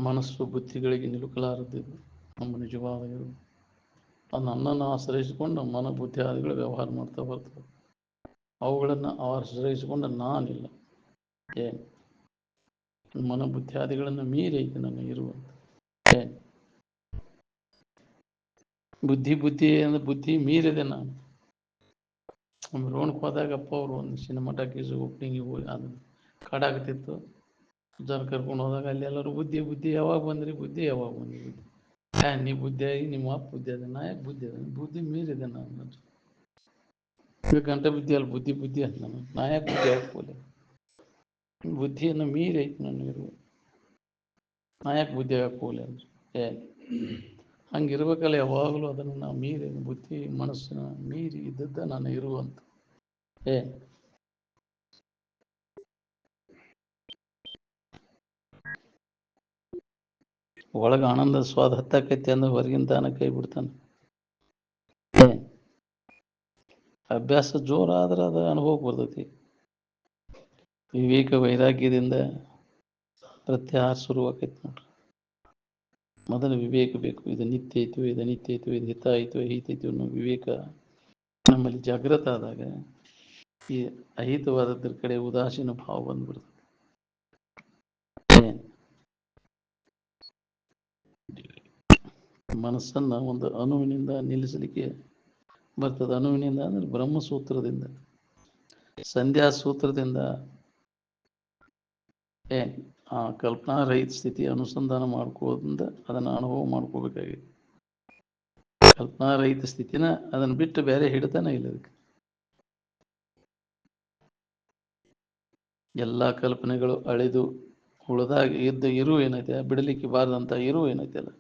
ಮನಸ್ಸು ಬುದ್ಧಿಗಳಿಗೆ ನಿಲುಕಲಾರದ್ದು ನಮ್ಮ ನಿಜವಾದ ಇರುವುದು. ಅದು ನನ್ನನ್ನು ಆಶ್ರಯಿಸಿಕೊಂಡು ಮನ ಬುದ್ಧಿಯಾದಿಗಳು ವ್ಯವಹಾರ ಮಾಡ್ತಾ ಬರ್ತವೆ. ಅವುಗಳನ್ನು ಆಶ್ರಯಿಸಿಕೊಂಡು ನಾನಿಲ್ಲ. ಏನು ಮನ ಬುದ್ಧಿಯಾದಿಗಳನ್ನು ಮೀರಿ ಐತೆ ನನ್ನ ಇರುವಂತ. ಏನು ಬುದ್ಧಿ ಅಂದ್ರೆ ಬುದ್ಧಿ ಮೀರಿದೆ ನಾನು. ರೋಣಕ್ಕೆ ಹೋದಾಗಪ್ಪ ಅವರು ಒಂದು ಸಿನಿಮಾ ಟಾಕೀಸ್ ಓಪನಿಂಗಿಗೆ ಹೋಗಿ ಅದು ಕಾಡಾಗ್ತಿತ್ತು. ಜನ ಕರ್ಕೊಂಡು ಹೋದಾಗ ಅಲ್ಲಿ ಎಲ್ಲರೂ ಬುದ್ಧಿ ಯಾವಾಗ ಬಂದ್ರಿ, ಬುದ್ಧಿ ಯಾವಾಗ ಬಂದ್ರಿ, ಬುದ್ಧಿ ನೀ ಬುದ್ಧಿ ಆಗಿ ನಿಮ್ಮ ಅಪ್ಪ ಬುದ್ಧಿ ಅದ, ನಾ ಯಾಕೆ ಬುದ್ಧಿ ಅದ, ಬುದ್ಧಿ ಮೀರಿದೆ ನಾನು. ಗಂಟೆ ಬುದ್ಧಿ ಅಲ್ಲಿ ಬುದ್ಧಿ ಅಂತ ನಾ ಯಾಕೆ ಬುದ್ಧಿ ಹಾಕೋಲಿ, ಬುದ್ಧಿಯನ್ನು ಮೀರಿ ಐತಿ ನನ್ನ ಇರುವುದು, ನಾ ಯಾಕೆ ಬುದ್ಧಿ ಹಾಕೋಲಿ ಅಂದ್ರೆ ಏನು ಹಂಗಿರ್ಬೇಕಲ್ಲ. ಯಾವಾಗಲೂ ಅದನ್ನು ನಾವು ಮೀರಿ ಬುದ್ಧಿ ಮನಸ್ಸಿನ ಮೀರಿ ಇದ್ದದ್ದ ನಾನು ಇರುವಂತ. ಏನು ಒಳಗೆ ಆನಂದ ಸ್ವಾದ ಹತ್ತಾಕೈತಿ ಅಂದ್ರೆ ಹೊರಗಿನ ತಾನ ಕೈ ಬಿಡ್ತಾನೆ. ಅಭ್ಯಾಸ ಜೋರಾದ್ರೆ ಅದು ಅನುಭವಕ್ಕೆ ಬರ್ತೈತಿ. ವಿವೇಕ ವೈರಾಗ್ಯದಿಂದ ಪ್ರತ್ಯಾಹಾರ ಶುರುವಾಕೈತಿ ನೋಡ್ರಿ. ಮೊದಲು ವಿವೇಕ ಬೇಕು. ಇದು ನಿತ್ಯ ಐತು, ಇದು ಅನಿತ್ಯ ಐತು, ಇದು ಹಿತ ಆಯಿತು ಅಹಿತೈತು ಅನ್ನೋ ವಿವೇಕ ನಮ್ಮಲ್ಲಿ ಜಾಗೃತ ಆದಾಗ ಈ ಅಹಿತವಾದದ್ರ ಕಡೆ ಉದಾಸೀನ ಭಾವ ಬಂದ್ಬಿಡ್ತದೆ. ಮನಸ್ಸನ್ನು ಒಂದು ಅಣುವಿನಿಂದ ನಿಲ್ಲಿಸಲಿಕ್ಕೆ ಬರ್ತದೆ. ಅಣುವಿನಿಂದ ಅಂದ್ರೆ ಬ್ರಹ್ಮಸೂತ್ರದಿಂದ, ಸಂಧ್ಯಾ ಸೂತ್ರದಿಂದ ಆ ಕಲ್ಪನಾ ರಹಿತ ಸ್ಥಿತಿ ಅನುಸಂಧಾನ ಮಾಡ್ಕೋದ್ರಿಂದ ಅದನ್ನು ಅನುಭವ ಮಾಡ್ಕೋಬೇಕಾಗಿದೆ. ಕಲ್ಪನಾ ರಹಿತ ಸ್ಥಿತಿನ ಅದನ್ನು ಬಿಟ್ಟು ಬೇರೆ ಹಿಡಿತಾನೆ ಇಲ್ಲ. ಅದಕ್ಕೆ ಎಲ್ಲ ಕಲ್ಪನೆಗಳು ಅಳಿದು ಉಳಿದಾಗ ಇರು ಏನೈತೆ, ಬಿಡಲಿಕ್ಕೆ ಬಾರದಂತ ಇರು ಏನೈತೆ ಅಲ್ಲ,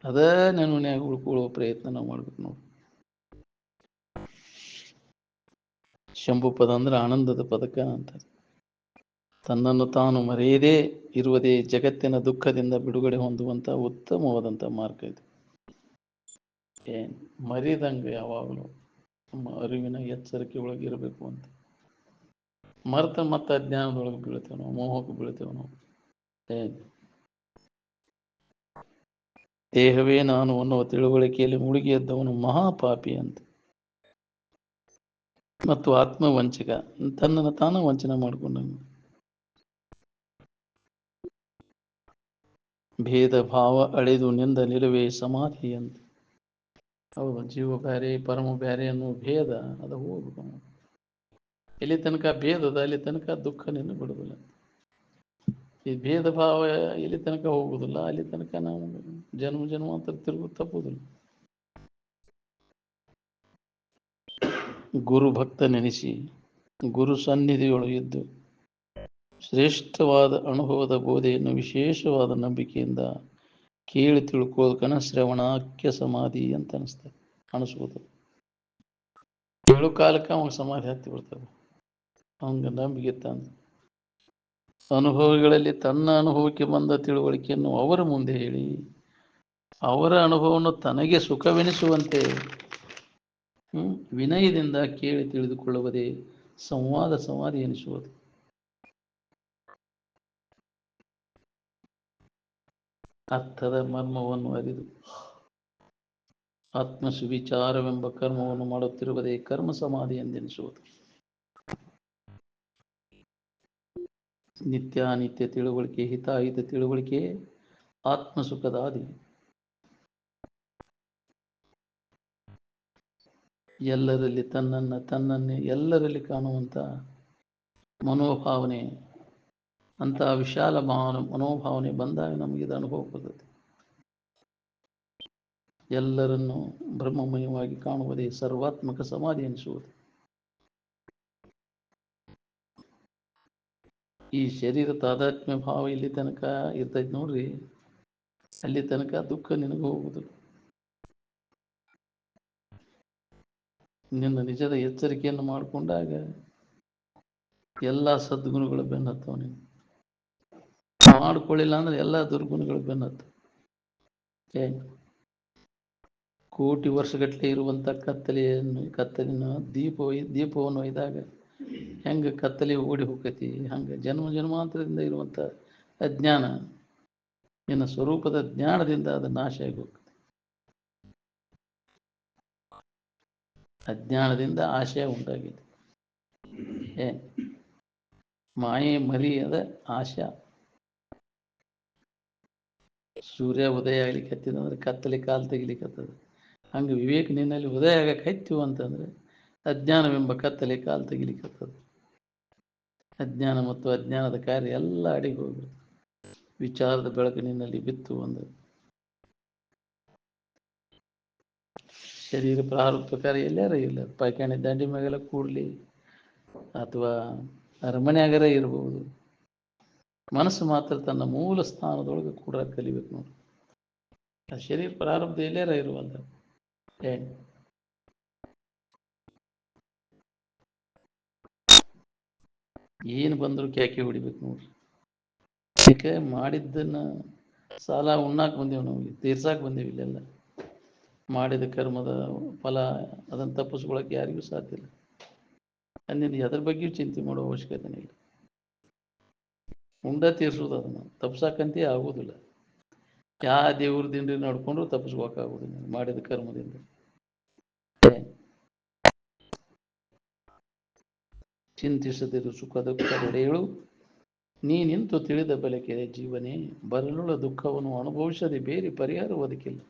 ಅದೇ ನೆನವಿನ್ಯಾಗ ಉಳ್ಕೊಳ್ಳೋ ಪ್ರಯತ್ನ ನಾವು ಮಾಡ್ಬೇಕು ನೋಡಿ. ಶಂಭು ಪದ ಅಂದ್ರೆ ಆನಂದದ ಪದಕ ಅಂತಾರೆ. ತನ್ನನ್ನು ತಾನು ಮರೆಯದೇ ಇರುವುದೇ ಜಗತ್ತಿನ ದುಃಖದಿಂದ ಬಿಡುಗಡೆ ಹೊಂದುವಂತ ಉತ್ತಮವಾದಂಥ ಮಾರ್ಗ ಇದು. ಮರಿದಂಗೆ ಯಾವಾಗಲೂ ನಮ್ಮ ಅರಿವಿನ ಎಚ್ಚರಿಕೆ ಒಳಗೆ ಇರಬೇಕು ಅಂತ. ಮತ್ತೆ ಅಜ್ಞಾನದೊಳಗೆ ಬೀಳ್ತೇವೆ ನಾವು, ಮೋಹಕ್ಕೆ ಬೀಳ್ತೇವೆ ನಾವು. ದೇಹವೇ ನಾನು ಅನ್ನುವ ತಿಳುವಳಿಕೆಯಲ್ಲಿ ಮುಳುಗಿ ಎದ್ದವನು ಮಹಾಪಾಪಿ ಅಂತ. ಮತ್ತು ಆತ್ಮವಂಚಕ, ತನ್ನನ್ನು ತಾನು ವಂಚನೆ ಮಾಡಿಕೊಂಡಂಗೆ. ಭೇದ ಭಾವ ಅಳೆದು ನಿಂದ ನಿಲುವೇ ಸಮಾಧಿ ಅಂತ. ಹೌದು, ಜೀವ ಬ್ಯಾರೆ ಪರಮ ಬ್ಯಾರೆ ಅನ್ನೋ ಭೇದ ಅದು ಹೋಗ್ಬೇಕು. ಎಲ್ಲಿ ತನಕ ಭೇದದ ಅಲ್ಲಿ ತನಕ ದುಃಖ ನಿನ್ನ ಬಿಡುವುದಿಲ್ಲ. ಈ ಭೇದ ಭಾವ ಎಲ್ಲಿ ತನಕ ಹೋಗುವುದಿಲ್ಲ ಅಲ್ಲಿ ತನಕ ನಾವು ಜನ್ಮಾಂತರ ತಿರುಗು ತಪ್ಪುವುದಿಲ್ಲ. ಗುರು ಭಕ್ತ ನೆನೆಸಿ ಗುರು ಸನ್ನಿಧಿಯೊಳಗೆ ಇದ್ದು ಶ್ರೇಷ್ಠವಾದ ಅನುಭವದ ಬೋಧೆಯನ್ನು ವಿಶೇಷವಾದ ನಂಬಿಕೆಯಿಂದ ಕೇಳಿ ತಿಳ್ಕೋದಕ್ಕನ ಶ್ರವಣಾಖ್ಯ ಸಮಾಧಿ ಅಂತ ಅನಿಸ್ಬೋದು. ಕೇಳು ಕಾಲಕ್ಕೆ ಅವಾಗ ಸಮಾಧಿ ಹತ್ತಿ ಬಿಡ್ತದೆ. ಅವಂಗ ನಂಬಿಕೆ ತಂದು ಅನುಭವಿಗಳಲ್ಲಿ ತನ್ನ ಅನುಭವಕ್ಕೆ ಬಂದ ತಿಳುವಳಿಕೆಯನ್ನು ಅವರ ಮುಂದೆ ಹೇಳಿ ಅವರ ಅನುಭವವನ್ನು ತನಗೆ ಸುಖವೆನಿಸುವಂತೆ ವಿನಯದಿಂದ ಕೇಳಿ ತಿಳಿದುಕೊಳ್ಳುವುದೇ ಸಂವಾದ ಸಮಾಧಿ ಎನಿಸುವುದು. ಅರ್ಥದ ಮರ್ಮವನ್ನು ಅರಿದು ಆತ್ಮ ಸುವಿಚಾರವೆಂಬ ಕರ್ಮವನ್ನು ಮಾಡುತ್ತಿರುವುದೇ ಕರ್ಮ ಸಮಾಧಿ ಎಂದೆನಿಸುವುದು. ನಿತ್ಯಾನಿತ್ಯ ತಿಳುವಳಿಕೆ, ಹಿತಾಹಿತ ತಿಳುವಳಿಕೆ ಆತ್ಮಸುಖದ ಆದಿ. ಎಲ್ಲರಲ್ಲಿ ತನ್ನನ್ನೇ ಎಲ್ಲರಲ್ಲಿ ಕಾಣುವಂಥ ಮನೋಭಾವನೆ, ಅಂತ ವಿಶಾಲ ಮನೋಭಾವನೆ ಬಂದಾಗ ನಮಗಿದು ಅನುಭವ ಬರ್ತದೆ. ಎಲ್ಲರನ್ನು ಬ್ರಹ್ಮಮಯವಾಗಿ ಕಾಣುವುದೇ ಸರ್ವಾತ್ಮಕ ಸಮಾಧಿ ಎನಿಸುವುದು. ಈ ಶರೀರ ತಾದಾತ್ಮ್ಯ ಭಾವ ಇಲ್ಲಿ ತನಕ ಇರ್ತೈತಿ ನೋಡ್ರಿ, ಅಲ್ಲಿ ತನಕ ದುಃಖ ನಿನಗೂ ಹೋಗುವುದು. ನಿನ್ನ ನಿಜದ ಎಚ್ಚರಿಕೆಯನ್ನು ಮಾಡಿಕೊಂಡಾಗ ಎಲ್ಲ ಸದ್ಗುಣಗಳು ಬೆನ್ನತ್ತವ. ನೀನು ಮಾಡಿಕೊಳ್ಳಿಲ್ಲ ಅಂದ್ರೆ ಎಲ್ಲ ದುರ್ಗುಣಗಳು ಬೆನ್ನತ್ತ. ಕೋಟಿ ವರ್ಷಗಟ್ಟಲೆ ಇರುವಂಥ ಕತ್ತಲಿನ ದೀಪವನ್ನು ಒಯ್ದಾಗ ಹೆಂಗೆ ಕತ್ತಲೆ ಓಡಿ ಹೋಗ್ತೈತಿ, ಹಂಗೆ ಜನ್ಮಾಂತರದಿಂದ ಇರುವಂಥ ಅಜ್ಞಾನ ನಿನ್ನ ಸ್ವರೂಪದ ಜ್ಞಾನದಿಂದ ಅದು ನಾಶ ಆಗಿ ಹೋಗ್ತದೆ. ಅಜ್ಞಾನದಿಂದ ಆಶಯ ಉಂಟಾಗಿದೆ. ಮಾಯೆ ಮರಿ ಅದ ಆಶಾ. ಸೂರ್ಯ ಉದಯ ಆಗ್ಲಿಕ್ಕತ್ತಿದಂದ್ರೆ ಕತ್ತಲೆ ಕಾಲು ತೆಗಿಲಿಕ್ಕತ್ತದ. ಹಂಗೆ ವಿವೇಕ ನಿನ್ನಲ್ಲಿ ಉದಯ ಆಗಕ್ಕೆ ಹತ್ತಿವು ಅಂತಂದ್ರೆ ಅಜ್ಞಾನವೆಂಬ ಕತ್ತಲೆ ಕಾಲು ತೆಗಿಲಿಕ್ಕತ್ತದ. ಅಜ್ಞಾನ ಮತ್ತು ಅಜ್ಞಾನದ ಕಾರ್ಯ ಎಲ್ಲ ಅಡಿಗೆ ಹೋಗ್ಬಿಡ್ತದೆ. ವಿಚಾರದ ಬೆಳಕು ನಿನ್ನಲ್ಲಿ ಬಿತ್ತು ಅಂದ್ರೆ ಶರೀರ ಪ್ರಾರೂಪ ಪ್ರಕಾರ ಎಲ್ಲಾರ ಇಲ್ಲ, ಪಾಯ್ಕಾನೆ ದಂಡಿ ಮ್ಯಾಗೆಲ್ಲ ಕೂಡಲಿ ಅಥವಾ ಅರಮನೆಯಾಗರ ಇರ್ಬೋದು, ಮನಸ್ಸು ಮಾತ್ರ ತನ್ನ ಮೂಲ ಸ್ಥಾನದೊಳಗೆ ಕೂಡ ಕಲಿಬೇಕು ನೋಡಿ. ಆ ಶರೀರ ಪ್ರಾರಬ್ಧ ಎಲ್ಲಾರ ಇರುವಲ್ಲ. ಏನು ಬಂದ್ರು ಕ್ಯಾಕೆ ಹೊಡಿಬೇಕು ನೋಡ್ರಿ. ಯಾಕೆ ಮಾಡಿದ್ದನ್ನ ಸಾಲ ಉಣ್ಣಾಕ್ ಬಂದೇವು, ನಾವು ತೀರ್ಸಾಕ್ ಬಂದೇವಿ. ಇಲ್ಲೆಲ್ಲ ಮಾಡಿದ ಕರ್ಮದ ಫಲ ಅದನ್ನು ತಪ್ಪಿಸ್ಕೊಳಕ್ಕೆ ಯಾರಿಗೂ ಸಾಧ್ಯ ಇಲ್ಲ. ಅಂದಿನ ಅದ್ರ ಬಗ್ಗೆಯೂ ಚಿಂತೆ ಮಾಡೋ ಅವಶ್ಯಕತೆ ಇಲ್ಲ. ಉಂಡ ತೀರ್ಸೋದು ಅದನ್ನು ತಪ್ಸಕ್ಕಂತೇ ಆಗೋದಿಲ್ಲ. ಯಾವ ದೇವ್ರ ದಿಂಡ್ರಿ ನಡ್ಕೊಂಡ್ರು ತಪ್ಪಿಸ್ಬೇಕಾಗೋದಿಲ್ಲ ಮಾಡಿದ ಕರ್ಮದಿಂದ. ಚಿಂತಿಸದಿರು ಸುಖ ದುಃಖದೊಡೆಯಳು ನೀ ನಿಂತು ತಿಳಿದ ಬಲಕೆ ಜೀವನೇ, ಬರಲುಳ ದುಃಖವನ್ನು ಅನುಭವಿಸದೆ ಬೇರೆ ಪರಿಹಾರ ಒದಕಿಲ್ಲ.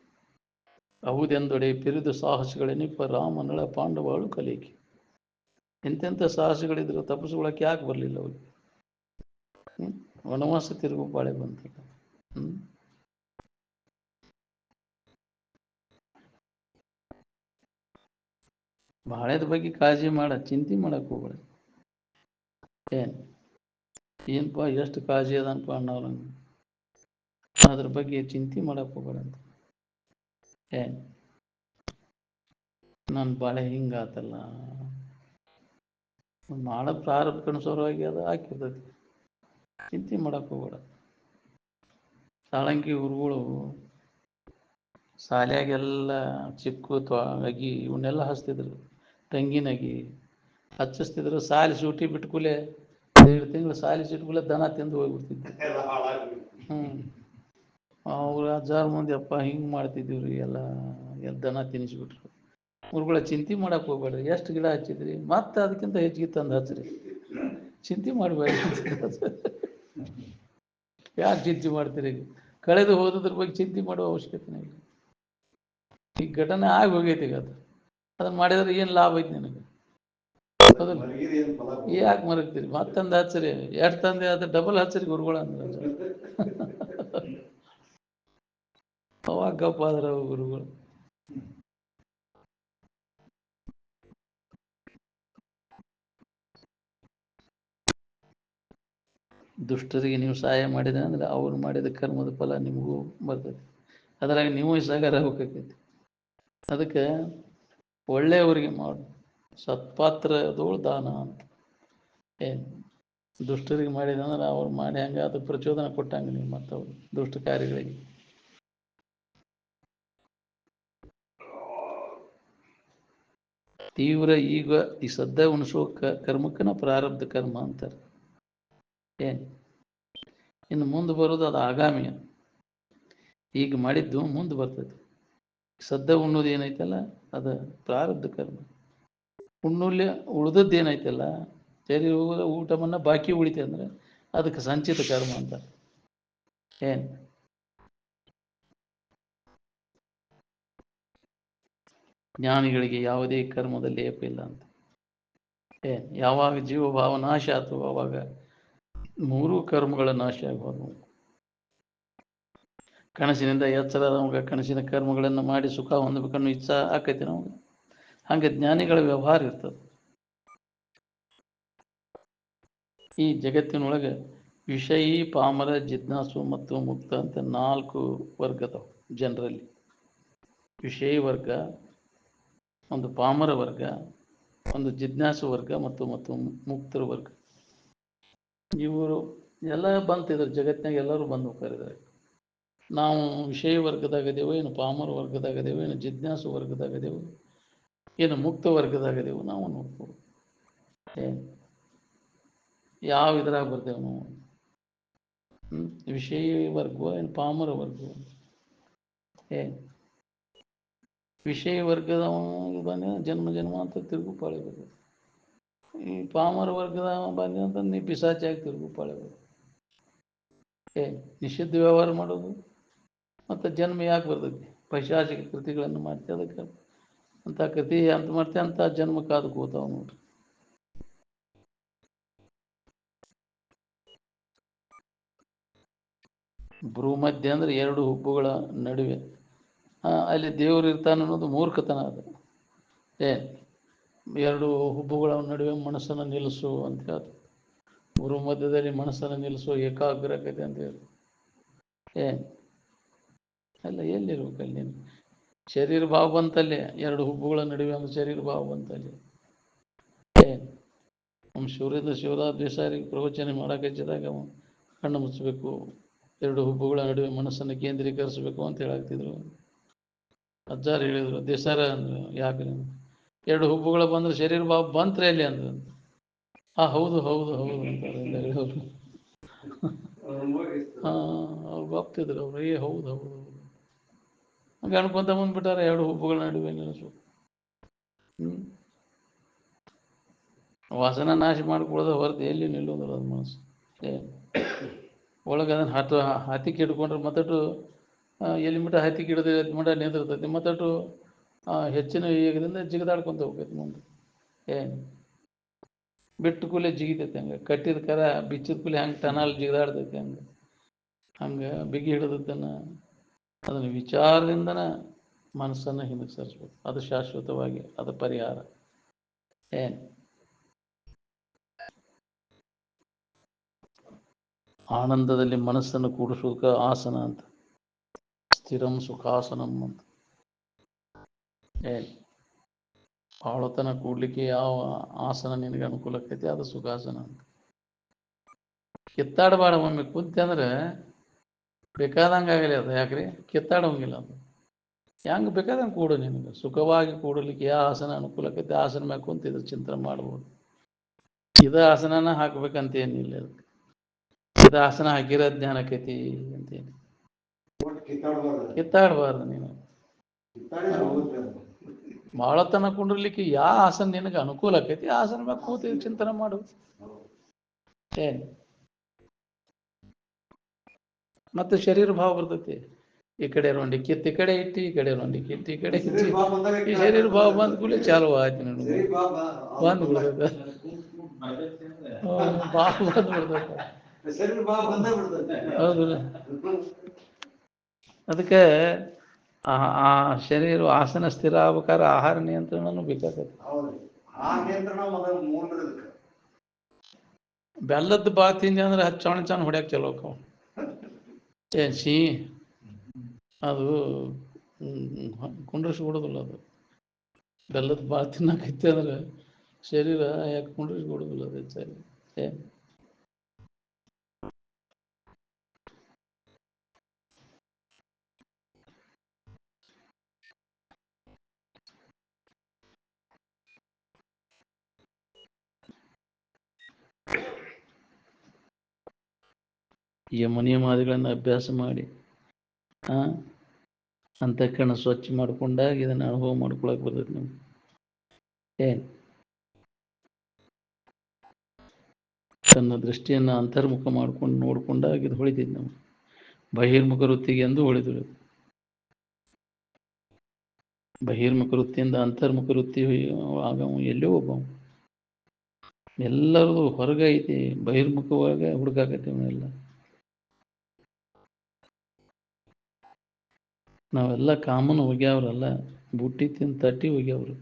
ಅವುದೆಂದೊಡೆ ಪಿರಿದು ಸಾಹಸಗಳೆನಿಪ್ಪ ರಾಮನಳ ಪಾಂಡವಾಳು ಕಲಿಕೆ. ಎಂತೆಂಥ ಸಾಹಸಗಳಿದ್ರು ತಪ್ಪಿಸ್ಕೊಳಕ್ಕೆ ಯಾಕೆ ಬರಲಿಲ್ಲ ಅವ್ರಿಗೆ? ವನವಾಸ ತಿರುಗು ಬಾಳೆ ಬಂತಲ್ಲ. ಬಾಳೆದ ಬಗ್ಗೆ ಕಾಳಜಿ ಮಾಡ, ಚಿಂತೆ ಮಾಡಕ್ ಹೋಗ್ಬೇಡ. ಏನಪ್ಪ ಎಷ್ಟು ಕಾಳಜಿ ಅದನಪ್ಪ ಅಣ್ಣವ್ರ, ಅದ್ರ ಬಗ್ಗೆ ಚಿಂತೆ ಮಾಡಕ್ ಹೋಗ್ಬೇಡ ಅಂತ. ನನ್ನ ಬಾಳೆ ಹಿಂಗಾತಲ್ಲ, ಮಾಡೋ ಪ್ರಾರಬ್ಧಕ್ಕನುಸಾರವಾಗಿ ಅದು ಹಾಕಿರ್ತೈತಿ, ಚಿಂತೆ ಮಾಡಕ್ ಹೋಗ್ಬೇಡ. ಸಾಳಂಕಿ ಗುರುಗಳು ಶಾಲ್ಯಾಗೆಲ್ಲ ಚಿಕ್ಕು ಅಗಿ ಇವನ್ನೆಲ್ಲ ಹಚ್ತಿದ್ರು, ತಂಗಿನಗಿ ಹಚ್ಚಿಸ್ತಿದ್ರು. ಸಾಲಿ ಸೂಟಿ ಬಿಟ್ಕೂಲೆ 2 ತಿಂಗಳು ಸಾಲಿ ಸಿಟ್ಕೂಲೆ ದನ ತಿಂದು ಹೋಗ್ಬಿಡ್ತಿದ್ರು. ಅವ್ರು 1000 ಮಂದಿ ಅಪ್ಪ ಹಿಂಗೆ ಮಾಡ್ತಿದ್ದೀವ್ರಿ, ಎಲ್ಲ ದನ ತಿನ್ನಿಸ್ಬಿಟ್ರು. ಗುರುಗಳ ಚಿಂತೆ ಮಾಡಕ್ ಹೋಗ್ಬೇಡ್ರಿ, ಎಷ್ಟು ಗಿಡ ಹಚ್ಚಿದ್ರಿ ಮತ್ತೆ ಅದಕ್ಕಿಂತ ಹೆಚ್ಚಿಗೆ ತಂದು ಹಚ್ಚ್ರಿ, ಚಿಂತೆ ಮಾಡಬೇಡ್ರಿ. ಯಾಕೆ ಚಿಂತೆ ಮಾಡ್ತೀರಿ? ಕಳೆದು ಹೋದದ್ರ ಬಗ್ಗೆ ಚಿಂತೆ ಮಾಡುವ ಅವಶ್ಯಕತೆ ಇಲ್ಲ. ಈ ಘಟನೆ ಆಗಿ ಹೋಗೈತಿ. ಈಗ ಅದನ್ನ ಮಾಡಿದ್ರೆ ಏನು ಲಾಭ ಐತಿ ನಿನಗೆ? ಯಾಕೆ ಮರಗ್ತೀರಿ? ಮತ್ತೊಂದು ಹಚ್ಚರಿ, ಎಷ್ಟು ತಂದೆ ಅದು ಡಬಲ್ ಹಚ್ಚರಿ ಗುರುಗಳು ಅಂದ್ರೆ ಅವಾಗ ಗಪ್ಪ ಆದ್ರ ಗುರುಗಳು. ದುಷ್ಟರಿಗೆ ನೀವು ಸಹಾಯ ಮಾಡಿದೆ ಅಂದ್ರೆ ಅವ್ರು ಮಾಡಿದ ಕರ್ಮದ ಫಲ ನಿಮಗೂ ಬರ್ತೈತಿ. ಅದ್ರಾಗ ನೀವು ಸಾಗರ ಹೋಗೈತಿ. ಅದಕ್ಕೆ ಒಳ್ಳೆಯವರಿಗೆ ಮಾಡು, ಸತ್ಪಾತ್ರದೋಳು ದಾನ ಅಂತ. ದುಷ್ಟರಿಗೆ ಮಾಡಿದ ಅಂದ್ರೆ ಅವ್ರು ಮಾಡಿ ಹಂಗೆ ಅದು ಪ್ರಚೋದನೆ ಕೊಟ್ಟಂಗೆ ನೀವು ಮತ್ತವ್ರು ದುಷ್ಟ ಕಾರ್ಯಗಳಿಗೆ. ತೀವ್ರ ಈಗ ಈ ಸದ್ದ ಉಣಿಸೋ ಕರ್ಮಕ್ಕನ ಪ್ರಾರಬ್ಧ ಕರ್ಮ ಅಂತಾರೆ. ಇನ್ನು ಮುಂದೆ ಬರೋದು ಅದು ಆಗಾಮಿಯ. ಈಗ ಮಾಡಿದ್ದು ಮುಂದೆ ಬರ್ತೈತಿ. ಸದ್ದ ಉಣ್ಣೋದು ಏನೈತಲ್ಲ ಅದು ಪ್ರಾರಬ್ಧ ಕರ್ಮ. ಉಣ್ಣುಲ್ಯ ಉಳ್ದದ್ದು ಏನೈತಲ್ಲ, ಸರಿ ಊಟವನ್ನ ಬಾಕಿ ಉಳಿತೆ ಅಂದ್ರೆ ಅದಕ್ಕೆ ಸಂಚಿತ ಕರ್ಮ ಅಂತಾರೆ. ಜ್ಞಾನಿಗಳಿಗೆ ಯಾವುದೇ ಕರ್ಮದ ಲೇಪ ಇಲ್ಲ ಅಂತ. ಯಾವಾಗ ಜೀವಭಾವ ನಾಶ ಆಯ್ತು ಅವಾಗ 3 ಕರ್ಮಗಳ ನಾಶ ಆಗುವುದು. ಕನಸಿನಿಂದ ಎಚ್ಚರದ ಕನಸಿನ ಕರ್ಮಗಳನ್ನು ಮಾಡಿ ಸುಖ ಹೊಂದಬೇಕನ್ನೋ ಇಚ್ಛಾ ಆಕೈತಿ ನಮ್ಗೆ. ಹಂಗೆ ಜ್ಞಾನಿಗಳ ವ್ಯವಹಾರ ಇರ್ತದೆ. ಈ ಜಗತ್ತಿನೊಳಗೆ ವಿಷಯಿ, ಪಾಮರ, ಜಿಜ್ಞಾಸು ಮತ್ತು ಮುಕ್ತ ಅಂತ 4 ವರ್ಗದವು ಜನರಲ್ಲಿ. ವಿಷಯಿ ವರ್ಗ, ಒಂದು ಪಾಮರ ವರ್ಗ, ಒಂದು ಜಿಜ್ಞಾಸು ವರ್ಗ ಮತ್ತು ಮುಕ್ತರ ವರ್ಗ. ಇವರು ಎಲ್ಲ ಬಂತಿದ್ರು ಜಗತ್ತಿನಾಗ, ಎಲ್ಲರೂ ಬಂದು ಹೋಗ್ತಾರೆ. ನಾವು ವಿಷಯ ವರ್ಗದಾಗದೇವು, ಏನು ಪಾಮರ ವರ್ಗದಾಗದೇವು, ಏನು ಜಿಜ್ಞಾಸು ವರ್ಗದಾಗದೇವು, ಏನು ಮುಕ್ತ ವರ್ಗದಾಗದೇವು ನಾವು ನೋಡ್ಬೋದು. ಯಾವ ಇದ್ರಾಗ ಬರ್ತೇವೆ ನಾವು? ವಿಷಯ ವರ್ಗವೋ ಏನು ಪಾಮರ ವರ್ಗವೋ? ಏ ವಿಷಯ ವರ್ಗದವ ಬಂದ ಜನ್ಮ ಜನ್ಮ ಅಂತ ತಿರುಗು ಪಾಳಿಬೇಕು. ಈ ಪಾಮರ ವರ್ಗದವ ಬಂದ ಅಂತ ನೀ ಪಿಸಾಚಾಗಿ ತಿರುಗು ಪಾಳಿಬೇಕು. ನಿಷಿದ್ಧ ವ್ಯವಹಾರ ಮಾಡೋದು ಮತ್ತು ಜನ್ಮ ಯಾಕೆ ಬರ್ತೈತಿ? ಪೈಶಾಚಿಕ ಕೃತಿಗಳನ್ನು ಮಾಡ್ತೀವಿ, ಅದಕ್ಕೆ ಅಂಥ ಕೃತಿ ಅಂತ ಮಾಡ್ತೀವಿ, ಅಂಥ ಜನ್ಮಕ್ಕೆ ಅದು ಕೂತಾವ ನೋಡ್ರಿ. ಭ್ರೂಮಧ್ಯ ಅಂದ್ರೆ ಎರಡು ಹುಬ್ಬುಗಳ ನಡುವೆ ಅಲ್ಲಿ ದೇವರು ಇರ್ತಾನೆ ಅನ್ನೋದು ಮೂರ್ಖತನ. ಅದು ಎರಡು ಹುಬ್ಬುಗಳ ನಡುವೆ ಮನಸ್ಸನ್ನು ನಿಲ್ಲಿಸು ಅಂತ ಹೇಳ್ತಾರೆ. ಭ್ರೂಮಧ್ಯದಲ್ಲಿ ಮನಸ್ಸನ್ನು ನಿಲ್ಲಿಸು ಏಕಾಗ್ರತೆ ಅಂತ ಹೇಳಿ. ಅಲ್ಲ ಎಲ್ಲಿರ್ಬೇಕಲ್ಲಿ ನೀನು? ಶರೀರ ಭಾವ ಬಂತಲ್ಲಿ, ಎರಡು ಹುಬ್ಬುಗಳ ನಡುವೆ ಒಂದು ಶರೀರ ಭಾವ ಬಂತಲ್ಲಿ. ನಮ್ಮ ಶಿವರಾಜ್ ದೇಸಾಯಿಗೆ ಪ್ರವಚನ ಮಾಡಕ್ಕೆ ಹಚ್ಚಿದಾಗ ಕಣ್ಣು ಮುಚ್ಚಬೇಕು, ಎರಡು ಹುಬ್ಬುಗಳ ನಡುವೆ ಮನಸ್ಸನ್ನು ಕೇಂದ್ರೀಕರಿಸಬೇಕು ಅಂತ ಹೇಳಾಗ್ತಿದ್ರು. ಅಜ್ಜಾರು ಹೇಳಿದ್ರು, ದೇಸಾರ ಅಂದ್ರು ಯಾಕೆ ಎರಡು ಹುಬ್ಬುಗಳ ಬಂದ್ರೆ ಶರೀರ ಭಾವ ಬಂತ್ರೆ ಅಲ್ಲಿ ಅಂದ್ರು. ಹೌದು ಹೌದು ಹೌದು ಅಂತಾರೆ ಎಲ್ಲ ಹೇಳೋರು. ಅವ್ರು ಒಪ್ತಿದ್ರು ಅವ್ರು, ಹೌದು ಹೌದು ಹೌದು ಹಂಗೆ ಅನ್ಕೊಂತ ಬಂದ್ಬಿಟ್ಟಾರೆ. ಎರಡು ಹುಬ್ಬುಗಳ ನಡುವೆ ನಿಲ್ಲಿಸು. ವಾಸನ ನಾಶ ಮಾಡ್ಕೊಳ್ಳೋದು ಹೊರತು ಎಲ್ಲಿ ನಿಲ್ಲೋದಿಲ್ಲ ಅದು ಮನಸ್ಸು. ಒಳಗೆ ಅದನ್ನು ಹತ್ತಿಕ್ಕೆ ಹಿಡ್ಕೊಂಡ್ರೆ ಮತ್ತಟ್ಟು ಎಲ್ಲಿ ಮಟ್ಟ ಹತ್ತಿಕ್ಕೆ ಹಿಡಿದ್ರೆ ಮಟ್ಟ ನಿಂದಿರ್ತೈತಿ, ಮತ್ತಟ್ಟು ಹೆಚ್ಚಿನ ವೇಗದಿಂದ ಜಿಗಿದಾಡ್ಕೊಂತ ಹೋಗ್ತೈತಿ ಮುಂದೆ. ಬಿಟ್ಟು ಕೂಲೆ ಜಿಗಿತೈತಿ, ಹಂಗೆ ಕಟ್ಟಿದ ಕರ ಬಿಚ್ಚಿದ ಕೂಲೆ ಹಂಗೆ ಟನಾಲ್ ಜಿಗಿದಾಡ್ತೈತಿ. ಹಂಗೆ ಬಿಗಿ ಹಿಡಿದದ್ದನ್ನು ಅದನ್ನು ವಿಚಾರದಿಂದನ ಮನಸ್ಸನ್ನು ಹಿಂದಕ್ಕೆ ಸರಿಸ್ಬೇಕು. ಅದು ಶಾಶ್ವತವಾಗಿ ಅದು ಪರಿಹಾರ. ಆನಂದದಲ್ಲಿ ಮನಸ್ಸನ್ನು ಕೂಡಿಸೋಕೆ ಆಸನ ಅಂತ, ಸ್ಥಿರಂ ಸುಖಾಸನಂ ಅಂತ. ಆಳತನ ಕೂಡ್ಲಿಕ್ಕೆ ಯಾವ ಆಸನ ನಿನಗೆ ಅನುಕೂಲ ಆಕೈತಿ ಅದು ಸುಖಾಸನ ಅಂತ. ಕಿತ್ತಾಡಬೇಡ. ಒಮ್ಮೆ ಕುಂತೆ ಅಂದ್ರೆ ಬೇಕಾದಂಗೆ ಆಗಲಿ ಅದು. ಯಾಕ್ರಿ ಕಿತ್ತಾಡೋಂಗಿಲ್ಲ ಅದು. ಹೆಂಗೆ ಬೇಕಾದಂಗೆ ಕೂಡು. ನಿನಗೆ ಸುಖವಾಗಿ ಕೂಡಲಿಕ್ಕೆ ಯಾವ ಆಸನ ಅನುಕೂಲ ಆಕೈತಿ ಆಸನ ಮ್ಯಾಗ ಕುಂತಿದ್ರೆ ಚಿಂತನೆ ಮಾಡ್ಬೋದು. ಇದು ಆಸನನ ಹಾಕ್ಬೇಕಂತ ಏನಿಲ್ಲ. ಅದಕ್ಕೆ ಇದು ಆಸನ ಹಾಕಿರೋ ಜ್ಞಾನ ಆಕೈತಿ ಅಂತೇಳಿ ಕಿತ್ತಾಡಬಾರ್ದು. ನೀನು ಬಾಳತನ ಕುಂಡ್ರಲಿಕ್ಕೆ ಯಾವ ಆಸನ ನಿನಗೆ ಅನುಕೂಲ ಆಕೈತಿ ಆಸನ ಮ್ಯಾಗ ಕೂತಿ ಚಿಂತನೆ ಮಾಡು. ಮತ್ತೆ ಶರೀರ ಭಾವ ಬರ್ತೈತಿ. ಈ ಕಡೆ ರೊಂಡಿ ಕಿತ್ತು ಈ ಕಡೆ ಇಟ್ಟು, ಈ ಕಡೆ ರೊಂಡಿ ಕಿತ್ತು ಈ ಕಡೆ ಇಟ್ಟು, ಈ ಶರೀರ ಭಾವ ಬಂದ ಕೂಡಲೇ ಚಾಲು ಆಯ್ತು. ನನಗೆ ಬಂದು ಬಿಡ್ತೈತೆ, ಹೌದು. ಅದಕ್ಕೆ ಆ ಶರೀರ ಆಸನ ಸ್ಥಿರ ಆಗ್ಬೇಕಾದ್ರೆ ಆಹಾರ ನಿಯಂತ್ರಣನೂ ಬೇಕಾಗತ್ತೆ. ಬೆಲ್ಲದ ಬಾ ತಿಂದೆ ಅಂದ್ರೆ ಚಣ ಹೊಡ್ಯಾಕ ಚಲೋ ಅಕ್ಕವ. ಅದು ಕುಂಡ್ರಿಸಿ ಬಿಡೋದಿಲ್ಲ. ಅದು ಬೆಲ್ಲದ ಬಾ ತಿನ್ನಕೈತಿ ಅಂದ್ರೆ ಶರೀರ ಯಾಕೆ ಕುಂಡ್ರಿಸಿ ಬಿಡೋದಿಲ್ಲ ಅದು ಹೆಚ್ಚಾಗಿ. ಯಮನಿಯಮಾದಿಗಳನ್ನು ಅಭ್ಯಾಸ ಮಾಡಿ ಅಂತಃಕರಣ ಸ್ವಚ್ಛ ಮಾಡ್ಕೊಂಡಾಗ ಇದನ್ನು ಅನುಭವ ಮಾಡ್ಕೊಳಕ್ ಬರ್ತೈತಿ ನಮ್ಗೆ. ತನ್ನ ದೃಷ್ಟಿಯನ್ನು ಅಂತರ್ಮುಖ ಮಾಡ್ಕೊಂಡು ನೋಡ್ಕೊಂಡಾಗ ಇದು ಹೊಳಿತೈತಿ ನಾವು. ಬಹಿರ್ಮುಖ ವೃತ್ತಿಗೆ ಎಂದು ಹೊಳಿದ್ರು. ಬಹಿರ್ಮುಖ ವೃತ್ತಿಯಿಂದ ಅಂತರ್ಮುಖ ವೃತ್ತಿ ಆಗ ಎಲ್ಲೋ ಒಬ್ಬ ಎಲ್ಲರದು ಹೊರಗೆ ಐತಿ, ಬಹಿರ್ಮುಖವಾಗಿ ಹುಡುಕಾಕೈತಿ ಅವನ್ನೆಲ್ಲ. ನಾವೆಲ್ಲ ಕಾಮನ್ ಹೋಗ್ಯಾವ್ರಲ್ಲ, ಬುಟ್ಟಿ ತಿಂದು ತಟ್ಟಿ ಹೋಗ್ಯಾವ್ರು.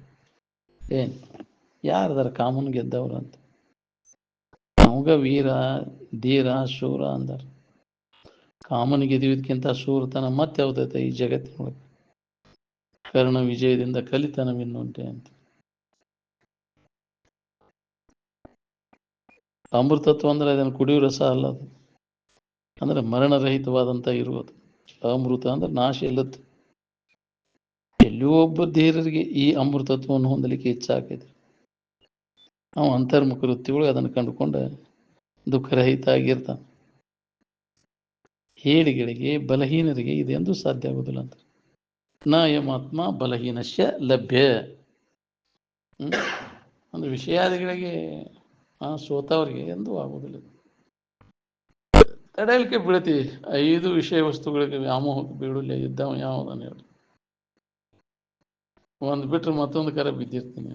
ಯಾರದಾರ ಕಾಮನ್ ಗೆದ್ದವ್ರು ಅಂತ? ನಮಗ ವೀರ ಧೀರ ಶೂರ ಅಂದಾರ. ಕಾಮನ್ ಗೆದ್ದಿದ್ದಕ್ಕಿಂತ ಶೂರತನ ಮತ್ತೆ ಯಾವ್ದೈತೆ ಈ ಜಗತ್ತಿನೊಳಗೆ? ಕರ್ಣ ವಿಜಯದಿಂದ ಕಲಿತನವಿನ್ನುಂಟೆ ಅಂತ. ಅಮೃತತ್ವ ಅಂದ್ರೆ ಅದನ್ನು ಕುಡಿಯೋ ರಸ ಅಲ್ಲ, ಅದು ಅಂದ್ರೆ ಮರಣರಹಿತವಾದಂಥ ಇರುವುದು. ಅಮೃತ ಅಂದ್ರೆ ನಾಶ ಇಲ್ಲದ್ದು. ಎಲ್ಲೋ ಒಬ್ಬ ಧೀರರಿಗೆ ಈ ಅಮೃತತ್ವವನ್ನು ಹೊಂದಲಿಕ್ಕೆ ಇಚ್ಛಾಕೈತಿ. ನಾವು ಅಂತರ್ಮುಖ ವೃತ್ತಿಗಳು ಅದನ್ನು ಕಂಡುಕೊಂಡ ದುಃಖರಹಿತ ಆಗಿರ್ತಾನೆ. ಹೇಡಿಗಳಿಗೆ ಬಲಹೀನರಿಗೆ ಇದೆಂದೂ ಸಾಧ್ಯ ಆಗುವುದಿಲ್ಲ ಅಂತ. ನ ಯಮಾತ್ಮ ಬಲಹೀನಶ್ಯ ಲಭ್ಯ. ಒಂದು ವಿಷಯಾದಿಗಳಿಗೆ ಸೋತವರಿಗೆ ಎಂದೂ ಆಗುವುದಿಲ್ಲ. ತಡೆಯಲಿಕ್ಕೆ ಬೀಳ್ತೀವಿ. 5 ವಿಷಯ ವಸ್ತುಗಳಿಗೆ ವ್ಯಾಮೋಹಕ್ಕೆ ಬೀಳಲಿಲ್ಲ ಇದ್ದವ ಯಾವುದನ್ನು ಹೇಳಿ. ಒಂದು ಬಿಟ್ಟರೆ ಮತ್ತೊಂದು ಕರೆ ಬಿದ್ದಿರ್ತೀನಿ.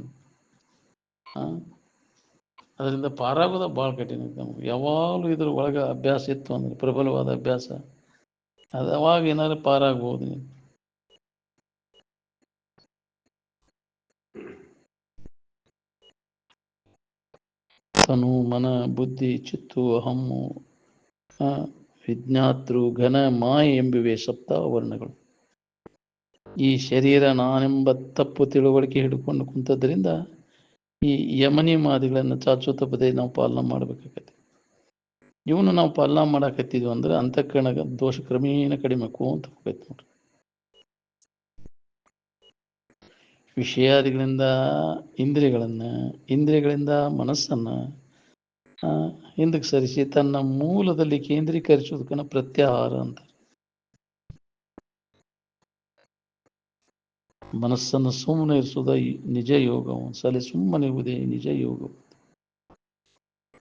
ಅದರಿಂದ ಪಾರಾಗೋದ ಭಾಳ ಕಠಿಣ ಐತೆ ನಮ್ಗೆ. ಯಾವಾಗಲೂ ಇದ್ರ ಒಳಗೆ ಅಭ್ಯಾಸ ಇತ್ತು ಅಂದ್ರೆ, ಪ್ರಬಲವಾದ ಅಭ್ಯಾಸ, ಅದು ಅವಾಗ ಏನಾದ್ರು ಪಾರಾಗ್ಬೋದು ನೀನು. ತನು ಮನ ಬುದ್ಧಿ ಚಿತ್ತು ಅಹಮ್ಮು ವಿಜ್ಞಾತೃ ಘನ ಮಾಯೆ ಎಂಬಿವೆ ಸಪ್ತಾವರ್ಣಗಳು. ಈ ಶರೀರ ನಾನೆಂಬ ತಪ್ಪು ತಿಳುವಳಿಕೆ ಹಿಡ್ಕೊಂಡು ಕುಂತದ್ರಿಂದ ಈ ಯಮನಿಯಮಾದಿಗಳನ್ನು ಚಾಚು ತಪ್ಪದೆ ನಾವು ಪಾಲನೆ ಮಾಡ್ಬೇಕಾಗತ್ತೆ. ಇವನು ನಾವು ಪಾಲನೆ ಮಾಡಾಕತ್ತಿದ್ವಿ ಅಂದ್ರೆ ಅಂತಃಕರಣ ದೋಷ ಕ್ರಮೇಣ ಕಡಿಮೆ ಅಂತ ಹೋಗೈತೆ ನೋಡ್ರಿ. ವಿಷಯಾದಿಗಳಿಂದ ಇಂದ್ರಿಯಗಳಿಂದ ಮನಸ್ಸನ್ನ ಹಿಂದಕ್ಕೆ ಸರಿಸಿ ತನ್ನ ಮೂಲದಲ್ಲಿ ಕೇಂದ್ರೀಕರಿಸುವುದಕ್ಕನ್ನ ಪ್ರತ್ಯಾಹಾರ ಅಂತ. ಮನಸ್ಸನ್ನು ಸುಮ್ಮನೆ ಇರಿಸುವುದ ನಿಜ ಯೋಗ. ಒಂದ್ಸಲ ಸುಮ್ಮನಿರುವುದೇ ನಿಜ ಯೋಗ.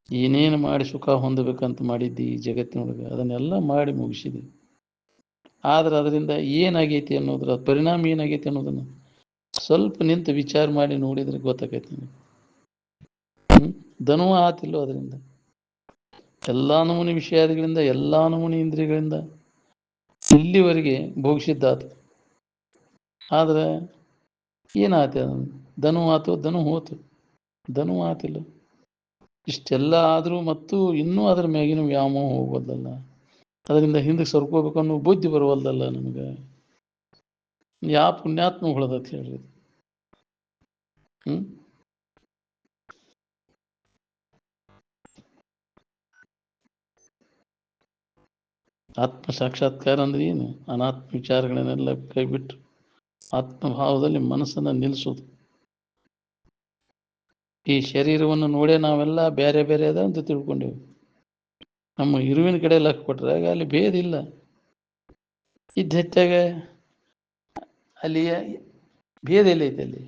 ಏನೇನು ಮಾಡಿ ಸುಖ ಹೊಂದಬೇಕಂತ ಮಾಡಿದ್ದಿ ಜಗತ್ತಿನೊಳಗೆ ಅದನ್ನೆಲ್ಲ ಮಾಡಿ ಮುಗಿಸಿದಿ. ಆದ್ರೆ ಅದರಿಂದ ಏನಾಗೈತಿ ಅನ್ನೋದ್ರ ಪರಿಣಾಮ ಏನಾಗೈತಿ ಅನ್ನೋದನ್ನು ಸ್ವಲ್ಪ ನಿಂತು ವಿಚಾರ ಮಾಡಿ ನೋಡಿದ್ರೆ ಗೊತ್ತಾಗೈತಿ ನಿಮಗೆ. ಧನುವ ಆತಿಲ್ಲೋ ಅದರಿಂದ. ಎಲ್ಲಾ ನಮೂನಿ ವಿಷಯಾದಿಗಳಿಂದ ಎಲ್ಲಾ ನಮೂನಿ ಇಂದ್ರಿಯಗಳಿಂದ ಇಲ್ಲಿವರೆಗೆ ಭೋಗಿಸಿದ್ದಾತು. ಆದ್ರೆ ಏನಾಯ್ತು? ಧನು ಆತು, ಧನು ಹೋತು, ಧನು ಆತಿಲ್ಲ. ಇಷ್ಟೆಲ್ಲ ಆದರೂ ಮತ್ತು ಇನ್ನೂ ಅದರ ಮ್ಯಾಗಿನ ವ್ಯಾಮೋಹ ಹೋಗೋದಲ್ಲ, ಅದರಿಂದ ಹಿಂದಕ್ಕೆ ಸರ್ಕೋಬೇಕನ್ನೋ ಬುದ್ಧಿ ಬರುವಲ್ದಲ್ಲ ನಮಗೆ. ಯಾವ ಪುಣ್ಯಾತ್ಮ ಉಳದತ್ ಹೇಳ್ರಿ. ಆತ್ಮ ಸಾಕ್ಷಾತ್ಕಾರ ಅಂದ್ರೆ ಏನು? ಅನಾತ್ಮ ವಿಚಾರಗಳನ್ನೆಲ್ಲ ಕೈಬಿಟ್ಟು ಆತ್ಮಭಾವದಲ್ಲಿ ಮನಸ್ಸನ್ನು ನಿಲ್ಲಿಸೋದು. ಈ ಶರೀರವನ್ನು ನೋಡೇ ನಾವೆಲ್ಲ ಬೇರೆ ಬೇರೆ ಅದ ಅಂತ ತಿಳ್ಕೊಂಡೇವು. ನಮ್ಮ ಇರುವಿನ ಕಡೆ ಲಕ್ಷ ಕೊಟ್ರೆ ಅಲ್ಲಿ ಭೇದ ಇಲ್ಲ. ಇದ್ದ ಹೆಚ್ಚಾಗ ಅಲ್ಲಿ ಭೇದ ಎಲ್ಲೈತೆ? ಅಲ್ಲಿ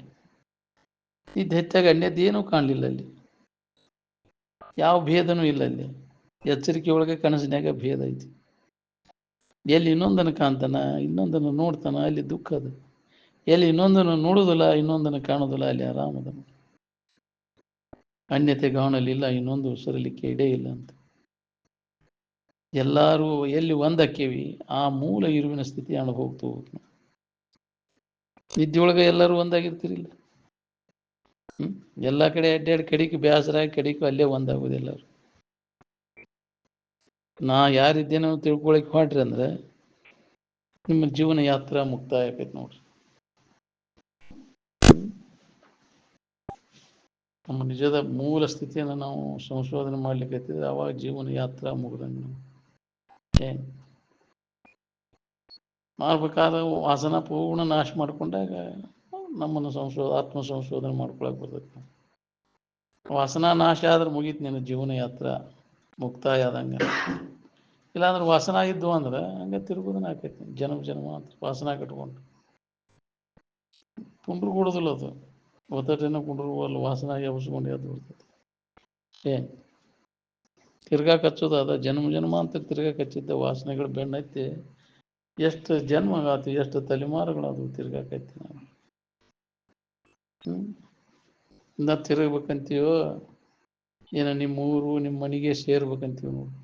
ಇದ್ದ ಹೆಚ್ಚಾಗ ಅನ್ಯದ್ದು ಏನೂ ಕಾಣಲಿಲ್ಲ. ಅಲ್ಲಿ ಯಾವ ಭೇದನೂ ಇಲ್ಲ. ಅಲ್ಲಿ ಎಚ್ಚರಿಕೆ ಒಳಗೆ ಕನಸಿನಾಗ ಭೇದ ಐತಿ. ಎಲ್ಲಿ ಇನ್ನೊಂದನ್ನು ಕಾಣ್ತಾನ, ಇನ್ನೊಂದನ್ನು ನೋಡ್ತಾನ, ಅಲ್ಲಿ ದುಃಖ ಅದು. ಎಲ್ಲಿ ಇನ್ನೊಂದನ್ನು ನೋಡುವುದಿಲ್ಲ, ಇನ್ನೊಂದನ್ನು ಕಾಣುವುದಿಲ್ಲ, ಅಲ್ಲಿ ಆರಾಮದ. ಅನ್ಯತೆ ಗಾಣಲಿಲ್ಲ, ಇನ್ನೊಂದು ಸರಲಿಕ್ಕೆ ಇಡೇ ಇಲ್ಲ ಅಂತ. ಎಲ್ಲರೂ ಎಲ್ಲಿ ಒಂದಕ್ಕೇವಿ ಆ ಮೂಲ ಇರುವಿನ ಸ್ಥಿತಿ ಅನುಭೋಗ್ತು ಹೋಗ್ತು. ನಿದ್ದೆಯೊಳಗೆ ಎಲ್ಲರೂ ಒಂದಾಗಿರ್ತಿರಿಲ್ಲ. ಎಲ್ಲ ಕಡೆ ಅಡ್ಡಾಡಿ ಕಡಿಕೆ ಬೇಸರಾಗಿ ಕಡಿಕೆ ಅಲ್ಲೇ ಒಂದಾಗೋದಿಲ್ಲರು. ನಾ ಯಾರಿದ್ದೇನೋ ತಿಳ್ಕೊಳಕ್ ಹೊಂಟ್ರಿ ಅಂದ್ರೆ ನಿಮ್ಮ ಜೀವನ ಯಾತ್ರಾ ಮುಕ್ತಾಯ ಆಕೈತಿ ನೋಡ್ರಿ. ನಮ್ಮ ನಿಜದ ಮೂಲ ಸ್ಥಿತಿಯನ್ನು ನಾವು ಸಂಶೋಧನೆ ಮಾಡ್ಲಿಕ್ಕೆ ಅವಾಗ ಜೀವನ ಯಾತ್ರಾ ಮುಗ್ದಂಗೆ. ಏನು ಮಾಡ್ಬೇಕಾದ್ರೆ ವಾಸನ ಪೂರ್ಣ ನಾಶ ಮಾಡ್ಕೊಂಡಾಗ ನಮ್ಮನ್ನು ಆತ್ಮ ಸಂಶೋಧನೆ ಮಾಡ್ಕೊಳಕ್ ಬರ್ತೈತಿ. ವಾಸನಾ ನಾಶ ಆದ್ರೆ ಮುಗೀತು ನಿನ್ನ ಜೀವನ ಯಾತ್ರಾ ಮುಕ್ತಾಯ ಆದಂಗೆ. ಇಲ್ಲಾಂದ್ರೆ ವಾಸನ ಇದ್ದು ಅಂದ್ರೆ ಹಂಗೆ ತಿರುಗೋದನ್ನ ಆಕೈತಿ. ಜನ್ಮ ಅಂತ ವಾಸನ ಕಟ್ಕೊಂಡು ಕುಂಡ್ರು ಕೊಡೋದಿಲ್ಲ. ಅದು ಒತ್ತಟೇನ ಕುಂಡ್ರು ಅಲ್ಲಿ ವಾಸನ ಎಬ್ಸ್ಕೊಂಡು ಎದ್ದು ಬರ್ತೈತಿ. ಏನು ತಿರ್ಗಾ ಕಚ್ಚೋದು ಅದ. ಜನ್ಮ ಅಂತ ತಿರ್ಗಾ ಕಚ್ಚಿದ್ದ ವಾಸನೆಗಳು ಬೆನ್ನೈತಿ. ಎಷ್ಟು ಜನ್ಮ ಆತು, ಎಷ್ಟು ತಲೆಮಾರುಗಳದು ತಿರ್ಗಾಕೈತಿ. ನಾವು ತಿರುಗ್ಬೇಕಂತೀವೋ ಏನೋ ನಿಮ್ಮ ಊರು ನಿಮ್ಮ ಮನೆಗೆ ಸೇರ್ಬೇಕಂತೀವಿ ನೋಡಿ.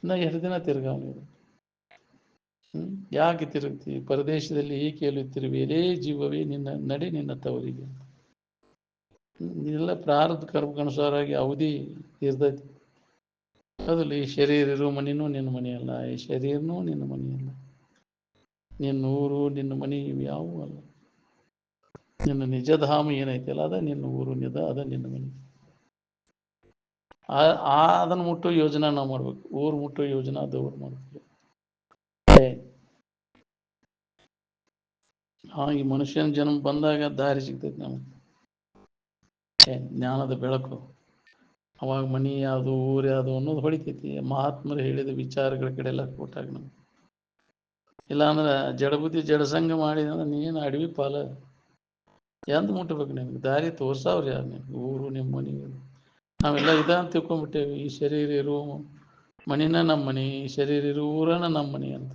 ಇನ್ನ ಎಷ್ಟು ದಿನ ತಿರ್ಗಾವ ನೀವು? ಯಾಕೆ ತಿರುಗ್ತೀವಿ? ಪರದೇಶದಲ್ಲಿ ಏಕೆ ಎಲ್ಲಿರ್ತಿರುವಿ? ಎಲೇ ಜೀವವೇ ನಿನ್ನ ನಡೆ ನಿನ್ನ ತವರಿಗೆ. ಇದೆಲ್ಲ ಪ್ರಾರಬ್ಧ ಕರ್ಮಕ್ಕನುಸಾರಾಗಿ ಅವಧಿ ಇರ್ತೈತಿ. ಅದಲ್ಲ ಈ ಶರೀರ ಇರೋ ಮನೆಯೂ ನಿನ್ನ ಮನೆಯಲ್ಲ, ಈ ಶರೀರನೂ ನಿನ್ನ ಮನೆಯಲ್ಲ, ನಿನ್ನ ಊರು ನಿನ್ನ ಮನೆ ಇವು ಯಾವುವು ಅಲ್ಲ. ನಿನ್ನ ನಿಜಧಾಮ ಏನೈತಲ್ಲ ಅದ ನಿನ್ನ ಊರು, ಅದ ನಿನ್ನ ಮನೆ. ಅದನ್ನು ಮುಟ್ಟೋ ಯೋಜನೆ ನಾವು ಮಾಡ್ಬೇಕು. ಊರು ಮುಟ್ಟೋ ಯೋಜನೆ ಅದವ್ರು ಮಾಡ್ಬೇಕು. ಈ ಮನುಷ್ಯನ ಜನ್ಮ ಬಂದಾಗ ದಾರಿ ಸಿಗ್ತೈತಿ ನಮಗೆ. ಜ್ಞಾನದ ಬೆಳಕು ಅವಾಗ ಮನಿ ಯಾವುದು ಊರು ಯಾವುದು ಅನ್ನೋದು ಹೊಡಿತೈತಿ. ಮಹಾತ್ಮರು ಹೇಳಿದ ವಿಚಾರಗಳ ಕಡೆ ಎಲ್ಲ ಕೊಟ್ಟಾಗ ನಮ್ಗೆ. ಇಲ್ಲಾಂದ್ರೆ ಜಡಬುದ್ಧಿ ಜಡಸಂಗ ಮಾಡಿದಂದ್ರೆ ನೀನು ಅಡವಿ ಪಾಲ ಎಂತ ಮುಟ್ಟಬೇಕು ನಿನಗೆ? ದಾರಿ ತೋರ್ಸಾವ್ರಿ ಯಾರು ನಿನಗೆ? ಊರು ನಿಮ್ಮ ಮನೆ ನಾವೆಲ್ಲ ಅಂತ ತಿಳ್ಕೊಂಡ್ಬಿಟ್ಟೇವಿ. ಈ ಶರೀರ ಇರುವ ಮನಿನ ನಮ್ಮ ಮನೆ, ಈ ಶರೀರ ಇರುವ ಊರನ ನಮ್ಮ ಮನೆ ಅಂತ.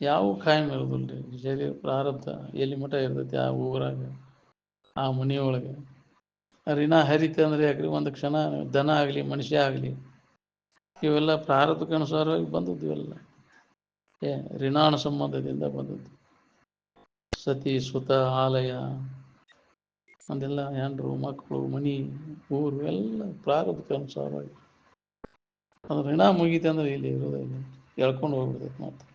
ಯಾವ ಕಾಯಂ ಇರೋದಿಲ್ರಿ. ಶರೀರ ಪ್ರಾರಬ್ಧ ಎಲ್ಲಿ ಮಠ ಇರ್ತೈತಿ ಆ ಊರಾಗ, ಆ ಮನೆಯೊಳಗೆ. ಋಣ ಹರಿತೆ ಅಂದ್ರೆ ಯಾಕ್ರಿ? ಒಂದು ಕ್ಷಣ ದನ ಆಗಲಿ ಮನುಷ್ಯ ಆಗಲಿ ಇವೆಲ್ಲ ಪ್ರಾರಬ್ಧಕ್ಕೆ ಅನುಸಾರವಾಗಿ ಬಂದದ್ದು. ಇವೆಲ್ಲ ಋಣಾನು ಸಂಬಂಧದಿಂದ ಬಂದದ್ದು. ಸತಿ ಸುತ ಆಲಯ ಅದೆಲ್ಲ ಹೆಂಡ್ರು ಮಕ್ಕಳು ಮನಿ ಊರು ಎಲ್ಲ ಪ್ರಾರಬ್ಧಕ್ಕೆ ಅನುಸಾರವಾಗಿ. ಅದು ಋಣ ಮುಗೀತೆ ಅಂದ್ರೆ ಇಲ್ಲಿ ಇರೋದಿಲ್ಲ, ಎಳ್ಕೊಂಡು ಹೋಗ್ಬಿಡ್ತೈತೆ ಮತ್ತೆ.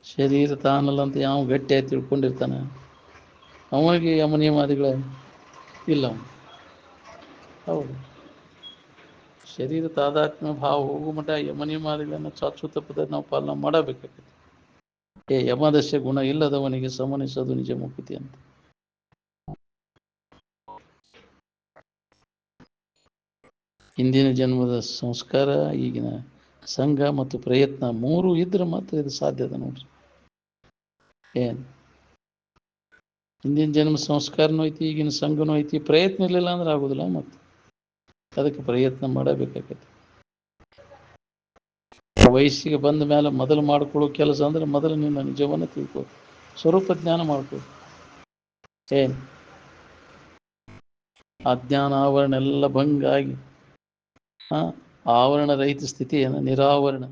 ಶರೀರ ತಾನಲ್ಲ ಅಂತ ಯಾವ ಗಟ್ಟಿಯಾಗಿ ತಿಳ್ಕೊಂಡಿರ್ತಾನೆ ಅವನಿಗೆ ಯಮ ನಿಯಮಾದಿಗಳ ಇಲ್ಲ. ಹೌದು, ಶರೀರ ತಾದಾತ್ಮ್ಯ ಭಾವ ಹೋಗೋ ಮಟ್ಟ ಯಮ ನಿಯಮಾದಿಗಳನ್ನು ಚಾಚು ತಪ್ಪದೆ ನಾವು ಪಾಲನೆ ಮಾಡಬೇಕಾಗ್ತದೆ. ಯಮದಶ ಗುಣ ಇಲ್ಲದವನಿಗೆ ಸಮನಿಸದು ನಿಜ ಮುಕ್ತಿ ಅಂತ. ಹಿಂದಿನ ಜನ್ಮದ ಸಂಸ್ಕಾರ, ಈಗಿನ ಸಂಘ ಮತ್ತು ಪ್ರಯತ್ನ ಮೂರು ಇದ್ರೆ ಮಾತ್ರ ಇದು ಸಾಧ್ಯದ ನೋಡ್ರಿ. ಹಿಂದಿನ ಜನ್ಮ ಸಂಸ್ಕಾರನೂ ಐತಿ, ಈಗಿನ ಸಂಘನೂ ಐತಿ. ಪ್ರಯತ್ನ ಇರಲಿಲ್ಲ ಅಂದ್ರೆ ಆಗೋದಿಲ್ಲ. ಮತ್ತೆ ಅದಕ್ಕೆ ಪ್ರಯತ್ನ ಮಾಡಬೇಕಾಗತ್ತೆ. ವಯಸ್ಸಿಗೆ ಬಂದ ಮೇಲೆ ಮೊದಲು ಮಾಡ್ಕೊಳ್ಳೋ ಕೆಲಸ ಅಂದ್ರೆ ಮೊದಲು ನಿನ್ನ ನಿಜವನ್ನು ತಿಳ್ಕೊ, ಸ್ವರೂಪ ಜ್ಞಾನ ಮಾಡ್ಕೊ. ಅಜ್ಞಾನ ಆವರಣ ಎಲ್ಲ ಭಂಗ ಆಗಿ ಆವರಣ ರಹಿತ ಸ್ಥಿತಿಯನ್ನು ನಿರಾವರಣ,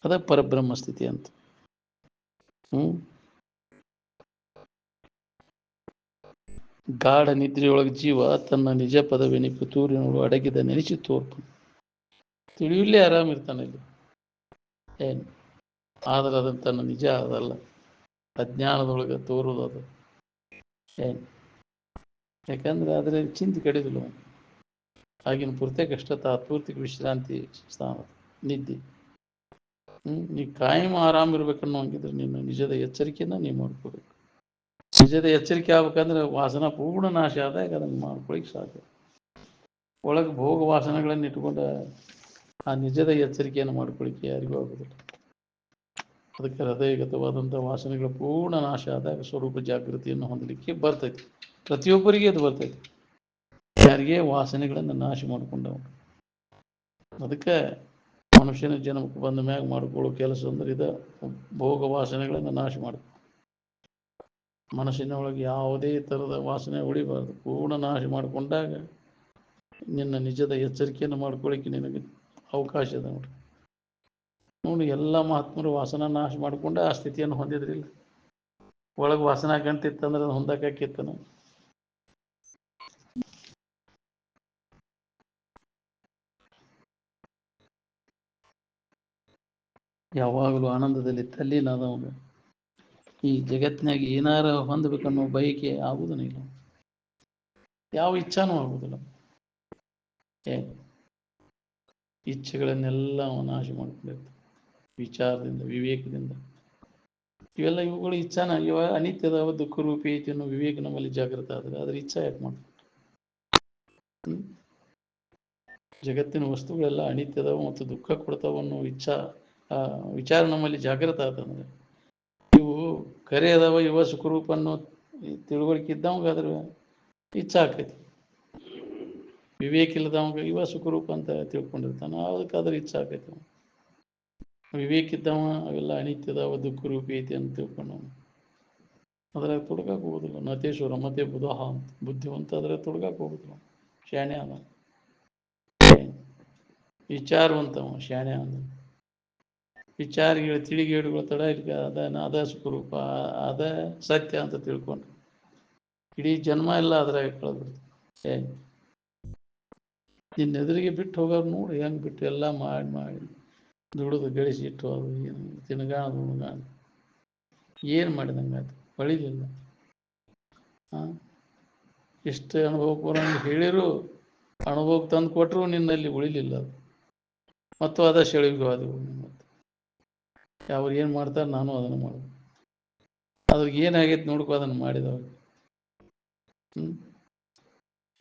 ಅದ ಪರಬ್ರಹ್ಮ ಸ್ಥಿತಿ ಅಂತ. ಗಾಢ ನಿದ್ರೆಯೊಳಗೆ ಜೀವ ತನ್ನ ನಿಜ ಪದವೆನಿಪು ತೂರಿನೊಳು ಅಡಗಿದ ನೆನೆಸಿ ತೋರ್ಪು ತಿಳಿಯಲ್ಲೇ ಆರಾಮಿರ್ತಾನೆ ಇಲ್ಲಿ. ಆದ್ರೆ ಅದನ್ನು ತನ್ನ ನಿಜ ಅದಲ್ಲ, ಅಜ್ಞಾನದೊಳಗೆ ತೋರುವುದು ಅದು. ಯಾಕಂದ್ರೆ ಅದ್ರ ಚಿಂತೆ ಕಡಿದಿಲ್ಲ. ಆಗಿನ ಪೂರ್ತಿ ಕಷ್ಟ ತಾತ್ಪೂರ್ತಿಕ ವಿಶ್ರಾಂತಿ ಸ್ಥಾನ ನಿದ್ದೆ. ನೀ ಕಾಯಂ ಆರಾಮ್ ಇರ್ಬೇಕನ್ನೋ ಹಂಗಿದ್ರೆ ನೀನು ನಿಜದ ಎಚ್ಚರಿಕೆಯನ್ನ ನೀವು ಮಾಡ್ಕೋಬೇಕು. ನಿಜದ ಎಚ್ಚರಿಕೆ ಆಗ್ಬೇಕಂದ್ರೆ ವಾಸನ ಪೂರ್ಣ ನಾಶ ಆದಾಗ ಅದನ್ನು ಮಾಡ್ಕೊಳಿಕ್ ಸಾಧ್ಯ. ಒಳಗೆ ಭೋಗ ವಾಸನೆಗಳನ್ನು ಇಟ್ಕೊಂಡ ಆ ನಿಜದ ಎಚ್ಚರಿಕೆಯನ್ನು ಮಾಡ್ಕೊಳಿಕ್ಕೆ ಯಾರಿಗೂ ಆಗೋದಿಲ್ಲ. ಅದಕ್ಕೆ ಹೃದಯಗತವಾದಂಥ ವಾಸನೆಗಳ ಪೂರ್ಣ ನಾಶ ಆದಾಗ ಸ್ವರೂಪ ಜಾಗೃತಿಯನ್ನು ಹೊಂದಲಿಕ್ಕೆ ಬರ್ತೈತಿ. ಪ್ರತಿಯೊಬ್ಬರಿಗೆ ಅದು ಬರ್ತೈತಿ. ಯಾರಿಗೆ ವಾಸನೆಗಳನ್ನು ನಾಶ ಮಾಡಿಕೊಂಡವು. ಅದಕ್ಕೆ ಮನುಷ್ಯನ ಜನ್ಮಕ್ಕೆ ಬಂದ ಮ್ಯಾಗ ಮಾಡ್ಕೊಳ್ಳೋ ಕೆಲಸ ಅಂದ್ರೆ ಇದ, ಭೋಗ ವಾಸನೆಗಳನ್ನು ನಾಶ ಮಾಡ್ಕೊ. ಮನಸ್ಸಿನ ಒಳಗೆ ಯಾವುದೇ ಥರದ ವಾಸನೆ ಉಳಿಬಾರ್ದು. ಪೂರ್ಣ ನಾಶ ಮಾಡಿಕೊಂಡಾಗ ನಿನ್ನ ನಿಜದ ಎಚ್ಚರಿಕೆಯನ್ನು ಮಾಡ್ಕೊಳ್ಳಿಕ್ಕೆ ನಿನಗೆ ಅವಕಾಶ ಇದೆ ನೋಡಿ. ನೋಡಿ ಎಲ್ಲ ಮಹಾತ್ಮರು ವಾಸನ ನಾಶ ಮಾಡಿಕೊಂಡ ಆ ಸ್ಥಿತಿಯನ್ನು ಹೊಂದಿದ್ರಿಲ್ಲ. ಒಳಗೆ ವಾಸನ ಗಂಟಿತ್ತಂದ್ರೆ ಅದು ಹೊಂದಕ್ಕಾಕಿತ್ತನ? ಯಾವಾಗಲೂ ಆನಂದದಲ್ಲಿ ತಲ್ಲೀನಾದವನು ಈ ಜಗತ್ತಿನಾಗ ಏನಾರ ಹೊಂದಬೇಕನ್ನೋ ಬಯಕೆ ಆಗುವುದೂ ಇಲ್ಲ. ಯಾವ ಇಚ್ಛಾನೂ ಆಗುವುದಿಲ್ಲ. ಇಚ್ಛೆಗಳನ್ನೆಲ್ಲ ನಾಶ ಮಾಡ್ಕೊಂಡಿರ್ತಾನೆ ವಿಚಾರದಿಂದ, ವಿವೇಕದಿಂದ. ಇವೆಲ್ಲ ಇವುಗಳು ಇಚ್ಛಾನ ಇವಾಗ ಅನಿತ್ಯದ ದುಃಖ ರೂಪಿ ಐತಿ ಅನ್ನೋ ವಿವೇಕ ನಮ್ಮಲ್ಲಿ ಜಾಗೃತ ಆದರೆ ಅದ್ರ ಇಚ್ಛಾ ಯಾಕೆ ಮಾಡ್ತಾರೆ? ಜಗತ್ತಿನ ವಸ್ತುಗಳೆಲ್ಲ ಅನಿತ್ಯದವು ಮತ್ತು ದುಃಖ ಕೊಡ್ತಾವ ಅನ್ನೋ ವಿಚಾರ ನಮ್ಮಲ್ಲಿ ಜಾಗೃತ ಆತಂದ್ರೆ ಇವು ಕರೆ ಅದಾವ, ಇವ ಸುಖರೂಪ ಅನ್ನೋ ತಿಳುವಳಿಕೆ ಇದ್ದವಂಗ ಅದ್ರ ಇಚ್ಛಾ ಆಕೈತಿ. ವಿವೇಕ ಇಲ್ಲದವಂಗ ಇವ ಸುಖರೂಪ ಅಂತ ತಿಳ್ಕೊಂಡಿರ್ತಾನ, ಅದಕ್ಕೆ ಅದ್ರ ಇಚ್ಛಾ ಆಕೈತಿ. ವಿವೇಕ ಇದ್ದವ ಅವೆಲ್ಲ ಅನಿತ್ಯದವ ದುಃಖ ರೂಪಿ ಐತಿ ಅಂತ ತಿಳ್ಕೊಂಡವ ಅದ್ರಾಗ ತೊಡ್ಕಕ್ಕೆ ಹೋಗುದಿಲ್ಲ. ನತೇಶ್ವರ ಮತ್ತೆ ಬುಧಃ ಅಂತ ಬುದ್ಧಿವಂತ ಅದ್ರಾಗ ತೊಡ್ಕಕ್ಕೆ ಹೋಗುದಿಲ್ಲ. ಶಾಣೆ ಅದ, ವಿಚಾರವಂತವ ಶಾಣೆ ಅದ. ವಿಚಾರಗಳು ತಿಳಿಗೇಡುಗಳು ತಡ ಇಲ್ಲ, ಅದ ಸ್ವರೂಪ ಅದ ಸತ್ಯ ಅಂತ ತಿಳ್ಕೊಂಡು ಇಡೀ ಜನ್ಮ ಎಲ್ಲ ಅದ್ರಾಗ ಕಳೆದ್ಬಿಡ್ತು. ನಿನ್ನ ಎದುರಿಗೆ ಬಿಟ್ಟು ಹೋಗೋರು ನೋಡಿ ಹೆಂಗೆ ಬಿಟ್ಟು ಎಲ್ಲ ಮಾಡಿ ದುಡಿದು ಗಳಿಸಿ ಇಟ್ಟು ಅದು ಏನು ತಿನ್ಗಾಣ ಉಣ್ಗಾಣ ಏನು ಮಾಡಿದಂಗೆ ಆಯ್ತು, ಹೊಳಿಲಿಲ್ಲ. ಎಷ್ಟು ಅನುಭವ ಪೂರ್ಣ ಹೇಳಿರು ಅನುಭವಕ್ಕೆ ತಂದು ಕೊಟ್ಟರು ನಿನ್ನಲ್ಲಿ ಉಳಿಲಿಲ್ಲ ಅದು, ಮತ್ತು ಅದ ಸೆಳಿಗೆ ಹೋದವು. ಅವ್ರು ಏನು ಮಾಡ್ತಾರೆ ನಾನು ಅದನ್ನು ಮಾಡೋದು, ಅದ್ರಿಗೆ ಏನಾಗೈತೆ ನೋಡ್ಕೊ ಅದನ್ನು ಮಾಡಿದವ್ರಿಗೆ.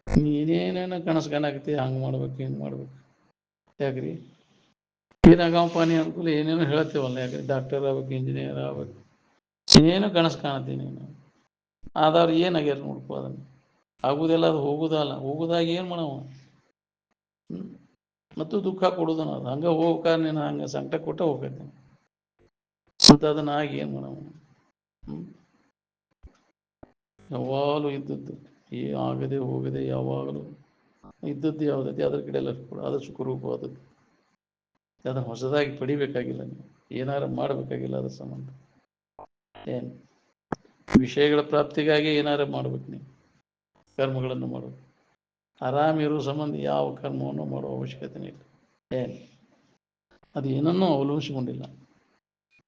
ನೀನೇನೇನೋ ಕನಸು ಕಾಣಕತ್ತಿ, ಹಂಗೆ ಮಾಡ್ಬೇಕು ಹಿಂಗೆ ಮಾಡ್ಬೇಕು. ಯಾಕ್ರಿ ಏನಾಗಪ್ಪ ನೀ ಅನುಕೂಲ ಏನೇನೋ ಹೇಳ್ತೀವಲ್ಲ, ಯಾಕ್ರಿ ಡಾಕ್ಟರ್ ಆಗ್ಬೇಕು, ಇಂಜಿನಿಯರ್ ಆಗ್ಬೇಕು, ಏನೇನೋ ಕನಸು ಕಾಣತ್ತೀನಿ ನೀನು. ಆದವ್ರು ಏನಾಗ್ಯಾರ ನೋಡ್ಕೊ ಅದನ್ನು. ಆಗುದೆಲ್ಲ ಅದು ಹೋಗುದಲ್ಲ, ಹೋಗುದಾಗ ಏನು ಮಾಡವ. ಮತ್ತು ದುಃಖ ಕೊಡುದನ ಅದು ಹಂಗೆ ಹೋಗ್ಬೇಕಾದ್ರೆ ನೀನು ಹಂಗೆ ಸಂಕಟ ಕೊಟ್ಟ ಹೋಗ್ತೈತಿ ಅಂತ. ಅದನ್ನ ಆಗಿ ಏನು ಮಾಡವ. ಯಾವಾಗಲೂ ಇದ್ದದ್ದು ಆಗದೆ ಹೋಗದೆ ಯಾವಾಗಲೂ ಇದ್ದದ್ದು ಯಾವುದೈತಿ ಅದ್ರ ಕಡೆ ಎಲ್ಲ ಅದು ಸುಖರೂಪವಾದದ್ದು. ಅದನ್ನು ಹೊಸದಾಗಿ ಪಡಿಬೇಕಾಗಿಲ್ಲ, ನೀವು ಏನಾರು ಮಾಡಬೇಕಾಗಿಲ್ಲ. ಅದ್ರ ಸಂಬಂಧ ಏನು ವಿಷಯಗಳ ಪ್ರಾಪ್ತಿಗಾಗಿ ಏನಾರು ಮಾಡ್ಬೇಕು, ನೀವು ಕರ್ಮಗಳನ್ನು ಮಾಡಬೇಕು. ಆರಾಮಿರೋ ಸಂಬಂಧ ಯಾವ ಕರ್ಮವನ್ನು ಮಾಡುವ ಅವಶ್ಯಕತೆ ಇಲ್ಲ. ಏನು ಅದು ಏನನ್ನೂ ಅವಲಂಬಿಸಿಕೊಂಡಿಲ್ಲ.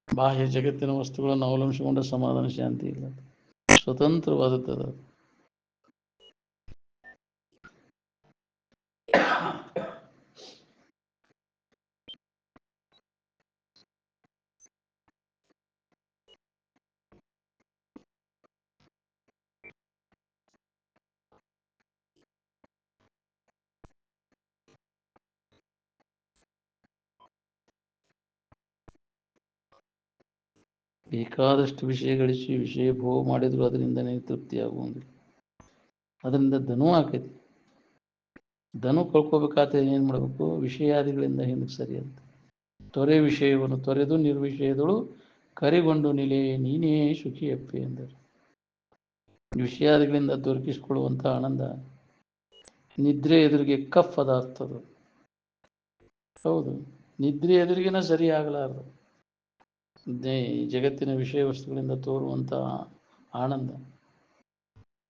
ಬಾಹ್ಯ ಜಗತ್ತಿನ ವಸ್ತುಗಳನ್ನು ಅವಲಂಬಿಸಿಕೊಂಡ ಸಮಾಧಾನ ಶಾಂತಿ ಇಲ್ಲ. ಸ್ವತಂತ್ರವಾದದ್ದು. ಬೇಕಾದಷ್ಟು ವಿಷಯ ಗಳಿಸಿ ವಿಷಯ ಭೋಗ ಮಾಡಿದ್ರು ಅದರಿಂದನೇ ತೃಪ್ತಿಯಾಗುವಂಗಿಲ್ಲ. ಅದರಿಂದ ಧನೂ ಆಕೈತಿ. ಧನು ಕಳ್ಕೋಬೇಕಾದ್ರೆ ಏನು ಮಾಡಬೇಕು, ವಿಷಯಾದಿಗಳಿಂದ ಹಿಂದಕ್ಕೆ ಸರಿ ಅಂತ ತೊರೆ ವಿಷಯವನ್ನು ತೊರೆದು ನಿರ್ವಿಷಯದಳು ಕರಿಗೊಂಡು ನಿಲೆ ನೀನೇ ಸುಖಿಯಪ್ಪೆ ಎಂದರು. ವಿಷಯಾದಿಗಳಿಂದ ದೊರಕಿಸಿಕೊಳ್ಳುವಂಥ ಆನಂದ ನಿದ್ರೆ ಎದುರಿಗೆ ಕಫ್ ಅದಾಗ್ತದೆ. ಹೌದು, ನಿದ್ರೆ ಎದುರಿಗಿನ ಸರಿ ಆಗಲಾರದು. ಜಗತ್ತಿನ ವಿಷಯ ವಸ್ತುಗಳಿಂದ ತೋರುವಂಥ ಆನಂದ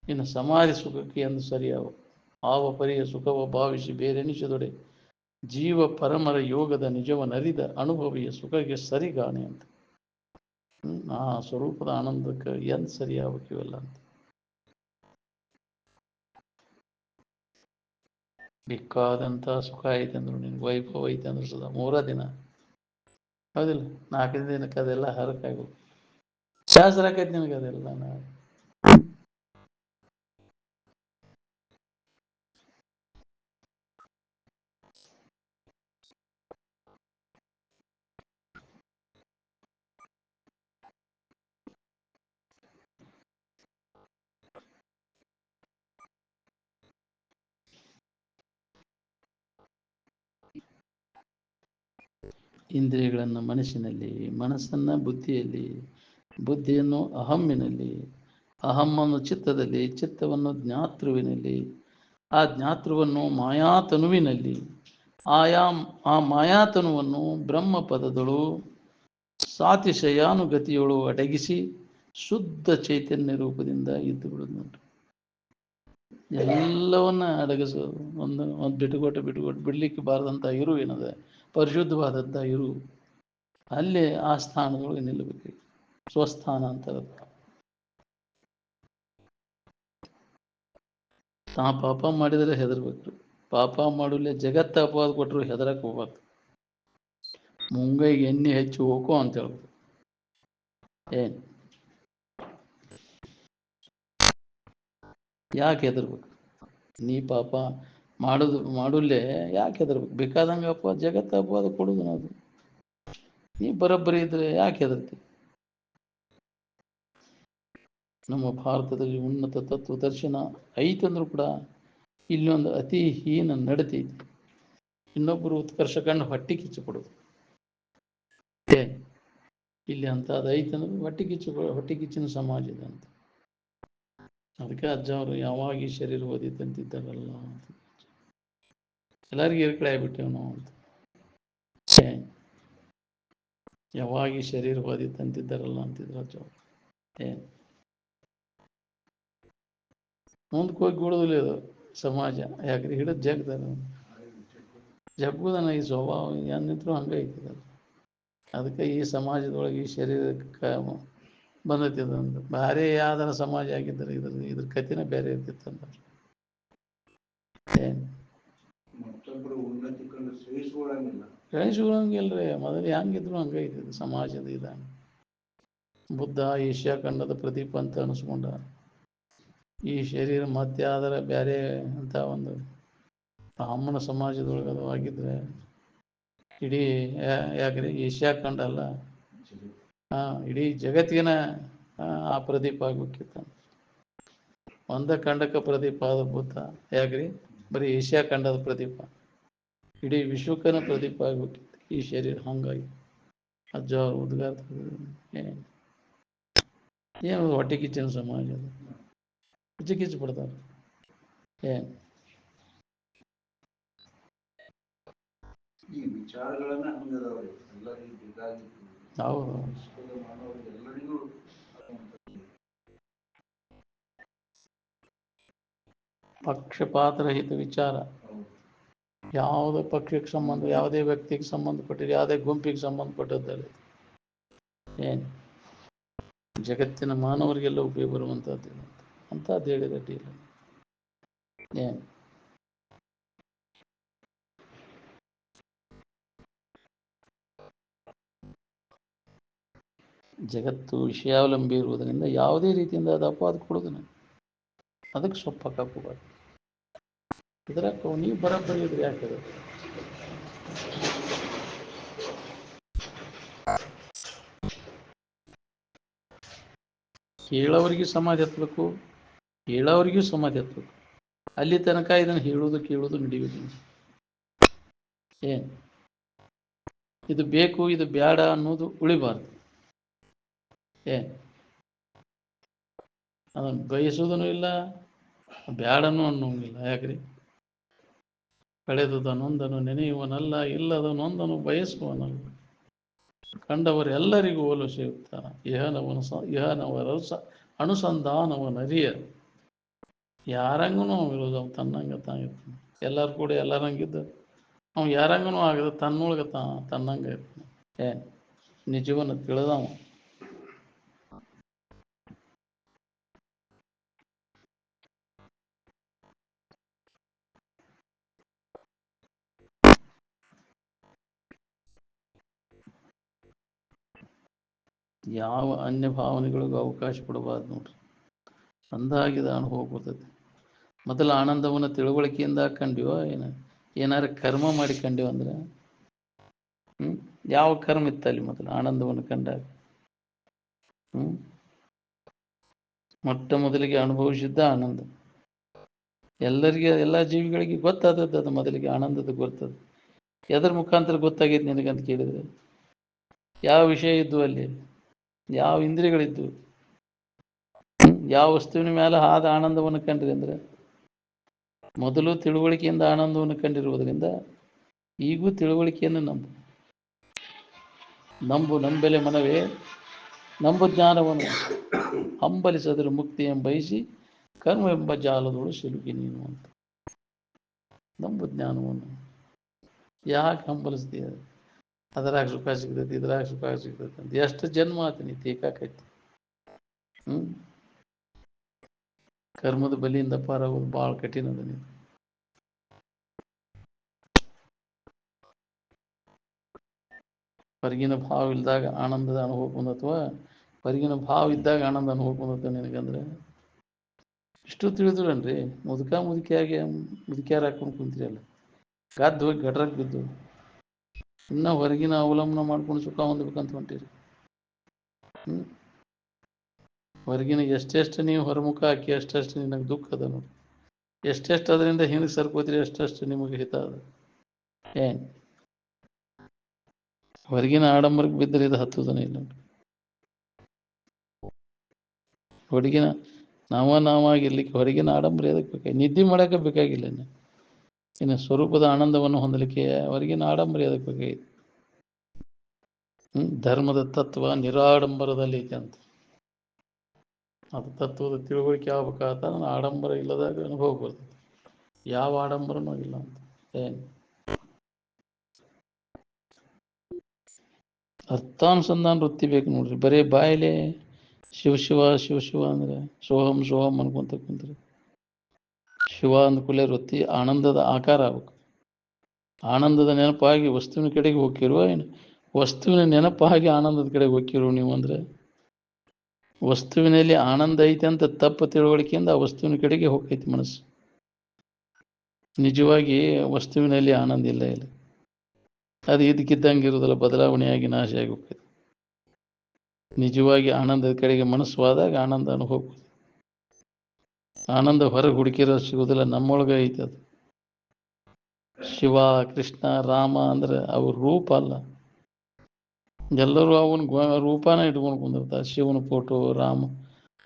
ಇನ್ನು ಸಮಾಧಿ ಸುಖಕ್ಕೆ ಎಂದು ಸರಿಯಾವ ಆವ ಪರಿಯ ಸುಖವ ಭಾವಿಸಿ ಬೇರೆನಿಸಿದೊಡೆ ಜೀವ ಪರಮರ ಯೋಗದ ನಿಜವನರಿದ ಅನುಭವಿಯ ಸುಖಕ್ಕೆ ಸರಿಗಾಣೆ ಅಂತ. ಆ ಸ್ವರೂಪದ ಆನಂದಕ್ಕೆ ಎಂದು ಸರಿಯಾಗಬೇಕಿವೆಲ್ಲ ಅಂತ. ಬೇಕಾದಂಥ ಸುಖ ಐತೆ ಅಂದ್ರು ನಿನ್ಗೆ ವೈಭವ ಐತೆ ಅಂದ್ರು ಸುಧಾ 3 ದಿನ ಹೌದಿಲ್ಲ, 4 ದಿನಕ್ಕೆ ಅದೆಲ್ಲ ಹರಕಾಗು ಶಾಸ್ತ್ರ ಆಕೈತಿ ನಿನಗೆ ಅದೆಲ್ಲ. ನಾವು ಇಂದ್ರಿಯಗಳನ್ನು ಮನಸ್ಸಿನಲ್ಲಿ, ಮನಸ್ಸನ್ನು ಬುದ್ಧಿಯಲ್ಲಿ, ಬುದ್ಧಿಯನ್ನು ಅಹಮ್ಮಿನಲ್ಲಿ, ಅಹಮ್ಮನ್ನು ಚಿತ್ತದಲ್ಲಿ, ಚಿತ್ತವನ್ನು ಜ್ಞಾತೃವಿನಲ್ಲಿ, ಆ ಜ್ಞಾತೃವನ್ನು ಮಾಯಾತನುವಿನಲ್ಲಿ, ಆ ಮಾಯಾತನುವನ್ನು ಬ್ರಹ್ಮಪದದಳು ಸಾತಿಶಯಾನುಗತಿಯೊಳು ಅಡಗಿಸಿ ಶುದ್ಧ ಚೈತನ್ಯ ರೂಪದಿಂದ ಇದ್ದು ಬಿಡುದು. ಎಲ್ಲವನ್ನ ಅಡಗಿಸೋದು. ಒಂದು ಬಿಟ್ಟುಕೊಟ್ಟು ಬಿಡ್ಲಿಕ್ಕೆ ಬಾರದಂಥ ಇರು ಏನದ ಪರಿಶುದ್ಧವಾದಂಥ ಇರು, ಅಲ್ಲೇ ಆ ಸ್ಥಾನದೊಳಗೆ ನಿಲ್ಲಬೇಕು. ಸ್ವಸ್ಥಾನ ಅಂತಾರೆ. ತಾ ಪಾಪ ಮಾಡಿದರೆ ಹೆದರ್ಬೇಕು. ಪಾಪ ಮಾಡಲೇ ಜಗತ್ತ ಅಪವಾದ ಕೊಟ್ಟರು ಹೆದರಕ್ಕೆ ಹೋಗ್ಬಾರ್ದು. ಮುಂಗೈಗೆ ಎಣ್ಣೆ ಹೆಚ್ಚು ಹೋಗೋ ಅಂತ ಹೇಳ್ಬೋದು. ಏನು ಯಾಕೆ ಹೆದರ್ಬೇಕು? ನೀ ಪಾಪ ಮಾಡುಲ್ಲೇ ಯಾಕೆ ಹೆದರ್ಬೇಕು? ಬೇಕಾದಂಗೆ ಅಪವಾದ ಜಗತ್ತ ಅಪವಾದ ಕೊಡುದು ನಾವು. ನೀ ಬರೋಬ್ಬರಿ ಇದ್ರೆ ಯಾಕೆ ಹೆದರ್ತಿ? ನಮ್ಮ ಭಾರತದಲ್ಲಿ ಉನ್ನತ ತತ್ವದರ್ಶನ ಐತಂದ್ರೂ ಕೂಡ ಇಲ್ಲೊಂದು ಅತಿ ಹೀನ ನಡತೆ ಐತಿ. ಇನ್ನೊಬ್ಬರು ಉತ್ಕರ್ಷ ಕಂಡು ಹೊಟ್ಟೆ ಕಿಚ್ಚು ಕೊಡೋದು. ಇಲ್ಲಿ ಅಂತ ಅದು ಐತಂದ್ರೆ ಹೊಟ್ಟೆ ಕಿಚ್ಚಿನ ಸಮಾಜ ಇದೆ ಅಂತ. ಅದಕ್ಕೆ ಅಜ್ಜ ಅವರು ಯಾವಾಗ ಈ ಶರೀರ ಓದಿತ್ತಂತಿದ್ದಾರಲ್ಲ ಅಂತ ಎಲ್ಲರಿಗೂ ಏರ್ಕಡೆ ಆಗ್ಬಿಟ್ಟೇವ್ ನಾವು ಅಂತ. ಯಾವಾಗ ಈ ಶರೀರ ಓದಿತ್ತಂತಿದ್ದಾರಲ್ಲ ಅಂತಿದ್ರು ಅಜ್ಜ ಅವರು. ಮುಂದಕ್ಕೆ ಹೋಗಿ ಬಿಡೋದಿಲ್ಲ ಇದು ಸಮಾಜ. ಯಾಕ್ರಿ ಹಿಡಿದು ಜಗ್ಗುದನ ಈ ಸ್ವಭಾವ ಏನಿದ್ರು ಹಂಗೆ ಐತಿದಲ್ಲ. ಅದಕ್ಕೆ ಈ ಸಮಾಜದೊಳಗೆ ಈ ಶರೀರಕ್ಕೆ ಬಂದೈತಿ. ಅದೊಂದು ಭಾರಿ ಯಾವ್ದಾರ ಸಮಾಜ ಆಗಿದ್ದರೆ ಇದ್ರ ಕಥೆನೇ ಬೇರೆ ಇರ್ತಿತ್ತು ಅಂತ. ಕೆಣಿಸ್ಕೊಳಂಗಿಲ್ರಿ. ಮೊದಲು ಹೆಂಗಿದ್ರು ಹಂಗೈತಿ ಸಮಾಜದ ಇದಾನ. ಬುದ್ಧ ಏಷ್ಯಾ ಖಂಡದ ಪ್ರದೀಪ ಅಂತ ಅನಿಸ್ಕೊಂಡ. ಈ ಶರೀರ ಮತ್ತೆ ಆದರೆ ಬೇರೆ ಅಂತ ಒಂದು ಬ್ರಾಹ್ಮಣ ಸಮಾಜದೊಳಗೆ ಅದು ಆಗಿದ್ರೆ ಇಡೀ ಯಾಕ್ರಿ ಏಷ್ಯಾ ಖಂಡ ಅಲ್ಲ, ಇಡೀ ಜಗತ್ತಿನ ಆ ಪ್ರದೀಪ ಆಗ್ಬೇಕಿತ್ತು. ಒಂದ ಖಂಡಕ್ಕೆ ಪ್ರದೀಪ ಆದ ಬುದ್ಧ ಯಾಕ್ರಿ ಬರೀ ಏಷ್ಯಾ ಖಂಡದ ಪ್ರದೀಪ, ಇಡೀ ವಿಶ್ವಕ್ಕನ ಪ್ರದೀಪ ಆಗ್ಬೇಕಿತ್ತು ಈ ಶರೀರ. ಹಂಗಾಗಿ ಅಜ್ಜ ಉದ್ಗಾರ ಏನು ಹೊಟ್ಟೆ ಕಿಚ್ಚಿನ ಸಮಾಜ ಅದು, ಕಿಚ್ಚು ಕಿಚ್ಚು ಬಿಡ್ತಾರೆ. ಏನು ಈ ವಿಚಾರಗಳನ್ನ ಹೌದು. ಪಕ್ಷಪಾತರಹಿತ ವಿಚಾರ, ಯಾವುದೇ ಪಕ್ಷಕ್ಕೆ ಸಂಬಂಧ, ಯಾವುದೇ ವ್ಯಕ್ತಿಗೆ ಸಂಬಂಧಪಟ್ಟಿದೆ, ಯಾವುದೇ ಗುಂಪಿಗೆ ಸಂಬಂಧಪಟ್ಟದ್ದಲ್ಲಿ ಏನು ಜಗತ್ತಿನ ಮಾನವರಿಗೆಲ್ಲ ಉಪಯೋಗ ಬರುವಂಥದ್ದು ಅಂಥದ್ದು ಹೇಳಿದ ಡೀಲ್ ಏನು. ಜಗತ್ತು ವಿಷಯಾವಲಂಬಿ ಇರುವುದರಿಂದ ಯಾವುದೇ ರೀತಿಯಿಂದ ಅದು ಅಪವಾದ ಕೊಡೋದನ್ನ ಅದಕ್ಕೆ ಸೊಪ್ಪು ಹಾಕಬಾರ್ದು. ಇದ್ರಾಗ ನೀವು ಬರೋಬ್ಬರಿ ಇದ್ರೆ ಯಾಕೆ ಕೇಳೋವರಿಗೂ ಸಮಾಧಿ ಹತ್ತಬೇಕು, ಹೇಳೋವರಿಗೂ ಸಮಾಧಿ ಹತ್ತಬೇಕು. ಅಲ್ಲಿ ತನಕ ಇದನ್ನು ಹೇಳೋದು ಕೇಳೋದು ನಡಿಬೇಕು. ಏನು ಇದು ಬೇಕು ಇದು ಬೇಡ ಅನ್ನೋದು ಉಳಿಬಾರ್ದು. ಏನು ಅದನ್ನು ಬಯಸೋದೂ ಇಲ್ಲ, ಬ್ಯಾಡನೂ ಅನ್ನೋಂಗಿಲ್ಲ. ಯಾಕ್ರಿ ಕಳೆದುದ ನೊಂದನು ನೆನೆಯುವನಲ್ಲ, ಇಲ್ಲದ ನೊಂದನು ಬಯಸುವನಲ್ಲ. ಕಂಡವರೆಲ್ಲರಿಗೂ ಓಲು ಸೇರುತ್ತಾನ, ಇಹನವರ ಅನುಸಂಧಾನವನರಿಯ. ಯಾರಂಗೂ ಇರೋದು ಅವ್ನು ತನ್ನಂಗೆ ತಾಗಿರ್ತಾನೆ. ಎಲ್ಲರೂ ಕೂಡ ಎಲ್ಲರಂಗಿದ್ದು ಅವ್ನು ಯಾರಂಗೂ ಆಗದ ತನ್ನೊಳಗೆ ತನ್ನಂಗೆ ಇರ್ತಾನೆ. ಏನು ನಿಜವನ್ನು ತಿಳಿದವ. ಯಾವ ಅನ್ಯ ಭಾವನೆಗಳಿಗೂ ಅವಕಾಶ ಕೊಡಬಾರ್ದು ನೋಡ್ರಿ. ಅಂದಾಗಿದ ಅನುಭವ ಬರ್ತೈತಿ. ಮೊದಲು ಆನಂದವನ್ನು ತಿಳುವಳಿಕೆಯಿಂದ ಕಂಡಿವೋ ಏನಾರು ಕರ್ಮ ಮಾಡಿ ಕಂಡಿವ ಅಂದ್ರೆ ಯಾವ ಕರ್ಮ ಇತ್ತಲ್ಲಿ ಮೊದಲು ಆನಂದವನ್ನು ಕಂಡಾಗ ಮೊಟ್ಟ ಮೊದಲಿಗೆ ಅನುಭವಿಸಿದ್ದ ಆನಂದ. ಎಲ್ಲರಿಗೆ ಎಲ್ಲ ಜೀವಿಗಳಿಗೆ ಗೊತ್ತಾದದ್ದು ಅದು. ಮೊದಲಿಗೆ ಆನಂದದ ಗೊತ್ತದ. ಎದರ ಮುಖಾಂತರ ಗೊತ್ತಾಗೈತಿ ನಿನಗಂತ ಕೇಳಿದ್ರೆ ಯಾವ ವಿಷಯ ಇದ್ದು ಅಲ್ಲಿ, ಯಾವ ಇಂದ್ರಿಯಗಳಿದ್ದು, ಯಾವ ವಸ್ತುವಿನ ಮೇಲೆ ಆದ ಆನಂದವನ್ನು ಕಂಡ್ರಿ ಅಂದ್ರೆ ಮೊದಲು ತಿಳುವಳಿಕೆಯಿಂದ ಆನಂದವನ್ನು ಕಂಡಿರುವುದರಿಂದ ಈಗೂ ತಿಳುವಳಿಕೆಯನ್ನು ನಂಬೆಲೆ ಮನವೇ, ನಂಬು ಜ್ಞಾನವನ್ನು ಹಂಬಲಿಸದರು ಮುಕ್ತಿ ಎಂಬೈಸಿ ಕರ್ಮ ಎಂಬ ಜಾಲದೋಳು ಸಿಲುಕಿ ನೀನು ಅಂತ. ನಂಬು ಜ್ಞಾನವನ್ನು ಯಾಕೆ ಹಂಬಲಿಸ್ತೀಯ? ಅದರಾಗ ಸುಖ ಸಿಗ್ತೈತಿ, ಇದ್ರಾಗ ಸುಖ ಸಿಗ್ತೈತಿ ಅಂತ ಎಷ್ಟು ಜನ್ಮ ಆತೀನಿ ತೇಕಾಕೈತಿ. ಕರ್ಮದ ಬಲಿಯಿಂದ ಪಾರಾಗೋದು ಭಾಳ ಕಠಿಣ ಅದ. ನೀವು ಹೊರಗಿನ ಭಾವ ಇಲ್ದಾಗ ಆನಂದದ ಅನುಭವ ಬಂದ, ಅಥವಾ ಹೊರಗಿನ ಭಾವ ಇದ್ದಾಗ ಆನಂದ ಅನುಭವ ಬಂದತ್ತ ನಿನಗಂದ್ರೆ ಇಷ್ಟು ತಿಳಿದ್ರನ್ರಿ. ಮುದುಕಿಯಾಗಿ ಮುದುಕಿಯಾರ ಹಾಕೊಂಡು ಕುಂತೀರಲ್ಲ, ಗದ್ದು ಹೋಗಿ ಗಟ್ರಾಗ ಬಿದ್ದು ಇನ್ನೂ ಹೊರಗಿನ ಅವಲಂಬನೆ ಮಾಡ್ಕೊಂಡು ಸುಖ ಹೊಂದ್ಬೇಕಂತ ಹೊಂಟಿರಿ. ಹೊರಗಿನ ಎಷ್ಟೆಷ್ಟು ನೀವು ಹೊರಮುಖ ಹಾಕಿ ಅಷ್ಟಷ್ಟು ನಿನಗೆ ದುಃಖ ಅದ ನೋಡಿ. ಎಷ್ಟೆಷ್ಟು ಅದರಿಂದ ಹಿಂದೆ ಸರ್ಕೋತೀರಿ ಅಷ್ಟಷ್ಟು ನಿಮಗೆ ಹಿತ ಅದ. ಏನು ಹೊರಗಿನ ಆಡಂಬರಕ್ಕೆ ಬಿದ್ದರೆ ಇದು ಹತ್ತುದನೇ ಇಲ್ಲ. ಹೊರಗಿನ ನಾವಾಗಿರ್ಲಿಕ್ಕೆ ಹೊರಗಿನ ಆಡಂಬರ ಎದಕ್ಕೆ ಬೇಕಾಗಿ? ನಿದ್ದೆ ಮಾಡೋಕೆ ಬೇಕಾಗಿಲ್ಲ. ಇನ್ನು ಸ್ವರೂಪದ ಆನಂದವನ್ನು ಹೊಂದಲಿಕ್ಕೆ ಹೊರಗಿನ ಆಡಂಬರ ಎದಕ್ಕೆ ಬೇಕಾಗಿದೆ? ಧರ್ಮದ ತತ್ವ ನಿರಾಡಂಬರದಲ್ಲಿ ಐತೆ ಅಂತ. ಅದು ತತ್ವದ ತಿಳುವಳಿಕೆ ಆಗ್ಬೇಕಾದ ಆಡಂಬರ ಇಲ್ಲದಾಗ ಅನುಭವ ಬರ್ತದೆ. ಯಾವ ಆಡಂಬರನೂ ಇಲ್ಲ ಅಂತ. ಏನು ಅರ್ಥಾನುಸಂಧಾನ ವೃತ್ತಿ ಬೇಕು ನೋಡ್ರಿ. ಬರೀ ಬಾಯಿಲೆ ಶಿವ ಅಂದ್ರೆ ಸೋಹಂ ಸೋಹಂ ಅನ್ಕೊಂತ ಕುಂತ್ರಿ. ಶಿವ ಅಂದ್ಕೂಲೆ ವೃತ್ತಿ ಆನಂದದ ಆಕಾರ ಆಗ್ಬೇಕು. ಆನಂದದ ನೆನಪಾಗಿ ವಸ್ತುವಿನ ಕಡೆಗೆ ಹೋಗಿರುವ ಏನು ವಸ್ತುವಿನ ನೆನಪಾಗಿ ಆನಂದದ ಕಡೆಗೆ ಹೋಗಿರು ನೀವು ಅಂದರೆ ವಸ್ತುವಿನಲ್ಲಿ ಆನಂದ ಐತೆ ಅಂತ ತಪ್ಪು ತಿಳುವಳಿಕೆಯಿಂದ ಆ ವಸ್ತುವಿನ ಕಡೆಗೆ ಹೋಗೈತಿ ಮನಸ್ಸು. ನಿಜವಾಗಿ ವಸ್ತುವಿನಲ್ಲಿ ಆನಂದ ಇಲ್ಲ. ಅದು ಇದಕ್ಕಿದ್ದಂಗೆ ಇರೋದಿಲ್ಲ, ಬದಲಾವಣೆಯಾಗಿ ನಾಶ ಆಗಿ ಹೋಗ್ತದೆ. ನಿಜವಾಗಿ ಆನಂದದ ಕಡೆಗೆ ಮನಸ್ಸು ಹೋದಾಗ ಆನಂದ ಅನುಭವ. ಆನಂದ ಹೊರಗೆ ಹುಡುಕಿರೋ ಸಿಗೋದಿಲ್ಲ, ನಮ್ಮೊಳಗೆ ಐತೆ ಅದು. ಶಿವ, ಕೃಷ್ಣ, ರಾಮ ಅಂದ್ರೆ ಅವ್ರ ರೂಪ ಅಲ್ಲ. ಎಲ್ಲರೂ ಅವನ ರೂಪನ ಇಟ್ಕೊಂಡು ಕುಂದಿರ್ತಾರೆ. ಶಿವನ ಫೋಟೋ,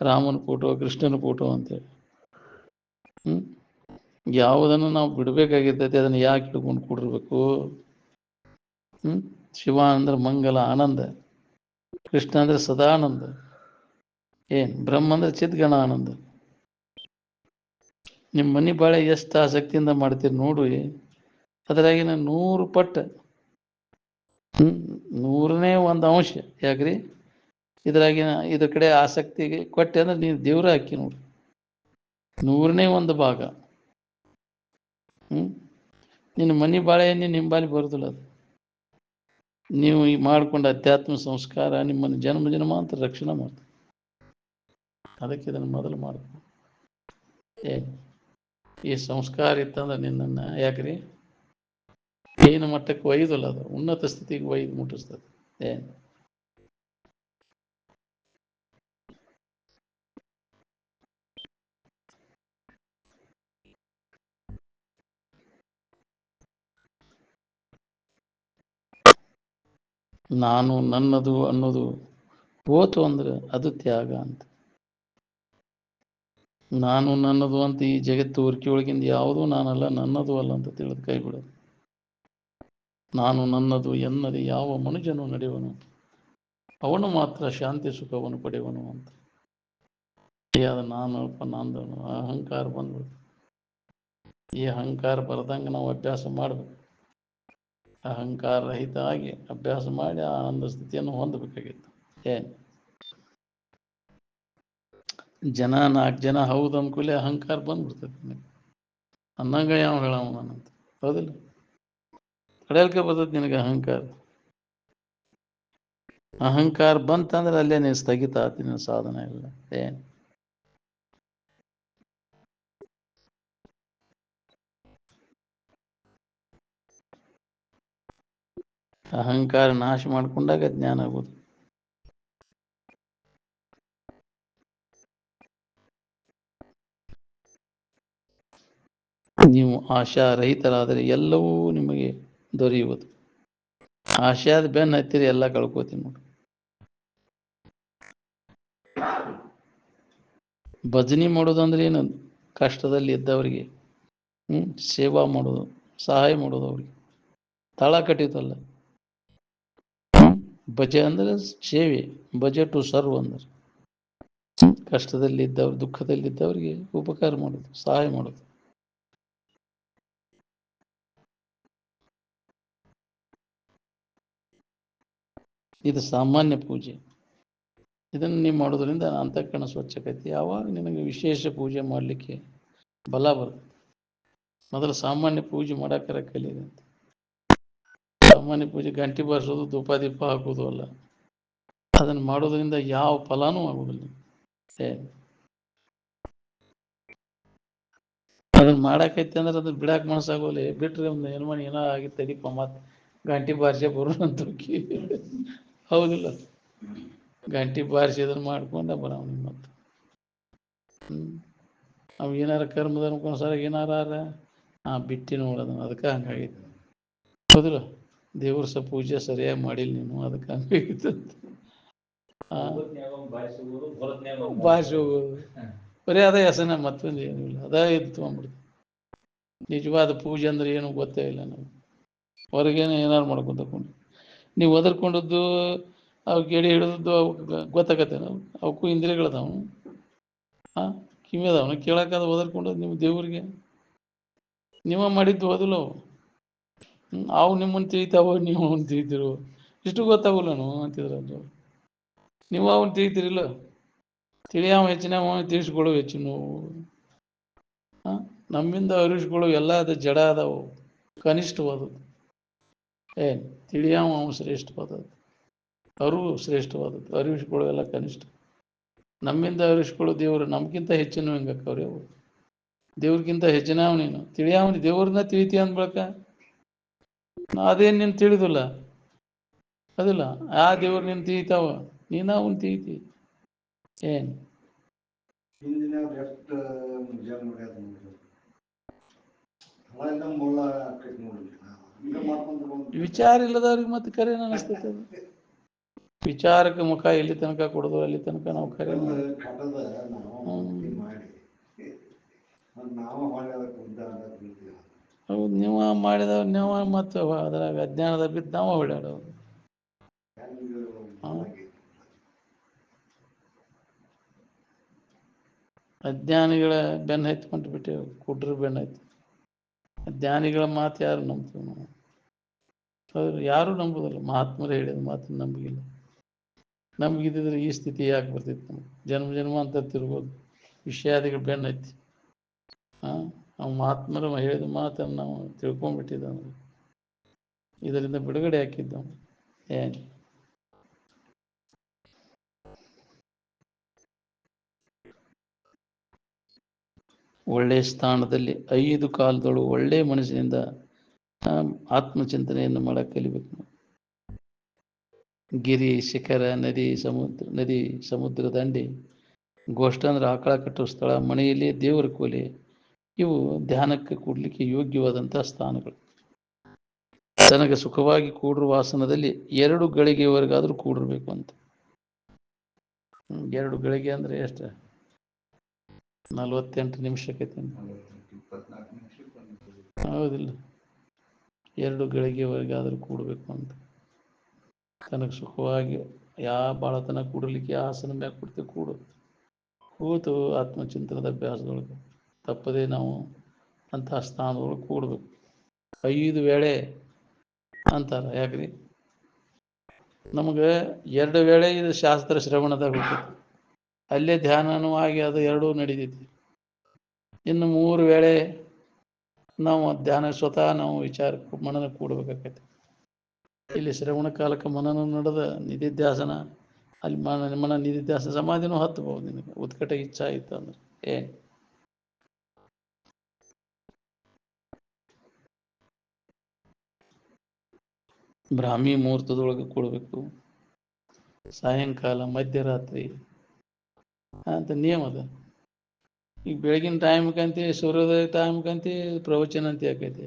ರಾಮನ ಫೋಟೋ, ಕೃಷ್ಣನ ಫೋಟೋ ಅಂತೇಳಿ. ಯಾವುದನ್ನು ನಾವು ಬಿಡಬೇಕಾಗಿರ್ತೈತಿ, ಅದನ್ನು ಯಾಕೆ ಇಟ್ಕೊಂಡು ಕೂಡಿರ್ಬೇಕು? ಶಿವ ಅಂದ್ರೆ ಮಂಗಲ ಆನಂದ, ಕೃಷ್ಣ ಅಂದ್ರೆ ಸದಾನಂದ, ಬ್ರಹ್ಮ ಅಂದ್ರೆ ಚಿದ್ಗಣ ಆನಂದ. ನಿಮ್ಮ ಮನೆ ಬಾಳೆ ಎಷ್ಟು ಆಸಕ್ತಿಯಿಂದ ಮಾಡ್ತೀರಿ ನೋಡ್ರಿ, ಅದರಾಗಿನ 100 ಪಟ್ಟು 100ನೇ ಒಂದು ಅಂಶ ಯಾಕ್ರಿ ಇದ್ರಾಗಿನ ಇದ್ರ ಕಡೆ ಆಸಕ್ತಿಗೆ ಕೊಟ್ಟೆ ಅಂದ್ರೆ ನೀವು ದೇವ್ರ ಹಾಕಿ ನೋಡ್ರಿ, 100ನೇ ಒಂದು ಭಾಗ. ನಿನ್ನ ಮನೆ ಬಾಳೆಹಣ್ಣೆ ನಿಂಬಾಲಿ ಬರುದಿಲ್ಲ. ಅದು ನೀವು ಈ ಮಾಡ್ಕೊಂಡ ಅಧ್ಯಾತ್ಮ ಸಂಸ್ಕಾರ ನಿಮ್ಮನ್ನು ಜನ್ಮ ಜನ್ಮಾಂತರ ರಕ್ಷಣೆ ಮಾಡ್ತದೆ. ಅದಕ್ಕೆ ಇದನ್ನು ಮೊದಲು ಮಾಡ್ಬೇಕು. ಈ ಸಂಸ್ಕಾರ ಇತ್ತಂದ್ರೆ ನಿನ್ನನ್ನು ಯಾಕ್ರಿ ಏನು ಮಟ್ಟಕ್ಕೆ ಒಯ್ದಲ್ಲ, ಅದು ಉನ್ನತ ಸ್ಥಿತಿಗೆ ಒಯ್ದು ಮುಟ್ಟಿಸ್ತದೆ. ನಾನು ನನ್ನದು ಅನ್ನೋದು ಹೋತು ಅಂದ್ರೆ ಅದು ತ್ಯಾಗ ಅಂತ. ನಾನು ನನ್ನದು ಅಂತ ಈ ಜಗತ್ತು ಹುರ್ಕಿ ಒಳಗಿಂದ ಯಾವುದೂ ನಾನಲ್ಲ, ನನ್ನದು ಅಲ್ಲ ಅಂತ ತಿಳಿದು ಕೈ ಬಿಡೋದು. ನಾನು ನನ್ನದು ಎನ್ನದೆ ಯಾವ ಮನುಜನು ನಡೆಯುವನು, ಅವನು ಮಾತ್ರ ಶಾಂತಿ ಸುಖವನ್ನು ಪಡೆಯುವನು ಅಂತ. ಅದು ನಾನು ನಂದು ಅಹಂಕಾರ ಬಂದ್ಬಿಡ್ತು. ಈ ಅಹಂಕಾರ ಬರದಂಗೆ ನಾವು ಅಭ್ಯಾಸ ಮಾಡಬೇಕು. ಅಹಂಕಾರ ರಹಿತ ಆಗಿ ಅಭ್ಯಾಸ ಮಾಡಿ ಆನಂದ ಸ್ಥಿತಿಯನ್ನು ಹೊಂದಬೇಕಾಗಿತ್ತು. ಜನ 4 ಜನ ಹೌದು ಅಂದ್ಕೂಲೆ ಅಹಂಕಾರ ಬಂದ್ಬಿಡ್ತೈತಿ. ಅನ್ನಂಗ ಯಾವ ಹೇಳವ ನಾನಂತ, ಹೌದಿಲ್ಲ? ಕಡೆಯಲ್ಕೆ ಬರ್ತೈತಿ ನಿನಗೆ ಅಹಂಕಾರ. ಅಹಂಕಾರ ಬಂತಂದ್ರೆ ಅಲ್ಲೇ ನೀನು ಸ್ಥಗಿತ ಆತಿ, ನಿನ್ನ ಸಾಧನೆ ಇಲ್ಲ. ಅಹಂಕಾರ ನಾಶ ಮಾಡ್ಕೊಂಡಾಗ ಜ್ಞಾನ ಆಗೋದು. ನೀವು ಆಶಾರಹಿತರಾದರೆ ಎಲ್ಲವೂ ನಿಮಗೆ ದೊರೆಯುವುದು. ಆಶಾದ ಬೆನ್ನ ಹತ್ತಿರ ಎಲ್ಲ ಕಳ್ಕೋತೀನಿ ನೋಡಿ. ಭಜನೆ ಮಾಡೋದಂದ್ರೆ ಏನು? ಕಷ್ಟದಲ್ಲಿ ಇದ್ದವರಿಗೆ ಸೇವಾ ಮಾಡೋದು, ಸಹಾಯ ಮಾಡೋದು. ಅವ್ರಿಗೆ ತಳ ಕಟ್ಟಿತಲ್ಲ. ಭಜ ಅಂದ್ರೆ ಸೇವೆ, ಭಜ ಟು ಸರ್ವ್ ಅಂದ್ರೆ ಕಷ್ಟದಲ್ಲಿದ್ದವ್ರು, ದುಃಖದಲ್ಲಿದ್ದವರಿಗೆ ಉಪಕಾರ ಮಾಡೋದು, ಸಹಾಯ ಮಾಡೋದು. ಇದು ಸಾಮಾನ್ಯ ಪೂಜೆ. ಇದನ್ನು ನೀವು ಮಾಡೋದ್ರಿಂದ ಅಂತಃಕರಣ ಸ್ವಚ್ಛಕೈತಿ. ಯಾವಾಗ ನಿನಗೆ ವಿಶೇಷ ಪೂಜೆ ಮಾಡಲಿಕ್ಕೆ ಬಲ ಬರ್ತದೆ. ಮೊದಲು ಸಾಮಾನ್ಯ ಪೂಜೆ ಮಾಡಾಕರ ಕಲಿಯಿರಿ. ಸಾಮಾನ್ಯ ಪೂಜೆ ಗಂಟೆ ಬಾರಿಸೋದು, ಧೂಪ ದೀಪ ಹಾಕೋದು ಅಲ್ಲ. ಅದನ್ನು ಮಾಡೋದ್ರಿಂದ ಯಾವ ಫಲಾನೂ ಆಗೋದಿಲ್ಲ. ಅದನ್ನ ಮಾಡಾಕೈತಿ ಅಂದ್ರೆ ಅದನ್ನ ಬಿಡಾಕ ಮನಸ್ಸಾಗೋಲ್ಲ. ಬಿಟ್ರೆ ಒಂದು ಏನು ಮಾಡಿ ಏನೋ ಆಗಿತ್ತು ತಡಿಪ ಮತ್ತೆ ಗಂಟೆ ಬಾರಿಸೇ ಬರೋಣ ಅಂತ ಹೌದಿಲ್ಲ? ಗಂಟೆ ಬಾರಿಸಿ ಅದನ್ನು ಮಾಡ್ಕೊಂಡ ಬರೋಣ. ಮತ್ತೆ ಅವು ಏನಾರ ಕರ್ಮದ ಅನ್ಕೊಂಡ್ಸಾರ ಏನಾರ ಬಿಟ್ಟು ನೋಡೋದನ್ನ, ಅದಕ್ಕೆ ಹಂಗಾಗಿತ್ತು. ಹೌದಿಲ್ಲ? ದೇವ್ರ ಪೂಜೆ ಸರಿಯಾಗಿ ಮಾಡಿಲ್ಲ ನೀನು, ಅದಕ್ಕೆ ಹಂಗಾಗಿತ್ತು. ಬಾರಿಸಿ ಹೋಗೋದು ಬರೀ ಅದೇ ಹೆಸನ, ಮತ್ತೊಂದು ಏನೂ ಇಲ್ಲ. ಅದೇ ಇದು ತೊಗೊಂಡ್ಬಿಡ್ತು. ನಿಜವಾದ ಪೂಜೆ ಅಂದ್ರೆ ಏನು ಗೊತ್ತೇ ಇಲ್ಲ. ನಾವು ಹೊರಗೇನೆ ಏನಾರು ಮಾಡ್ಕೊಂತಕೊಂಡು ನೀವು ಒದರ್ಕೊಂಡದ್ದು ಅವು ಗೆಡಿ ಹಿಡಿದದ್ದು ಅವಕ್ಕೆ ಗೊತ್ತಾಗತ್ತೆ. ಅವಕ್ಕೂ ಇಂದ್ರಿಯಗಳದಾವು, ಕಿವಿ ಅದಾವನ ಕೇಳಕ್ಕಾದ ಒದರ್ಕೊಂಡದ್ದು ನಿಮ್ಮ ದೇವ್ರಿಗೆ ನೀವ ಮಾಡಿದ್ದು ಓದಿಲ್ಲ. ಅವು ನಿಮ್ಮನ್ನು ತಿಳಿತಾವ, ನೀವು ಅವನು ತಿಳಿತಿರು. ಇಷ್ಟು ಗೊತ್ತಾಗಲ್ಲ ನಾವು ಅಂತಿದ್ರ. ನೀವು ಅವನು ತಿಳಿತೀರಿಲ್ಲ, ತಿಳಿಯವ ಹೆಚ್ಚಿನ ತಿಳಿಸ್ಕೊಳ್ಳೋ ಹೆಚ್ಚಿನ. ನಮ್ಮಿಂದ ಅರಿಸ್ಕೊಳ್ಳೋ ಎಲ್ಲ ಅದು ಜಡ ಅದಾವು. ಕನಿಷ್ಠವಾದದ್ದು. ಏನು ತಿಳಿಯಾವ ಶ್ರೇಷ್ಠವಾದದ್ದು, ಅರಿವು ಶ್ರೇಷ್ಠವಾದದ್ದು, ಅರಿವಿಸ್ಕೊಳ್ಳೋವೆಲ್ಲ ಕನಿಷ್ಠ. ನಮ್ಮಿಂದ ಅರಿವಿಸ್ಕೊಳ್ಳೋ ದೇವರು ನಮ್ಗಿಂತ ಹೆಚ್ಚಿನ ಹೆಂಗಕ್ಕವ್ರಿ ಅವು. ದೇವ್ರಿಗಿಂತ ಹೆಚ್ಚಿನವ ನೀನು ತಿಳಿಯಾವನಿ, ದೇವ್ರನ್ನ ತಿಳಿತೀಯ ಅಂದ ಬಳಕ ಅದೇನು ನೀನು ತಿಳಿದಿಲ್ಲ ಅದಿಲ್ಲ. ಆ ದೇವ್ರು ನೀನು ತಿಳಿತಾವ, ನೀನು ಅವನು ತಿಳಿತಿ. ಏನು ವಿಚಾರ ಇಲ್ಲದವ್ರಿಗೆ ಮತ್ತೆ ಕರೆ ಅನಿಸ್ತೈತೆ. ಅದು ವಿಚಾರಕ್ಕೆ ಮುಖ ಎಲ್ಲಿ ತನಕ ಕೊಡೋದು ಅಲ್ಲಿ ತನಕ ನಾವು ಕರೆ ಹೌದು. ನೀವು ಮಾಡಿದವ್ ನೀವು ಮತ್ತು ಅದ್ರಾಗ ಅಜ್ಞಾನದ ಬಿದ್ದು ನಾವು ಓಡಾಡೋದು. ಅಜ್ಞಾನಿಗಳ ಬೆನ್ನು ಹತ್ಕೊಂಡು ಬಿಟ್ಟೇವು, ಕುಡ್ರ ಬೆನ್ನು ಹತ್ತಿ. ಜ್ಞಾನಿಗಳ ಮಾತು ಯಾರು ನಂಬ್ತೀವಿ ನಾವು? ಹೌದು, ಯಾರು ನಂಬುದಿಲ್ಲ. ಮಹಾತ್ಮರು ಹೇಳಿದ ಮಾತು ನಂಬಿಗಿಲ್ಲ. ನಮ್ಗಿದ್ದಿದ್ರೆ ಈ ಸ್ಥಿತಿ ಯಾಕೆ ಬರ್ತಿತ್ತು? ನಮ್ಗೆ ಜನ್ಮ ಜನ್ಮ ಅಂತ ತಿರ್ಬೋದು ವಿಷಯಾದಿಗಳು ಬೆನ್ನು ಹತ್ತಿ. ನಾವು ಮಹಾತ್ಮರು ಹೇಳಿದ ಮಾತನ್ನು ನಾವು ತಿಳ್ಕೊಂಡ್ಬಿಟ್ಟಿದ್ದವು, ಇದರಿಂದ ಬಿಡುಗಡೆ ಹಾಕಿದ್ದವು. ಏನು ಒಳ್ಳೆಯ ಸ್ಥಾನದಲ್ಲಿ 5 ಕಾಲದೊಳಗೆ ಒಳ್ಳೆಯ ಮನಸ್ಸಿನಿಂದ ಆತ್ಮಚಿಂತನೆಯನ್ನು ಮಾಡಕ್ಕೆ ಕಲಿಬೇಕು. ಗಿರಿ, ಶಿಖರ, ನದಿ, ಸಮುದ್ರ ದಂಡೆ, ಗೋಷ್ಠ ಅಂದ್ರೆ ಆಕಳ ಕಟ್ಟುವ ಸ್ಥಳ, ಮನೆಯಲ್ಲಿ ದೇವರ ಕೋಲೆ, ಇವು ಧ್ಯಾನಕ್ಕೆ ಕೂಡ್ಲಿಕ್ಕೆ ಯೋಗ್ಯವಾದಂತಹ ಸ್ಥಾನಗಳು. ತನಗೆ ಸುಖವಾಗಿ ಕೂಡಿರುವ ಆಸನದಲ್ಲಿ 2 ಗಳಿಗೆವರೆಗಾದ್ರೂ ಕೂಡಿರ್ಬೇಕು ಅಂತ. 2 ಗಳಿಗೆ ಅಂದ್ರೆ ಎಷ್ಟು? 48 ನಿಮಿಷಕ್ಕೆ. ಹೌದಿಲ್ಲ, 2 ಗಳಿಗೆವರೆಗಾದ್ರೂ ಕೂಡಬೇಕು ಅಂತ. ತನಗೆ ಸುಖವಾಗಿ ಬಾಳತನ ಕೂಡಲಿಕ್ಕೆ ಆಸನ ಮ್ಯಾಗ ಕೊಡ್ತೀವಿ, ಕೂತು ಆತ್ಮಚಿಂತನದ ಅಭ್ಯಾಸದೊಳಗೆ ತಪ್ಪದೇ ನಾವು ಅಂತಹ ಸ್ಥಾನದೊಳಗೆ ಕೂಡಬೇಕು. 5 ವೇಳೆ ಅಂತಾರೆ. ಯಾಕ್ರಿ? ನಮಗೆ 2 ವೇಳೆ ಇದು ಶಾಸ್ತ್ರ ಶ್ರವಣದಾಗ ಹೋಗ್ತೈತಿ, ಅಲ್ಲೇ ಧ್ಯಾನನೂ ಆಗಿ ಅದು 2 ನಡೀತೈತಿ. ಇನ್ನು 3 ವೇಳೆ ನಾವು ಧ್ಯಾನ ಸ್ವತಃ ನಾವು ವಿಚಾರ ಮನನ ಕೂಡಬೇಕಾಗೈತಿ. ಇಲ್ಲಿ ಶ್ರವಣ ಕಾಲಕ್ಕೆ ಮನನ ನಡೆದ ನಿಧಿಧ್ಯಾಸನ, ಅಲ್ಲಿ ಮನ ನಿಧಿಧ್ಯಾಸನ ಸಮಾಧಿನೂ ಹತ್ತಬಹುದು ನಿನಗೆ, ಉತ್ಕಟ ಇಚ್ಛಾ ಇತ್ತು ಅಂದ್ರೆ. ಬ್ರಾಹ್ಮಿ ಮುಹೂರ್ತದೊಳಗೆ ಕೂಡಬೇಕು. ಸಾಯಂಕಾಲ, ಮಧ್ಯರಾತ್ರಿ ಅಂತ ನಿಯಮ ಅದ. ಈಗ ಬೆಳಗಿನ ಟೈಮ್ಕಂತಿ, ಸೂರ್ಯೋದಯ ಟೈಮ್ಕಂತಿ ಪ್ರವಚನ ಅಂತ ಆಕೈತಿ,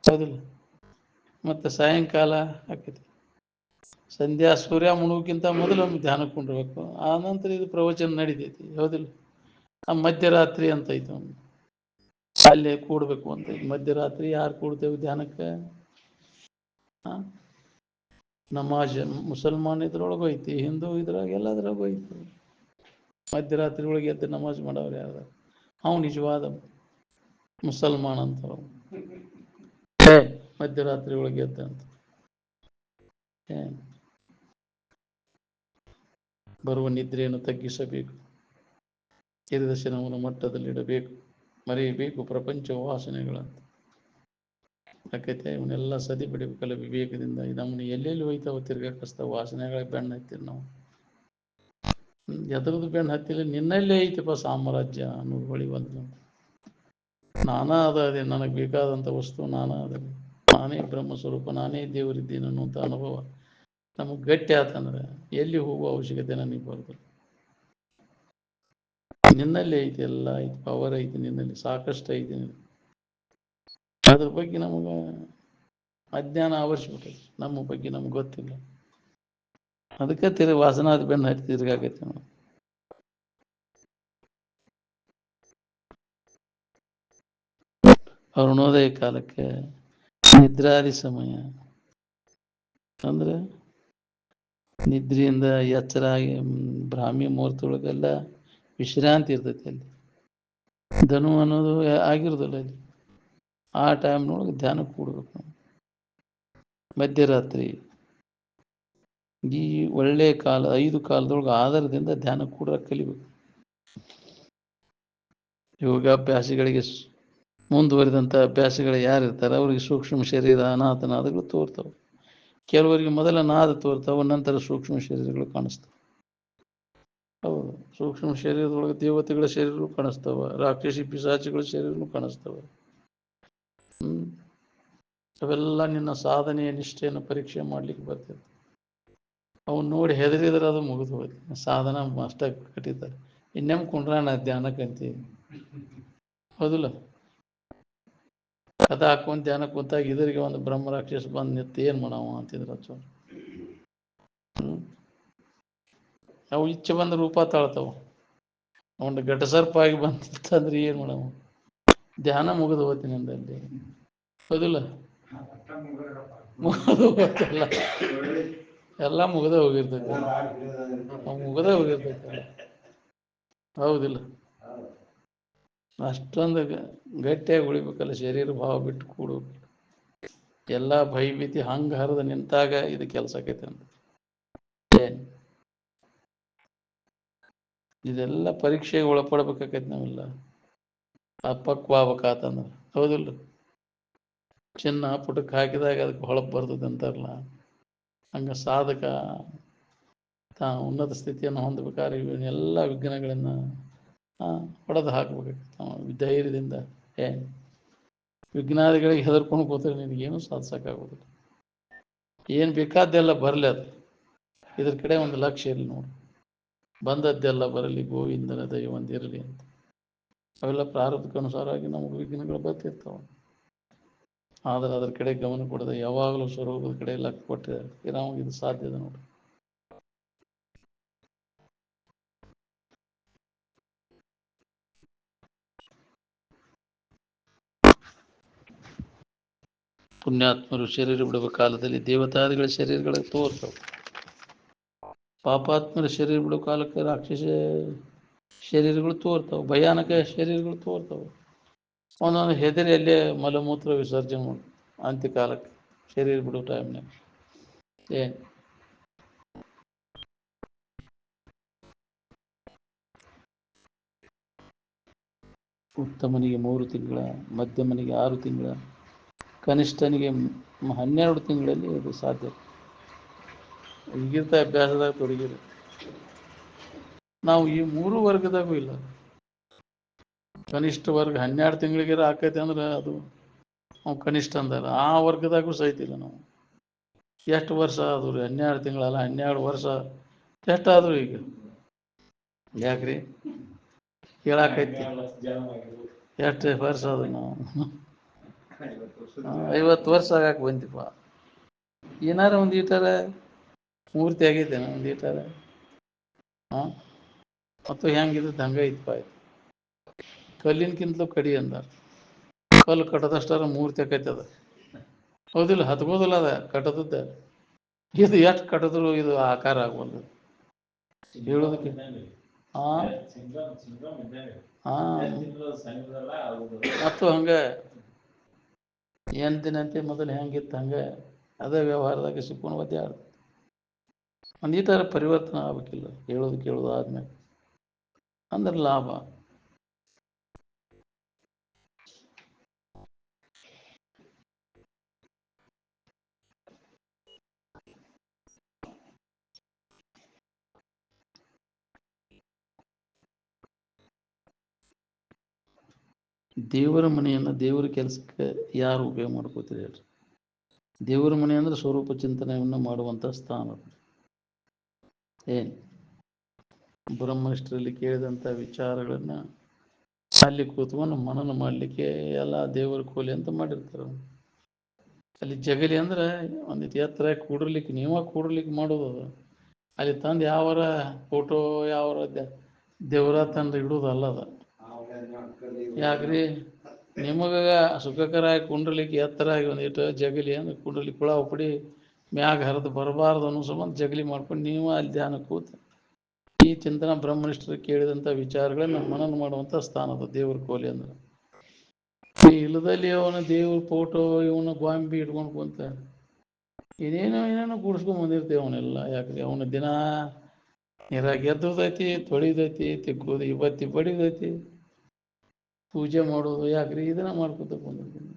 ಹೌದಿಲ್ಲ? ಮತ್ತು ಸಾಯಂಕಾಲ ಆಕೈತಿ. ಸಂಧ್ಯಾ ಸೂರ್ಯ ಮುಳುಗೋಕ್ಕಿಂತ ಮೊದಲು ಧ್ಯಾನಕ್ಕೆ ಕುಂಡಿರ್ಬೇಕು, ಆ ನಂತರ ಇದು ಪ್ರವಚನ ನಡೀತೈತಿ, ಹೌದಿಲ್ಲ? ಆ ಮಧ್ಯರಾತ್ರಿ ಅಂತ ಐತೆ, ಅಲ್ಲಿ ಕೂಡಬೇಕು ಅಂತ. ಮಧ್ಯರಾತ್ರಿ ಯಾರು ಕೂಡ್ತೇವೆ ಧ್ಯಾನಕ್ಕೆ? ನಮಾಜ್ ಮುಸಲ್ಮಾನ್ ಇದ್ರೊಳಗೆ ಐತಿ, ಹಿಂದೂ ಇದ್ರಾಗ ಎಲ್ಲದ್ರಾಗೂ ಐತಿ. ಮಧ್ಯರಾತ್ರಿ ಒಳಗೆ ಎದ್ದು ನಮಾಜ್ ಮಾಡೋರು ಯಾರು? ಅವು ನಿಜವಾದ ಮುಸಲ್ಮಾನ್ ಅಂತಾರ. ಮಧ್ಯರಾತ್ರಿ ಒಳಗೆ ಎದ್ದ ಅಂತ ಬರುವ ನಿದ್ರೆಯನ್ನು ತಗ್ಗಿಸಬೇಕು, ನಿರ್ದರ್ಶನವನ್ನು ಮಟ್ಟದಲ್ಲಿಡಬೇಕು, ಮರೆಯಬೇಕು ಪ್ರಪಂಚ ವಾಸನೆಗಳಂತ ಯಾಕೈತೆ. ಇವನ್ನೆಲ್ಲ ಸದಿ ಬಿಡಬೇಕಲ್ಲ ವಿವೇಕದಿಂದ. ನಮ್ಮನ್ನು ಎಲ್ಲೆಲ್ಲಿ ಹೋಯ್ತಾವ ತಿರ್ಗಾಕಸ್ತಾವ ವಾಸನೆಗಳ ಬೆನ್ನು ಹತ್ತಿರ ನಾವು. ಎದ್ರದ್ದು ಬೆನ್ನು ಹತ್ತಿಲ್ಲ, ನಿನ್ನಲ್ಲೇ ಐತಪ್ಪ ಸಾಮ್ರಾಜ್ಯ ಅನ್ನೋದು ಹೊಳಿವಲ್ದು. ನಾನಾ ಅದೇ, ನನಗೆ ಬೇಕಾದಂಥ ವಸ್ತು ನಾನಾ ಅದೇ, ನಾನೇ ಬ್ರಹ್ಮಸ್ವರೂಪ, ನಾನೇ ದೇವರಿದ್ದೀನಿ ಅನ್ನುವಂಥ ಅನುಭವ ನಮಗೆ ಗಟ್ಟಿ ಆತಂದ್ರೆ ಎಲ್ಲಿ ಹೋಗುವ ಅವಶ್ಯಕತೆ ನನಗೆ ಬರೋದಿಲ್ಲ. ನಿನ್ನಲ್ಲಿ ಐತಿ, ಎಲ್ಲ ಐತಿ, ಪವರ್ ಐತಿ ನಿನ್ನಲ್ಲಿ, ಸಾಕಷ್ಟು ಐತಿ. ಅದ್ರ ಬಗ್ಗೆ ನಮಗೆ ಅಜ್ಞಾನ ಆವರಿಸ್ಬಿಟ್ಟೈತಿ, ನಮ್ಮ ಬಗ್ಗೆ ನಮ್ಗೆ ಗೊತ್ತಿಲ್ಲ. ಅದಕ್ಕೆ ವಾಸನಾದ ಬೆನ್ನು ಹತ್ತಿ ತಿರ್ಗಾಕೈತಿ ನಾವು. ಅರುಣೋದಯ ಕಾಲಕ್ಕೆ ನಿದ್ರಾದಿ ಸಮಯ ಅಂದ್ರೆ ನಿದ್ರೆಯಿಂದ ಎಚ್ಚರಾಗಿ ಬ್ರಾಹ್ಮಿ ಮುಹೂರ್ತೊಳಗೆಲ್ಲ ವಿಶ್ರಾಂತಿ ಇರ್ತೈತಿ. ಅಲ್ಲಿ ಧನು ಅನ್ನೋದು ಆಗಿರೋದಿಲ್ಲ ಅಲ್ಲಿ. ಆ ಟೈಮ್ನೊಳಗೆ ಧ್ಯಾನಕ್ಕೆ ಕೂಡ್ಬೇಕು ನಾವು. ಮಧ್ಯರಾತ್ರಿ ಈ ಒಳ್ಳೆಯ ಕಾಲ 5 ಕಾಲದೊಳಗೆ ಆಧಾರದಿಂದ ಧ್ಯಾನ ಕೂಡ ಕಲಿಬೇಕು. ಯೋಗಾಭ್ಯಾಸಿಗಳಿಗೆ ಮುಂದುವರಿದಂಥ ಅಭ್ಯಾಸಗಳು ಯಾರಿರ್ತಾರೆ ಅವ್ರಿಗೆ ಸೂಕ್ಷ್ಮ ಶರೀರ ಅನಾಥನಾದಗಳು ತೋರ್ತವೆ. ಕೆಲವರಿಗೆ ಮೊದಲ ನಾದ ತೋರ್ತಾವೆ, ನಂತರ ಸೂಕ್ಷ್ಮ ಶರೀರಗಳು ಕಾಣಿಸ್ತವೆ. ಹೌದು, ಸೂಕ್ಷ್ಮ ಶರೀರದೊಳಗೆ ದೇವತೆಗಳ ಶರೀರಗಳು ಕಾಣಿಸ್ತವೆ, ರಾಕ್ಷಸಿ ಪಿಶಾಚಿಗಳ ಶರೀರಗಳು ಕಾಣಿಸ್ತವೆ. ಅವೆಲ್ಲ ನಿನ್ನ ಸಾಧನೆಯ ನಿಷ್ಠೆಯನ್ನು ಪರೀಕ್ಷೆ ಮಾಡ್ಲಿಕ್ಕೆ ಬರ್ತೈತೆ. ಅವನು ನೋಡಿ ಹೆದರಿದ್ರೆ ಅದು ಮುಗಿದು ಹೋಯ್ತು, ಸಾಧನ ಅಷ್ಟ ಕಟ್ಟಿದ್ದಾರೆ. ಇನ್ನೇಮ್ ಕುಂಡ್ರಾಣ ಧ್ಯಾನಕ್ಕಂತೀವಿ, ಹೌದಿಲ್ಲ? ಕದ ಹಾಕೊಂಡ್ ಧ್ಯಾನ ಕೂತಾಗ ಇದರಿಗೆ ಒಂದು ಬ್ರಹ್ಮ ರಾಕ್ಷಸ ಬಂದು ನಿಂತು ಏನ್ ಮಾಡವ ಅಂತಿದ್ರ. ಅವು ಇಚ್ಛೆ ಬಂದ ರೂಪ ತಾಳ್ತಾವ. ಒಂದು ಘಟಸರ್ಪ ಆಗಿ ಬಂತಂದ್ರೆ ಏನ್ ಮಾಡವ? ಧ್ಯಾನ ಮುಗಿದು ಹೋಗ್ತೀನಿ ಅಂದಲ್ಲಿ, ಹೌದಿಲ್ಲ? ಮುಗಿದು ಹೋಗ್ತಲ್ಲ, ಎಲ್ಲ ಮುಗಿದ ಹೋಗಿರ್ತೈತೆ, ಮುಗಿದ ಹೋಗಿರ್ತೈತೆ, ಹೌದಿಲ್ಲ? ಅಷ್ಟೊಂದು ಗಟ್ಟಿಯಾಗಿ ಉಳಿಬೇಕಲ್ಲ, ಶರೀರ ಭಾವ ಬಿಟ್ಟು ಕೂಡಬೇಕು. ಎಲ್ಲ ಭಯಭೀತಿ ಹಂಗ ಹರಿದು ನಿಂತಾಗ ಇದು ಕೆಲಸ ಆಕೈತೆ ಅಂತ. ಇದೆಲ್ಲ ಪರೀಕ್ಷೆಗೆ ಒಳಪಡ್ಬೇಕಾಕೈತಿ ನಾವೆಲ್ಲ, ಅಪಕ್ವ ಆಗ್ಬೇಕಾತಂದ್ರೆ, ಹೌದಿಲ್ಲ? ಚಿನ್ನ ಪುಟಕ್ಕೆ ಹಾಕಿದಾಗ ಅದಕ್ಕೆ ಹೊಳಪು ಬರ್ತದೆ ಅಂತಾರಲ್ಲ, ಹಂಗ ಸಾಧಕ ಉನ್ನತ ಸ್ಥಿತಿಯನ್ನು ಹೊಂದಬೇಕಾದ್ರೆ ಇವನ್ನೆಲ್ಲ ವಿಘ್ನಗಳನ್ನು ಹೊಡೆದು ಹಾಕ್ಬೇಕಾಗ್ತದೆ ಧೈರ್ಯದಿಂದ. ವಿಜ್ಞಾನಿಗಳಿಗೆ ಹೆದರ್ಕೊಂಡು ಕೂತ್ರೆ ನಿನಗೇನು ಸಾಧಿಸೋಕ್ಕಾಗೋದಿಲ್ಲ. ಏನು ಬೇಕಾದ್ದೆಲ್ಲ ಬರಲಿ, ಅದು ಇದ್ರ ಕಡೆ ಒಂದು ಲಕ್ಷ್ಯ ಇರಲಿ ನೋಡಿ. ಬಂದದ್ದೆಲ್ಲ ಬರಲಿ, ಗೋವಿಂದನ ದಯ ಒಂದಿರಲಿ ಅಂತ. ಅವೆಲ್ಲ ಪ್ರಾರಬ್ಧಕ್ಕನುಸಾರವಾಗಿ ನಮಗೆ ವಿಘ್ನಗಳು ಬರ್ತಿರ್ತಾವೆ. ಆದರೆ ಅದ್ರ ಕಡೆ ಗಮನ ಕೊಡದೆ ಯಾವಾಗಲೂ ಸ್ವರೂಪದ ಕಡೆ ಲಕ್ಷ್ಯ ಕೊಟ್ಟರೆ ನಮಗೆ ಇದು ಸಾಧ್ಯದ ನೋಡಿ. ಪುಣ್ಯಾತ್ಮರು ಶರೀರ ಬಿಡುವ ಕಾಲದಲ್ಲಿ ದೇವತಾದಿಗಳ ಶರೀರಗಳ ತೋರ್ತವೆ. ಪಾಪಾತ್ಮರ ಶರೀರ ಬಿಡುವ ಕಾಲಕ್ಕೆ ರಾಕ್ಷಸ ಶರೀರಗಳು ತೋರ್ತವೆ, ಭಯಾನಕ ಶರೀರಗಳು ತೋರ್ತವೆ. ಒಂದೊಂದು ಹೆದರಿಯಲ್ಲೇ ಮಲಮೂತ್ರ ವಿಸರ್ಜನೆ ಮಾಡಿ ಅಂತ್ಯಕಾಲಕ್ಕೆ ಶರೀರ ಬಿಡೋ ಟೈಮ್ನಾಗ ಉತ್ತಮನಿಗೆ 3 ತಿಂಗಳ, ಮಧ್ಯಮನಿಗೆ 6 ತಿಂಗಳ, ಕನಿಷ್ಠನಿಗೆ 12 ತಿಂಗಳಲ್ಲಿ ಅದು ಸಾಧ್ಯ. ಈಗಿರ್ತ ಅಭ್ಯಾಸದಾಗ ತೊಡಗಿರಿ. ನಾವು ಈ 3 ವರ್ಗದಾಗೂ ಇಲ್ಲ. ಕನಿಷ್ಠ ವರ್ಗ 12 ತಿಂಗಳಿಗೆ ಆಕೈತೆ ಅಂದ್ರೆ ಅದು ನಾವು ಕನಿಷ್ಠ ಅಂದಾರ. ಆ ವರ್ಗದಾಗೂ ಸಹಿತಿಲ್ಲ ನಾವು. ಎಷ್ಟು ವರ್ಷ ಆದ್ರೂ 12 ತಿಂಗಳಲ್ಲ, 12 ವರ್ಷ ಎಷ್ಟಾದ್ರು ಈಗ ಯಾಕ್ರಿ ಕೇಳಾಕೈತಿ. ಎಷ್ಟು ವರ್ಷ ಅದು? ನಾವು 50 ವರ್ಷ ಆಗಕ್ಕೆ ಬಂದಿಪ್ಪ. ಏನಾರ ಒಂದು ಈಟಾರ ಮೂರ್ತಿ ಆಗೈತೇನ ಒಂದು ಈಟಾರ? ಮತ್ತು ಹೆಂಗಿದ್ದು ಹಂಗ ಇತ್ತು ಆಯ್ತು. ಕಲ್ಲಿನಕ್ಕಿಂತಲೂ ಕಡಿ ಅಂದಾರ. ಕಲ್ಲು ಕಟ್ಟದಷ್ಟಾರ ಮೂರ್ತಿ ಆಕೈತದ, ಹೌದಿಲ್ಲ? ಹತ್ಬೋದಿಲ್ಲ ಅದ ಕಟ್ಟದದ್ದ. ಇದು ಎಷ್ಟು ಕಟ್ಟಿದ್ರು ಇದು ಆಕಾರ ಆಗ್ಬೋದು ಹೇಳೋದಕ್ಕೆ. ಮತ್ತು ಹಂಗ ಎಂದಿನಂತೆ ಮೊದಲು ಹೆಂಗಿತ್ತು ಹಂಗೆ ಅದೇ ವ್ಯವಹಾರದಾಗ ಸಿಕ್ಕೊಂಡು ಒದ್ದಾಡ. ಒಂದು ಈ ಥರ ಪರಿವರ್ತನೆ ಆಗ್ಬೇಕಿಲ್ಲ, ಹೇಳೋದು ಕೇಳೋದು ಆದ್ಮೇಲೆ ಅಂದ್ರೆ ಲಾಭ. ದೇವರ ಮನೆಯನ್ನು ದೇವರ ಕೆಲಸಕ್ಕೆ ಯಾರು ಉಪಯೋಗ ಮಾಡ್ಕೋತೀರಿ ಹೇಳ್ರಿ? ದೇವರ ಮನೆ ಅಂದ್ರೆ ಸ್ವರೂಪ ಚಿಂತನೆಯನ್ನು ಮಾಡುವಂಥ ಸ್ಥಾನ. ಏನು ಬ್ರಹ್ಮನಿಷ್ಠರಲ್ಲಿ ಕೇಳಿದಂಥ ವಿಚಾರಗಳನ್ನು ಅಲ್ಲಿ ಕೂತ್ಕೊಂಡು ಮನನ ಮಾಡಲಿಕ್ಕೆ ಎಲ್ಲ ದೇವರ ಕೋಲಿ ಅಂತ ಮಾಡಿರ್ತಾರೆ. ಅಲ್ಲಿ ಜಗಲಿ ಅಂದ್ರೆ ಒಂದಿತ್ತು ಎತ್ತರ ಕೂಡರ್ಲಿಕ್ಕೆ, ನೀವ ಕೂಡರ್ಲಿಕ್ಕೆ ಮಾಡೋದು ಅದು. ಅಲ್ಲಿ ತಂದು ಯಾವರ ಫೋಟೋ ಯಾವರ ದೇವರ ತಂದು ಇಡೋದಲ್ಲ ಅದು. ಯಾಕ್ರಿ? ನಿಮಗ ಸುಖಕರಾಗಿ ಕುಂಡ್ರಲಿಕ್ಕೆ ಎತ್ತರಾಗಿ ಒಂದಿಟ್ಟು ಜಗಲಿ ಅಂದ್ರೆ ಕುಂಡ್ರಲಿಕ್ಕೆ ಹುಳ ಉಪಡಿ ಮ್ಯಾಗ ಹರಿದು ಬರಬಾರ್ದು ಅನ್ನೋ ಸಂಬಂಧ ಜಗಲಿ ಮಾಡ್ಕೊಂಡು ನೀವು ಅಲ್ಲಿ ಧ್ಯಾನ ಕೂತ ಈ ಚಿಂತನ ಬ್ರಹ್ಮನಿಷ್ಠರು ಕೇಳಿದಂಥ ವಿಚಾರಗಳನ್ನ ಮನನ ಮಾಡುವಂಥ ಸ್ಥಾನ ಅದು ದೇವ್ರ ಕೋಲಿ ಅಂದ್ರೆ. ಇಲ್ಲದಲ್ಲಿ ಅವನ ದೇವ್ರ ಫೋಟೋ ಇವನ ಗಾಂಬಿ ಇಟ್ಕೊಂಡು ಕುಂತ ಏನೇನೋ ಕೂಡಿಸ್ಕೊಂಡ್ ಬಂದಿರ್ತೇವೆ ಅವನ್ನೆಲ್ಲ. ಯಾಕ್ರಿ? ಅವನ ದಿನ ನೀರಾಗ ಎದ್ದದೈತಿ, ತೊಳಿದೈತಿ, ತಿಕ್ಕೋದು, ಇವತ್ತಿ ಬಡಿದೈತಿ, ಪೂಜೆ ಮಾಡೋದು ಯಾಕ್ರಿ ಇದನ್ನ ಮಾಡ್ಕೊತ ಬಂದಿದ್ದೀನಿ.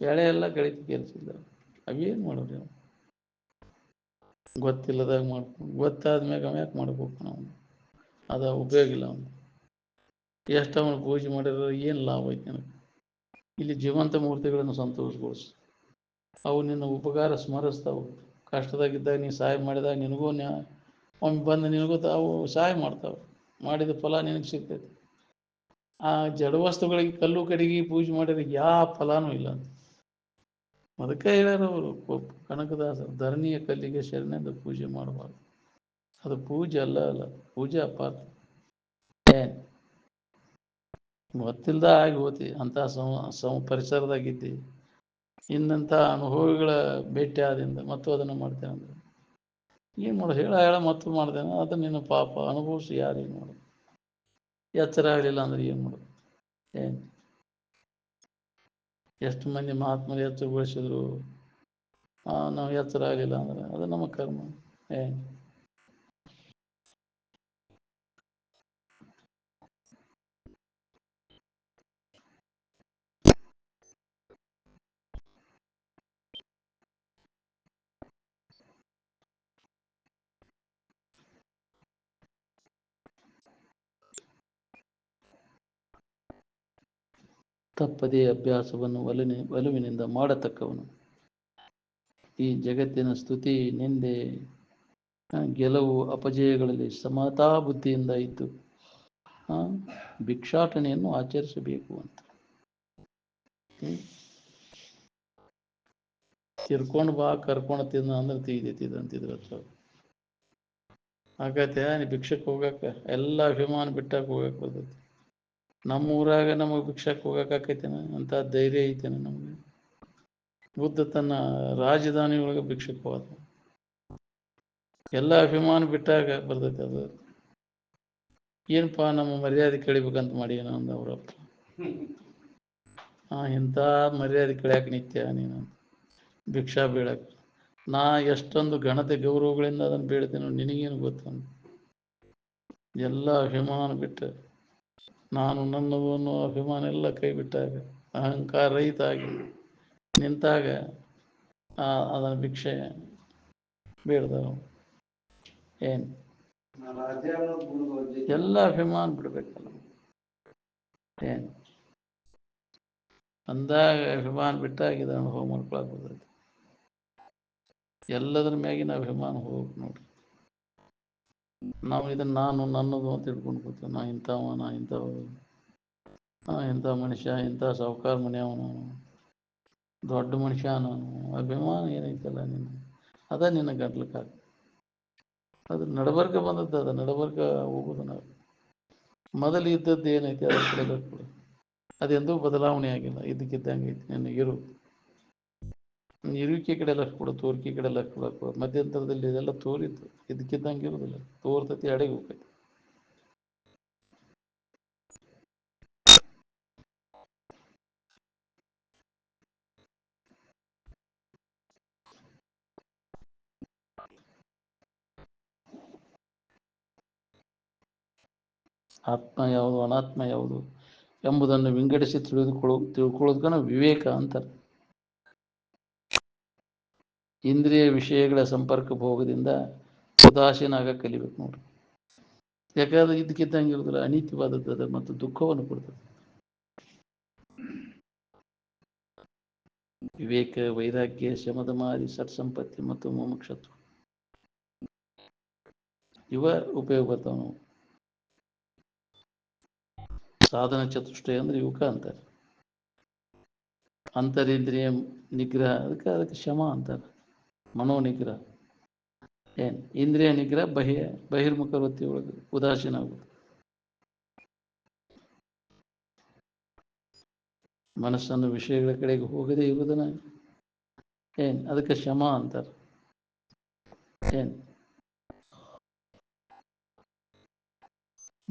ಎಳೆ ಎಲ್ಲ ಕಳಿತು ಕೆಲಸಿಲ್ಲ, ಅವೇನು ಮಾಡೋದು ನಾವು ಗೊತ್ತಿಲ್ಲದಾಗ ಮಾಡ್ಕೊಂಡು, ಗೊತ್ತಾದ್ಮ್ಯಾಗ ಅವ ಯಾಕೆ ಮಾಡ್ಬೇಕು ನಾವು? ಅದ ಉಪಯೋಗ ಇಲ್ಲ ಅವನು. ಎಷ್ಟು ಅವನು ಪೂಜೆ ಮಾಡಿರೋ ಏನು ಲಾಭ ಐತೆ ನನಗೆ? ಇಲ್ಲಿ ಜೀವಂತ ಮೂರ್ತಿಗಳನ್ನು ಸಂತೋಷಗೊಳಿಸು. ಅವು ನಿನ್ನ ಉಪಕಾರ ಸ್ಮರಿಸ್ತಾವು. ಕಷ್ಟದಾಗಿದ್ದಾಗ ನೀನು ಸಹಾಯ ಮಾಡಿದಾಗ ನಿನಗೂ ಒಮ್ಮೆ ಬಂದು ನಿನಗೂ ಅವು ಸಹಾಯ ಮಾಡ್ತಾವೆ. ಮಾಡಿದ ಫಲ ನಿನಗೆ ಸಿಗ್ತೈತಿ. ಆ ಜಡ ವಸ್ತುಗಳಿಗೆ ಕಲ್ಲು ಕಡೆಗೆ ಪೂಜೆ ಮಾಡಿದ್ರೆ ಯಾವ ಫಲಾನೂ ಇಲ್ಲ ಅಂತ. ಅದಕ್ಕೆ ಹೇಳ್ಯಾರ ಅವರು ಕನಕದಾಸರು, ಧರಣಿಯ ಕಲ್ಲಿಗೆ ಶರಣೆಂದು ಪೂಜೆ ಮಾಡಬಾರ್ದು. ಅದು ಪೂಜೆ ಅಲ್ಲ, ಪೂಜೆ ಅಪಾರ್ಥ. ಏನ್ ಗೊತ್ತಿಲ್ದ ಆಗಿ ಹೋತಿ ಅಂತ ಪರಿಸರದಾಗಿದ್ದಿ, ಇನ್ನಂಥ ಅನುಭವಿಗಳ ಭೇಟಿ ಆದಿಂದ ಮತ್ತು ಅದನ್ನು ಮಾಡ್ತೇನೆ ಅಂದ್ರೆ ಏನು ಮಾಡೋದು? ಹೇಳ ಮತ್ತು ಮಾಡ್ತೇನೆ, ಅದು ನಿನ್ನ ಪಾಪ. ಅನುಭವಿಸಿ ಯಾರೇನು ಮಾಡೋದು? ಎಚ್ಚರ ಆಗಲಿಲ್ಲ ಅಂದ್ರೆ ಏನು ಮಾಡೋದು? ಏನು ಎಷ್ಟು ಮಂದಿ ಮಹಾತ್ಮರು ಎಚ್ಚರಗೊಳಿಸಿದ್ರು, ನಾವು ಎಚ್ಚರ ಆಗಲಿಲ್ಲ ಅಂದ್ರೆ ಅದು ನಮ್ಮ ಕರ್ಮ. ಏನು ತಪ್ಪದೇ ಅಭ್ಯಾಸವನ್ನು ಒಲವಿನಿಂದ ಮಾಡತಕ್ಕವನು ಈ ಜಗತ್ತಿನ ಸ್ತುತಿ, ನಿಂದೆ, ಗೆಲುವು, ಅಪಜಯಗಳಲ್ಲಿ ಸಮತಾ ಬುದ್ಧಿಯಿಂದ ಇದ್ದು ಭಿಕ್ಷಾಟನೆಯನ್ನು ಆಚರಿಸಬೇಕು ಅಂತ. ತಿರ್ಕೊಂಡು ಬಾ, ಕರ್ಕೊಂಡು ತಿಂದ ಅಂದ್ರೆ ತೆಗ್ದಿತ್ತಿದಂತಿದ್ರು. ಹಾಗತ್ತೆ ನೀ ಭಿಕ್ಷಕ್ಕೆ ಹೋಗಕ್ಕೆ ಎಲ್ಲ ಅಭಿಮಾನ ಬಿಟ್ಟಾಕ ಹೋಗಕ್ಕೆ ಬರ್ತೈತಿ. ನಮ್ಮ ಊರಾಗ ನಮಗೆ ಭಿಕ್ಷಕ್ಕೆ ಹೋಗಕ್ಕಾಕೈತೇನ? ಅಂತ ಧೈರ್ಯ ಐತೇನ ನಮಗೆ? ಬುದ್ಧ ತನ್ನ ರಾಜಧಾನಿ ಒಳಗೆ ಭಿಕ್ಷಕ್ಕೆ ಹೋದ. ಎಲ್ಲ ಅಭಿಮಾನ ಬಿಟ್ಟಾಗ ಬರ್ತೈತೆ ಅದು. ಏನಪ್ಪಾ ನಮ್ಮ ಮರ್ಯಾದೆ ಕಳಿಬೇಕಂತ ಮಾಡಿ ಏನೋ ಅಂದ ಅವರಪ್ಪ. ಇಂಥ ಮರ್ಯಾದೆ ಕಳಿಯಾಕ ನಿತ್ಯ ನೀನು ಭಿಕ್ಷಾ ಬೀಳಕ್ಕೆ? ನಾ ಎಷ್ಟೊಂದು ಘನತೆ ಗೌರವಗಳಿಂದ ಅದನ್ನು ಬೇಡ್ತೇನೆ, ನಿನಗೇನು ಗೊತ್ತಂತ. ಎಲ್ಲ ಅಭಿಮಾನ ಬಿಟ್ಟು ನಾನು ನನ್ನದು ಅನ್ನೋ ಅಭಿಮಾನ ಎಲ್ಲ ಕೈ ಬಿಟ್ಟಾಗ, ಅಹಂಕಾರ ರಹಿತ ಆಗಿ ನಿಂತಾಗ ಅದನ್ನು ಭಿಕ್ಷೆ ಬೇಡ್ದವ. ಏನು ಎಲ್ಲ ಅಭಿಮಾನ ಬಿಡ್ಬೇಕಲ್ಲ. ಏನು ಅಂದಾಗ ಅಭಿಮಾನ ಬಿಟ್ಟಾಗ ಇದನ್ನು ಅನುಭವ ಮಾಡ್ಕೊಳಕ್ ಬರ್ತೈತಿ. ಎಲ್ಲದ್ರ ಮ್ಯಾಗಿನ ಅಭಿಮಾನ ಹೋಗ್ಬೇಕು ನೋಡ್ರಿ. ನಾವು ಇದನ್ನು ನಾನು ನನ್ನದು ಅಂತ ತಿಳ್ಕೊಂಡು ಕೂತೀವಿ. ನಾ ಇಂಥವ, ನಾ ಇಂಥವು, ಇಂಥ ಮನುಷ್ಯ, ಇಂಥ ಸಾಹುಕಾರ ಮನೆಯವನು, ದೊಡ್ಡ ಮನುಷ್ಯ ನಾನು. ಅಭಿಮಾನ ಏನೈತಲ್ಲ ನಿನ್ನ, ಅದ ನಿನ್ನ ಗಂಟ್ಲಕ್ಕಾಗ. ಅದು ನಡಬರ್ಕ ಬಂದದ್ದು, ಅದು ನಡಬರ್ಕ ಹೋಗೋದು. ನಾವು ಮೊದಲು ಇದ್ದದ್ದು ಏನೈತಿ ಅದ್ರ ಕಡೆ ಕೊಡು. ಅದೆಂದೂ ಬದಲಾವಣೆ ಆಗಿಲ್ಲ, ಇದಕ್ಕಿದ್ದಂಗೆ ಐತಿ. ನಿನ್ನ ಇರುವಿಕೆ ಕಡೆ ಲಕ್ಷ ಕೊಡು, ತೋರಿಕೆ ಕಡೆ ಲಕ್ಷ ಕೊಡಕ್ಕೆ. ಮಧ್ಯಂತರದಲ್ಲಿ ಇದೆಲ್ಲ ತೋರಿತ್ತು, ಇದಕ್ಕಿದ್ದಂಗೆ ಇರೋದಿಲ್ಲ. ತೋರ್ತತಿ, ಅಡೆಗೆ ಹೋಗ್ತೈತಿ. ಆತ್ಮ ಯಾವುದು, ಅನಾತ್ಮ ಯಾವುದು ಎಂಬುದನ್ನು ವಿಂಗಡಿಸಿ ತಿಳ್ಕೊಳ್ಳೋದಕ್ಕನ ವಿವೇಕ ಅಂತಾರೆ. ಇಂದ್ರಿಯ ವಿಷಯಗಳ ಸಂಪರ್ಕ ಭೋಗದಿಂದ ಉದಾಸೀನ ಆಗ ಕಲಿಬೇಕು ನೋಡ್ರಿ. ಯಾಕಂದ್ರೆ ಇದಕ್ಕಿದ್ದಂಗೆ ಇರೋದಿಲ್ಲ, ಅನೀತಿವಾದದ್ದು ಮತ್ತು ದುಃಖವನ್ನು ಕೊಡ್ತದೆ. ವಿವೇಕ, ವೈರಾಗ್ಯ, ಶಮದಮಾರಿ, ಸತ್ಸಂಪತ್ತಿ ಮತ್ತು ಮುಮುಕ್ಷತ್ವ ಇವ ಉಪಯೋಗ ಬರ್ತಾವ. ನಾವು ಸಾಧನ ಚತುಷ್ಟಯ ಅಂದ್ರೆ ಇವಕ ಅಂತಾರೆ. ಅಂತರೇಂದ್ರಿಯ ನಿಗ್ರಹ, ಅದಕ್ಕೆ ಶಮ ಅಂತಾರೆ. ಮನೋನಿಗ್ರಹ. ಇಂದ್ರಿಯ ನಿಗ್ರಹ ಬಹಿರ್ಮುಖ ವೃತ್ತಿ ಒಳಗೆ ಉದಾಸೀನ ಆಗುತ್ತೆ. ಮನಸ್ಸನ್ನು ವಿಷಯಗಳ ಕಡೆಗೆ ಹೋಗದೆ ಇರುವುದನ್ನ ಅದಕ್ಕೆ ಶಮ ಅಂತಾರೆ.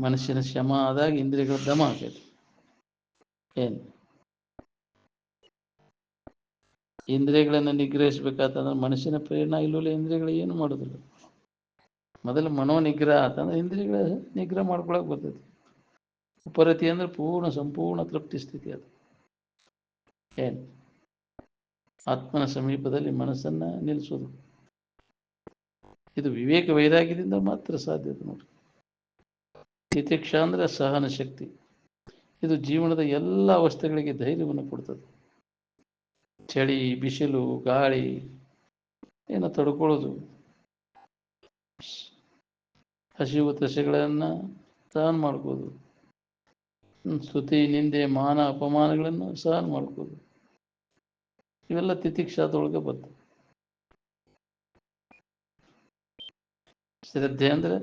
ಮನಸ್ಸಿನ ಶಮ ಆದಾಗ ಇಂದ್ರಿಯಗಳ ದಮ ಆಗೈತಿ. ಇಂದ್ರಿಯಗಳನ್ನು ನಿಗ್ರಹಿಸಬೇಕಾತಂದ್ರೆ ಮನಸ್ಸಿನ ಪ್ರೇರಣೆ ಇಲ್ಲವಲ್ಲ, ಇಂದ್ರಿಯಗಳು ಏನು ಮಾಡೋದಿಲ್ಲ. ಮೊದಲು ಮನೋ ನಿಗ್ರಹ ಆತಂದ್ರೆ ಇಂದ್ರಿಯಗಳ ನಿಗ್ರಹ ಮಾಡ್ಕೊಳಕ್ ಬರ್ತೈತಿ. ಉಪರತಿ ಅಂದ್ರೆ ಸಂಪೂರ್ಣ ತೃಪ್ತಿ ಸ್ಥಿತಿ. ಅದು ಏನು ಆತ್ಮನ ಸಮೀಪದಲ್ಲಿ ಮನಸ್ಸನ್ನ ನಿಲ್ಲಿಸೋದು. ಇದು ವಿವೇಕ ವೈರಾಗ್ಯದಿಂದ ಮಾತ್ರ ಸಾಧ್ಯತೆ ನೋಡಿ. ತಿತಿಕ್ಷ ಅಂದ್ರೆ ಸಹನ ಶಕ್ತಿ. ಇದು ಜೀವನದ ಎಲ್ಲ ಅವಸ್ಥೆಗಳಿಗೆ ಧೈರ್ಯವನ್ನು ಕೊಡ್ತದೆ. ಚಳಿ, ಬಿಸಿಲು, ಗಾಳಿ ಏನೋ ತಡ್ಕೊಳ್ಳೋದು, ಹಸಿವು ತಸೆಗಳನ್ನು ಸಹನ ಮಾಡ್ಕೋದು, ಸ್ತುತಿ, ನಿಂದೆ, ಮಾನ, ಅಪಮಾನಗಳನ್ನು ಸಹನ ಮಾಡ್ಕೋದು, ಇವೆಲ್ಲ ತಿತಿಕ್ಷಾದೊಳಗೆ ಬರ್ತದೆ. ಶ್ರದ್ಧೆ ಅಂದ್ರೆ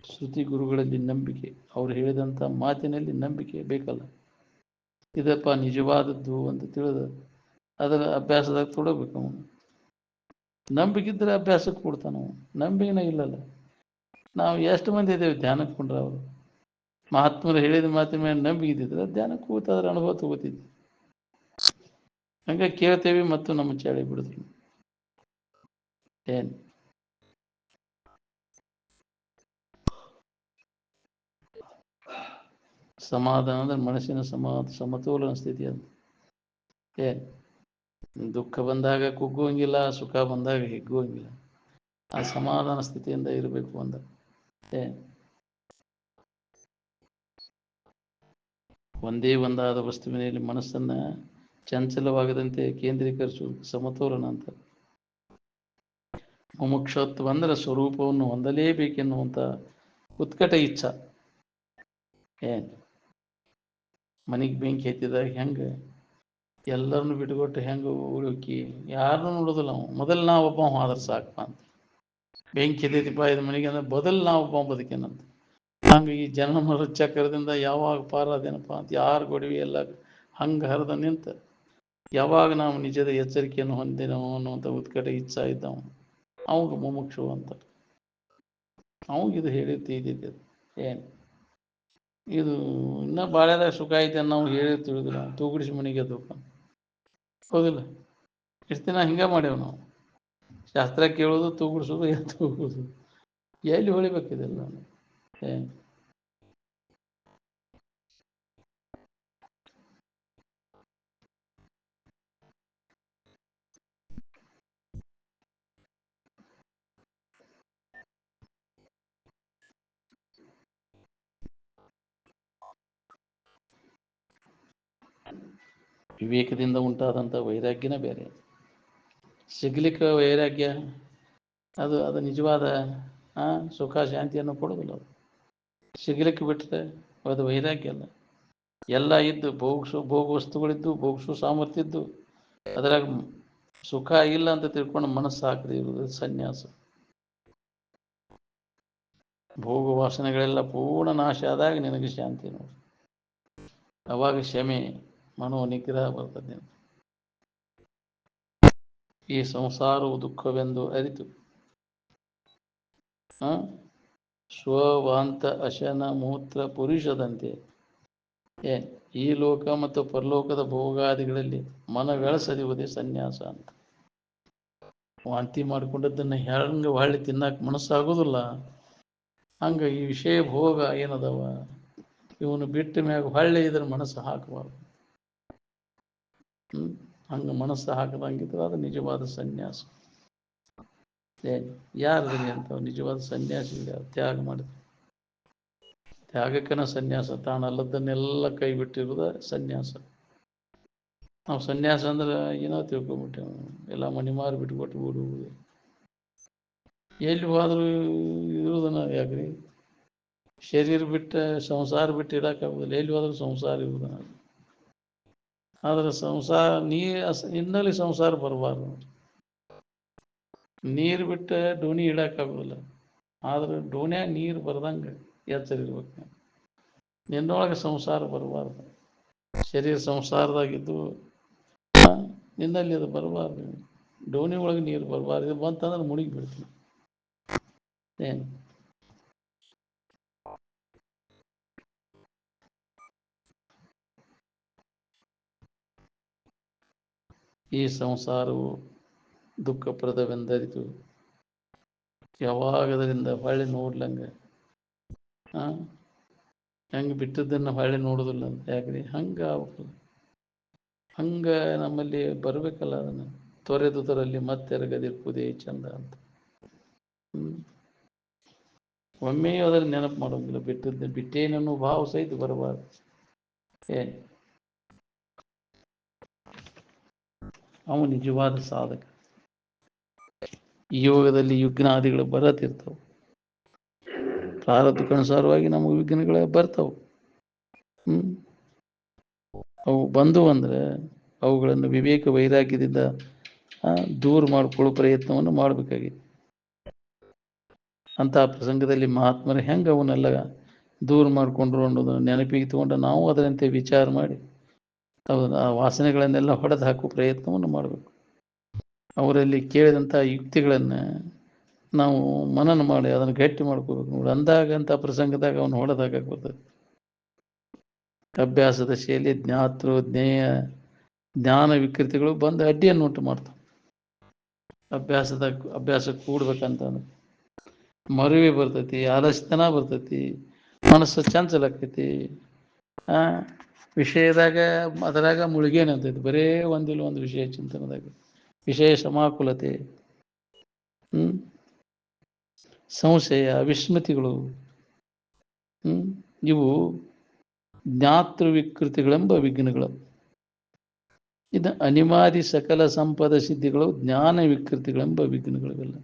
ಶ್ರುತಿ ಗುರುಗಳಲ್ಲಿ ನಂಬಿಕೆ, ಅವ್ರು ಹೇಳಿದಂಥ ಮಾತಿನಲ್ಲಿ ನಂಬಿಕೆ ಬೇಕಲ್ಲ. ಇದಪ್ಪ ನಿಜವಾದದ್ದು ಅಂತ ತಿಳಿದ ಅದರ ಅಭ್ಯಾಸದಾಗ ತೊಡಬೇಕು. ಅವನು ನಂಬಿಕಿದ್ರೆ ಅಭ್ಯಾಸಕ್ಕೆ ಕೊಡ್ತಾನ. ನಂಬಿಕೆನ ಇಲ್ಲಲ್ಲ. ನಾವು ಎಷ್ಟು ಮಂದಿ ಇದ್ದೇವೆ ಧ್ಯಾನಕ್ಕೆ ಕೊಂಡ್ರೆ ಅವರು ಮಹಾತ್ಮರು ಹೇಳಿದ ಮಾತಿನ ಮೇಲೆ ನಂಬಿಕೆ ಇದ್ದಿದ್ರೆ ಧ್ಯಾನಕ್ಕೆ ಕೂತ ಅದರ ಅನುಭವ ತಗೋತಿದ್ವಿ. ಹಂಗೆ ಕೇಳ್ತೇವೆ ಮತ್ತು ನಮ್ಮ ಚಾಳಿ ಬಿಡಿದ್ರು. ಏನು ಸಮಾಧಾನ ಅಂದ್ರೆ ಮನಸ್ಸಿನ ಸಮತೋಲನ ಸ್ಥಿತಿ ಅಂತ. ಏನು ದುಃಖ ಬಂದಾಗ ಕುಗ್ಗುವಂಗಿಲ್ಲ, ಸುಖ ಬಂದಾಗ ಹಿಗ್ಗುವಂಗಿಲ್ಲ. ಆ ಸಮಾಧಾನ ಸ್ಥಿತಿಯಿಂದ ಇರಬೇಕು ಅಂದ. ಒಂದೇ ಒಂದಾದ ವಸ್ತುವಿನಲ್ಲಿ ಮನಸ್ಸನ್ನ ಚಂಚಲವಾಗದಂತೆ ಕೇಂದ್ರೀಕರಿಸುವುದು ಸಮತೋಲನ ಅಂತ. ಮುಮುಕ್ಷತ್ವ ಅಂದ್ರೆ ಸ್ವರೂಪವನ್ನು ಹೊಂದಲೇಬೇಕೆನ್ನುವಂಥ ಉತ್ಕಟ ಇಚ್ಛ. ಏನು ಮನೆಗೆ ಬೆಂಕಿ ಹತ್ತಿದಾಗ ಹೆಂಗೆ ಎಲ್ಲರನ್ನು ಬಿಟ್ಟುಕೊಟ್ಟು ಹೆಂಗೆ ಉಳುಕಿ ಯಾರನ್ನೂ ನೋಡೋದಿಲ್ಲ. ನಾವು ಮೊದಲು ನಾವು ಒಬ್ಬ ಆದ್ರೆ ಸಾಕಪ್ಪ ಅಂತ. ಬೆಂಕಿ ಹತ್ತೈತಿಪ್ಪ ಇದು ಮನೆಗೆ ಅಂದ್ರೆ ಬದಲು ನಾವು ಒಬ್ಬ ಬದುಕೇನಂತ. ಹಂಗೆ ಈ ಜನನ ಮರ ಚಕ್ರದಿಂದ ಯಾವಾಗ ಪಾರಾದೇನಪ್ಪ ಅಂತ ಯಾರು ಗೊಡವಿ ಎಲ್ಲ ಹಂಗೆ ಹರಿದ ನಿಂತ ಯಾವಾಗ ನಾವು ನಿಜದ ಎಚ್ಚರಿಕೆಯನ್ನು ಹೊಂದಿನೋ ಅನ್ನುವಂಥ ಉತ್ಕಟ ಇಚ್ಛಾ ಇದ್ದವ ಅವಾಗ ಮುಮುಕ್ಷು ಅಂತ. ಅವಾಗಿದು ಹೇಳಿರ್ತಿ ಇದ್ದಿದ್ದು. ಏನು ಇದು ಇನ್ನೂ ಬಾಳ್ಯದಾಗ ಸುಖ ಐತೆ ನಾವು ಹೇಳಿ ತಿಳಿದಿಲ್ಲ. ನಾವು ತೂಗುಡಿಸಿ ಮನೆಗೆ ಎದ್ದೋಕ ಹೌದಿಲ್ಲ. ಇಷ್ಟು ದಿನ ಹಿಂಗೆ ಮಾಡೇವು ನಾವು. ಶಾಸ್ತ್ರ ಕೇಳೋದು, ತೂಗುಡಿಸೋದು, ಎದ್ದು ಹೋಗೋದು. ಎಲ್ಲಿ ಹೊಳಿಬೇಕಿದೆಲ್ಲ. ಏನು ವಿವೇಕದಿಂದ ಉಂಟಾದಂಥ ವೈರಾಗ್ಯನೇ ಬೇರೆ. ಸಿಗ್ಲಿಕ್ಕೆ ವೈರಾಗ್ಯ ಅದು ನಿಜವಾದ ಸುಖ ಶಾಂತಿಯನ್ನು ಕೊಡೋದಿಲ್ಲ. ಅದು ಸಿಗ್ಲಿಕ್ಕೆ ಬಿಟ್ಟರೆ ಅದು ವೈರಾಗ್ಯ ಅಲ್ಲ. ಎಲ್ಲ ಇದ್ದು ಭೋಗ ವಸ್ತುಗಳಿದ್ದು ಭೋಗಿಸೋ ಸಾಮರ್ಥ್ಯ ಇದ್ದು ಅದರಾಗ ಸುಖ ಇಲ್ಲ ಅಂತ ತಿಳ್ಕೊಂಡು ಮನಸ್ಸು ಹಾಕದೆ ಇರುವುದು ಸನ್ಯಾಸ. ಭೋಗ ವಾಸನೆಗಳೆಲ್ಲ ಪೂರ್ಣ ನಾಶ ಆದಾಗ ನಿನಗೆ ಶಾಂತಿ ನೋಡಿ. ಅವಾಗ ಕ್ಷಮೆ ಮನೋ ನಿಗ್ರಹ ಬರ್ತದೆ. ಈ ಸಂಸಾರವು ದುಃಖವೆಂದು ಅರಿತು ಸ್ವವಾಂತ ಅಶನ ಮೂತ್ರ ಪುರುಷದಂತೆ ಈ ಲೋಕ ಮತ್ತು ಪರಲೋಕದ ಭೋಗಾದಿಗಳಲ್ಲಿ ಮನವೆಳಸದಿರುವುದೇ ಸನ್ಯಾಸ ಅಂತ. ವಾಂತಿ ಮಾಡಿಕೊಂಡದ್ದನ್ನು ಹೆಂಗೆ ಹೊಳ್ಳಿ ತಿನ್ನಕ್ಕೆ ಮನಸ್ಸಾಗೋದಿಲ್ಲ, ಹಂಗೆ ಈ ವಿಷಯ ಭೋಗ ಏನದವ ಇವನು ಬಿಟ್ಟ ಮ್ಯಾಗ ಹೊಳ್ಳಿ ಇದ್ರ ಮನಸ್ಸು ಹಾಕಬಾರ್ದು. ಹಂಗೆ ಮನಸ್ಸು ಹಾಕದಂಗಿದ್ರೆ ಅದು ನಿಜವಾದ ಸನ್ಯಾಸ. ಯಾರದ್ರಿ ಅಂತ ನಿಜವಾದ ಸನ್ಯಾಸಿ ತ್ಯಾಗ ಮಾಡಿದ್ರು. ತ್ಯಾಗಕ್ಕನ ಸನ್ಯಾಸ. ತಾನಲ್ಲದನ್ನೆಲ್ಲ ಕೈ ಬಿಟ್ಟಿರುವುದ ಸನ್ಯಾಸ. ನಾವು ಸನ್ಯಾಸ ಅಂದ್ರೆ ಏನೋ ತಿಳ್ಕೊಂಬಿಟ್ಟೆವು. ಎಲ್ಲ ಮನೆ ಮಾರಿ ಬಿಟ್ಟುಕೊಟ್ಟು ಓಡುವುದು. ಎಲ್ಲಿ ಹೋದ್ರೂ ಇರುವುದನ್ನ ಯಾಕ್ರಿ ಶರೀರ ಬಿಟ್ಟ ಸಂಸಾರ ಬಿಟ್ಟು ಇರೋಕ್ಕಾಗೋದಿಲ್ಲ. ಎಲ್ಲಿ ಹೋದ್ರೂ ಸಂಸಾರ ಇರುವುದನ್ನ. ಆದರೆ ಸಂಸಾರ ಇನ್ನಲ್ಲಿ ಸಂಸಾರ ಬರಬಾರ್ದು. ನೀರು ಬಿಟ್ಟು ಡೋಣಿ ಇಡೋಕ್ಕಾಗೋದಿಲ್ಲ. ಆದ್ರೆ ಡೋಣ್ಯಾಗ ನೀರು ಬರ್ದಂಗೆ ಎಚ್ಚರ ಇರ್ಬೇಕು. ನಿನ್ನೊಳಗೆ ಸಂಸಾರ ಬರಬಾರ್ದು. ಶರೀರ ಸಂಸಾರದಾಗಿದ್ದು ನಿನ್ನಲ್ಲಿ ಅದು ಬರಬಾರ್ದು. ಡೋಣಿ ಒಳಗೆ ನೀರು ಬರಬಾರ್ದು. ಇದು ಬಂತಂದ್ರೆ ಮುಳುಗಿ ಬಿಡ್ತೀವಿ. ಏನು ಈ ಸಂಸಾರವು ದುಃಖಪ್ರದವೆಂದರಿತು ಯಾವಾಗದರಿಂದ ಹೊಳ್ಳಿ ನೋಡ್ಲಂಗೆ ಹಾಂ, ಹೆಂಗೆ ಬಿಟ್ಟದ್ದನ್ನು ಹೊಳ್ಳಿ ನೋಡೋದಿಲ್ಲ ಅಂತ ಯಾಕ್ರಿ ಹಂಗೆ ಆಗ್ಬೇಕು. ಹಂಗೆ ನಮ್ಮಲ್ಲಿ ಬರಬೇಕಲ್ಲ ಅದನ್ನು ತೊರೆದುದರಲ್ಲಿ ಮತ್ತೆರಗದಿರ್ಪುದೇ ಚಂದ ಅಂತ. ಒಮ್ಮೆಯೂ ಅದನ್ನು ನೆನಪು ಮಾಡೋಂಗಿಲ್ಲ, ಬಿಟ್ಟೇನನ್ನೋ ಭಾವ ಸಹಿತ ಬರಬಾರ್ದು. ಏನು ಅವನು ನಿಜವಾದ ಸಾಧಕ. ಈ ಯೋಗದಲ್ಲಿ ವಿಘ್ನಾದಿಗಳು ಬರತ್ತಿರ್ತಾವೆ, ಪ್ರಾರಬ್ಧಕ್ಕನುಸಾರವಾಗಿ ನಮಗೆ ವಿಘ್ನಗಳು ಬರ್ತಾವೆ. ಅವು ಬಂದು ಅಂದರೆ ಅವುಗಳನ್ನು ವಿವೇಕ ವೈರಾಗ್ಯದಿಂದ ದೂರ ಮಾಡಿಕೊಳ್ಳೋ ಪ್ರಯತ್ನವನ್ನು ಮಾಡಬೇಕಾಗಿದೆ. ಅಂತಹ ಪ್ರಸಂಗದಲ್ಲಿ ಮಹಾತ್ಮರು ಹೆಂಗೆ ಅವನ್ನೆಲ್ಲ ದೂರ ಮಾಡಿಕೊಂಡ್ರು ಅನ್ನೋದನ್ನು ನೆನಪಿಗೆ ತಗೊಂಡು ನಾವು ಅದರಂತೆ ವಿಚಾರ ಮಾಡಿ ಆ ವಾಸನೆಗಳನ್ನೆಲ್ಲ ಹೊಡೆದು ಹಾಕುವ ಪ್ರಯತ್ನವನ್ನು ಮಾಡಬೇಕು. ಅವರಲ್ಲಿ ಕೇಳಿದಂಥ ಯುಕ್ತಿಗಳನ್ನು ನಾವು ಮನನ ಮಾಡಿ ಅದನ್ನು ಗಟ್ಟಿ ಮಾಡ್ಕೋಬೇಕು. ನೋಡಿ, ಅಂದಾಗಂಥ ಪ್ರಸಂಗದಾಗ ಅವನು ಹೊಡೆದು ಹಾಕಕ್ಕೆ ಬರ್ತದೆ. ಅಭ್ಯಾಸದ ಶೈಲಿ ಜ್ಞಾತೃ ಜ್ಞೇಯ ಜ್ಞಾನ ವಿಕೃತಿಗಳು ಬಂದು ಅಡ್ಡಿಯನ್ನು ಉಂಟು ಮಾಡ್ತಾವೆ. ಅಭ್ಯಾಸ ಕೂಡ್ಬೇಕಂತಂದ್ರೆ ಮರುವೆ ಬರ್ತೈತಿ, ಆಲಸ್ಯತನ ಬರ್ತೈತಿ, ಮನಸ್ಸು ಚಂಚಲ ಆಕೈತಿ. ವಿಷಯದಾಗ ಅದರಾಗ ಮುಳುಗೇನೆ ಅಂತೈತಿ, ಬರೇ ಒಂದಿಲ್ಲ ಒಂದು ವಿಷಯ ಚಿಂತನದಾಗ ವಿಷಯ ಸಮಾಕುಲತೆ, ಸಂಶಯ, ವಿಸ್ಮೃತಿಗಳು, ಇವು ಜ್ಞಾತೃ ವಿಕೃತಿಗಳೆಂಬ ವಿಘ್ನಗಳು. ಇದು ಅನಿಮಾದಿ ಸಕಲ ಸಂಪದ ಸಿದ್ಧಿಗಳು ಜ್ಞಾನ ವಿಕೃತಿಗಳೆಂಬ ವಿಘ್ನಗಳಿವೆಲ್ಲ.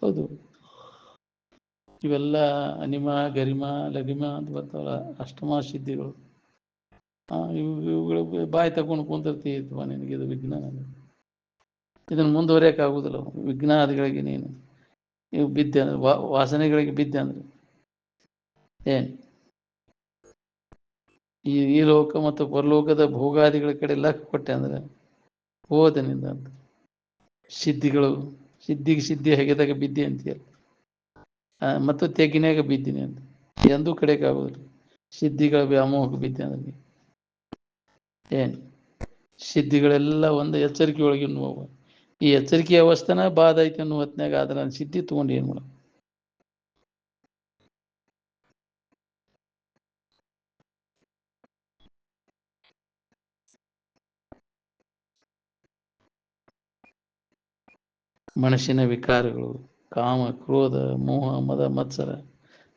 ಹೌದು, ಇವೆಲ್ಲ ಅನಿಮ ಗರಿಮ ಲಘಿಮ ಅಂತ ಬರ್ತಾವಲ್ಲ, ಅಷ್ಟಮ ಸಿದ್ಧಿಗಳು. ಇವುಗಳು ಬಾಯಿ ತಗೊಂಡು ಕುಂತಿರ್ತೀವ, ನಿನಗೆ ಇದು ವಿಘ್ನ, ಇದನ್ನು ಮುಂದುವರಿಯೋಕ್ಕಾಗುವುದಿಲ್ಲ. ವಿಘ್ನಾದಿಗಳಿಗೆ ನೀನು ಇವು ಬಿದ್ದೆ ಅಂದ್ರೆ ವಾಸನೆಗಳಿಗೆ ಬಿದ್ದೆ ಅಂದ್ರೆ ಏನು ಈ ಲೋಕ ಮತ್ತು ಪರಲೋಕದ ಭೋಗಾದಿಗಳ ಕಡೆ ಲಕ್ಕ ಕೊಟ್ಟೆ ಅಂದ್ರೆ ಹೋದನಿಂದ ಅಂತ. ಸಿದ್ಧಿಗಳು ಸಿದ್ಧಿ ಹೆಗೆದಾಗ ಬಿದ್ದೆ ಅಂತೀಯಲ್ಲ, ಮತ್ತು ತೆಗಿನಾಗ ಬಿದ್ದೀನಿ ಅಂತ ಎಂದೂ ಕಡೆಗೆ ಆಗೋದಿಲ್ಲ. ಸಿದ್ಧಿಗಳ ವ್ಯಾಮೋಹಕ್ಕೆ ಬಿದ್ದೆ ಅಂದ್ರೆ ಏನು ಸಿದ್ಧಿಗಳೆಲ್ಲ ಒಂದು ಎಚ್ಚರಿಕೆ ಒಳಗೆ ನೋವು. ಈ ಎಚ್ಚರಿಕೆ ಅವಸ್ಥೆನ ಬಾಧ ಐತೆ ಅನ್ನೋ ಹೊತ್ನಾಗ ಆದ್ರೆ ನಾನು ಸಿದ್ಧಿ ತೊಗೊಂಡು ಏನು ಮಾಡ. ಮನಸ್ಸಿನ ವಿಕಾರಗಳು, ಕಾಮ, ಕ್ರೋಧ, ಮೋಹ, ಮದ, ಮತ್ಸರ,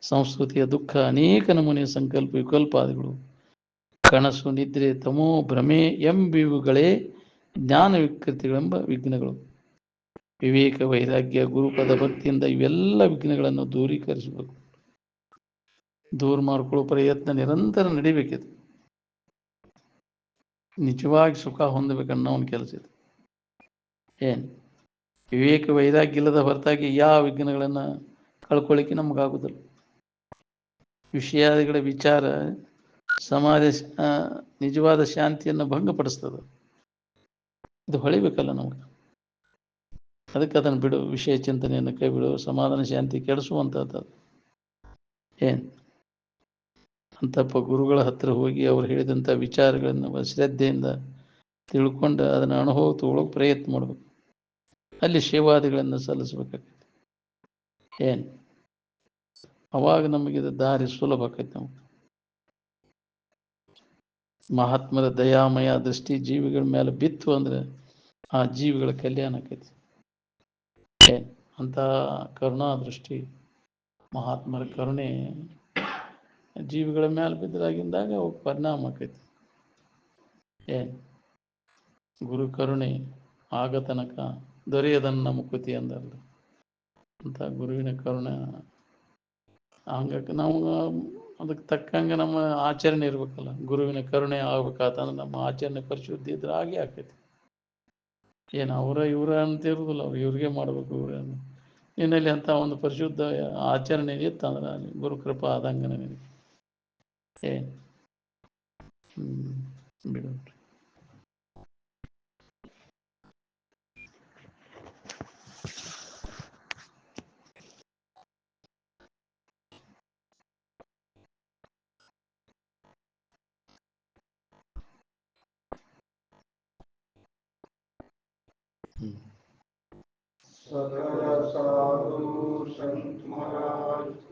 ಸಂಸ್ಕೃತಿಯ ದುಃಖ, ಅನೇಕ ನಮೂನೆಯ ಸಂಕಲ್ಪ ವಿಕಲ್ಪಾದಿಗಳು, ಕನಸು, ನಿದ್ರೆ, ತಮೋ, ಭ್ರಮೆ ಎಂಬಿವುಗಳೇ ಜ್ಞಾನ ವಿಕೃತಿಗಳೆಂಬ ವಿಘ್ನಗಳು. ವಿವೇಕ ವೈರಾಗ್ಯ ಗುರುಪದ ಭಕ್ತಿಯಿಂದ ಇವೆಲ್ಲ ವಿಘ್ನಗಳನ್ನು ದೂರೀಕರಿಸಬೇಕು, ದೂರ ಮಾಡಿಕೊಳ್ಳೋ ಪ್ರಯತ್ನ ನಿರಂತರ ನಡಿಬೇಕಿದೆ. ನಿಜವಾಗಿ ಸುಖ ಹೊಂದಬೇಕನ್ನೋ ಒಂದು ಕೆಲಸ ಇದೆ. ಏನು ವಿವೇಕ ವೈರಾಗ್ಯ ಇಲ್ಲದ ಹೊರತಾಗಿ ಯಾವ ವಿಘ್ನಗಳನ್ನು ಕಳ್ಕೊಳ್ಳಿಕ್ಕೆ ನಮಗಾಗುದಿಲ್ಲ. ವಿಷಯಾದಿಗಳ ವಿಚಾರ ಸಮಾಜ ನಿಜವಾದ ಶಾಂತಿಯನ್ನು ಭಂಗಪಡಿಸ್ತದೆ. ಇದು ಹೊಳಿಬೇಕಲ್ಲ ನಮಗೆ. ಅದಕ್ಕೆ ಅದನ್ನು ಬಿಡು, ವಿಷಯ ಚಿಂತನೆಯನ್ನು ಕೈ ಬಿಡು, ಸಮಾಧಾನ ಶಾಂತಿ ಕೆಡಿಸುವಂಥದ್ದು. ಏನು ಅಂತಪ್ಪ ಗುರುಗಳ ಹತ್ರ ಹೋಗಿ ಅವ್ರು ಹೇಳಿದಂಥ ವಿಚಾರಗಳನ್ನು ಶ್ರದ್ಧೆಯಿಂದ ತಿಳ್ಕೊಂಡು ಅದನ್ನು ಅನುಭವ ತಗೊಳ್ಳೋಕೆ ಪ್ರಯತ್ನ ಮಾಡಬೇಕು. ಅಲ್ಲಿ ಸೇವಾದಿಗಳನ್ನು ಸಲ್ಲಿಸ್ಬೇಕಾಗ್ತದೆ. ಏನು ಅವಾಗ ನಮಗಿದು ದಾರಿ ಸುಲಭ ಆಕೈತೆ. ನಮಗೆ ಮಹಾತ್ಮರ ದಯಾಮಯ ದೃಷ್ಟಿ ಜೀವಿಗಳ ಮೇಲೆ ಬಿತ್ತು ಅಂದ್ರೆ ಆ ಜೀವಿಗಳ ಕಲ್ಯಾಣ ಆಕೈತಿ. ಏನು ಅಂತ ಕರುಣಾ ದೃಷ್ಟಿ ಮಹಾತ್ಮರ ಕರುಣೆ ಜೀವಿಗಳ ಮೇಲೆ ಬಿದ್ದರಾಗಿಂದಾಗ ಅವು ಪರಿಣಾಮ ಆಕೈತಿ. ಏನು ಗುರು ಕರುಣೆ ಆಗ ತನಕ ದೊರೆಯದನ್ನ ಮುಕುತಿ ಅಂದಲ್ಲ ಅಂತ ಗುರುವಿನ ಕರುಣೆ. ಹಂಗಾಗಿ ನಾವು ಅದಕ್ಕೆ ತಕ್ಕಂಗೆ ನಮ್ಮ ಆಚರಣೆ ಇರ್ಬೇಕಲ್ಲ. ಗುರುವಿನ ಕರುಣೆ ಆಗ್ಬೇಕಾತಂದ್ರೆ ನಮ್ಮ ಆಚರಣೆ ಪರಿಶುದ್ಧಿ ಇದ್ರೆ ಹಾಗೆ ಆಕೈತಿ. ಏನು ಇವರ ಅಂತ ಇರುವುದಿಲ್ಲ, ಅವ್ರು ಇವ್ರಿಗೆ ಮಾಡ್ಬೇಕು. ಇವ್ರನ್ನು ನಿನ್ನಲ್ಲಿ ಅಂತ ಒಂದು ಪರಿಶುದ್ಧ ಆಚರಣೆ ಇತ್ತಂದ್ರೆ ಗುರು ಕೃಪಾ ಆದಂಗೆ ನನಗೆ. ಏನು ಬಿಡು. सकल साधु संत महाराज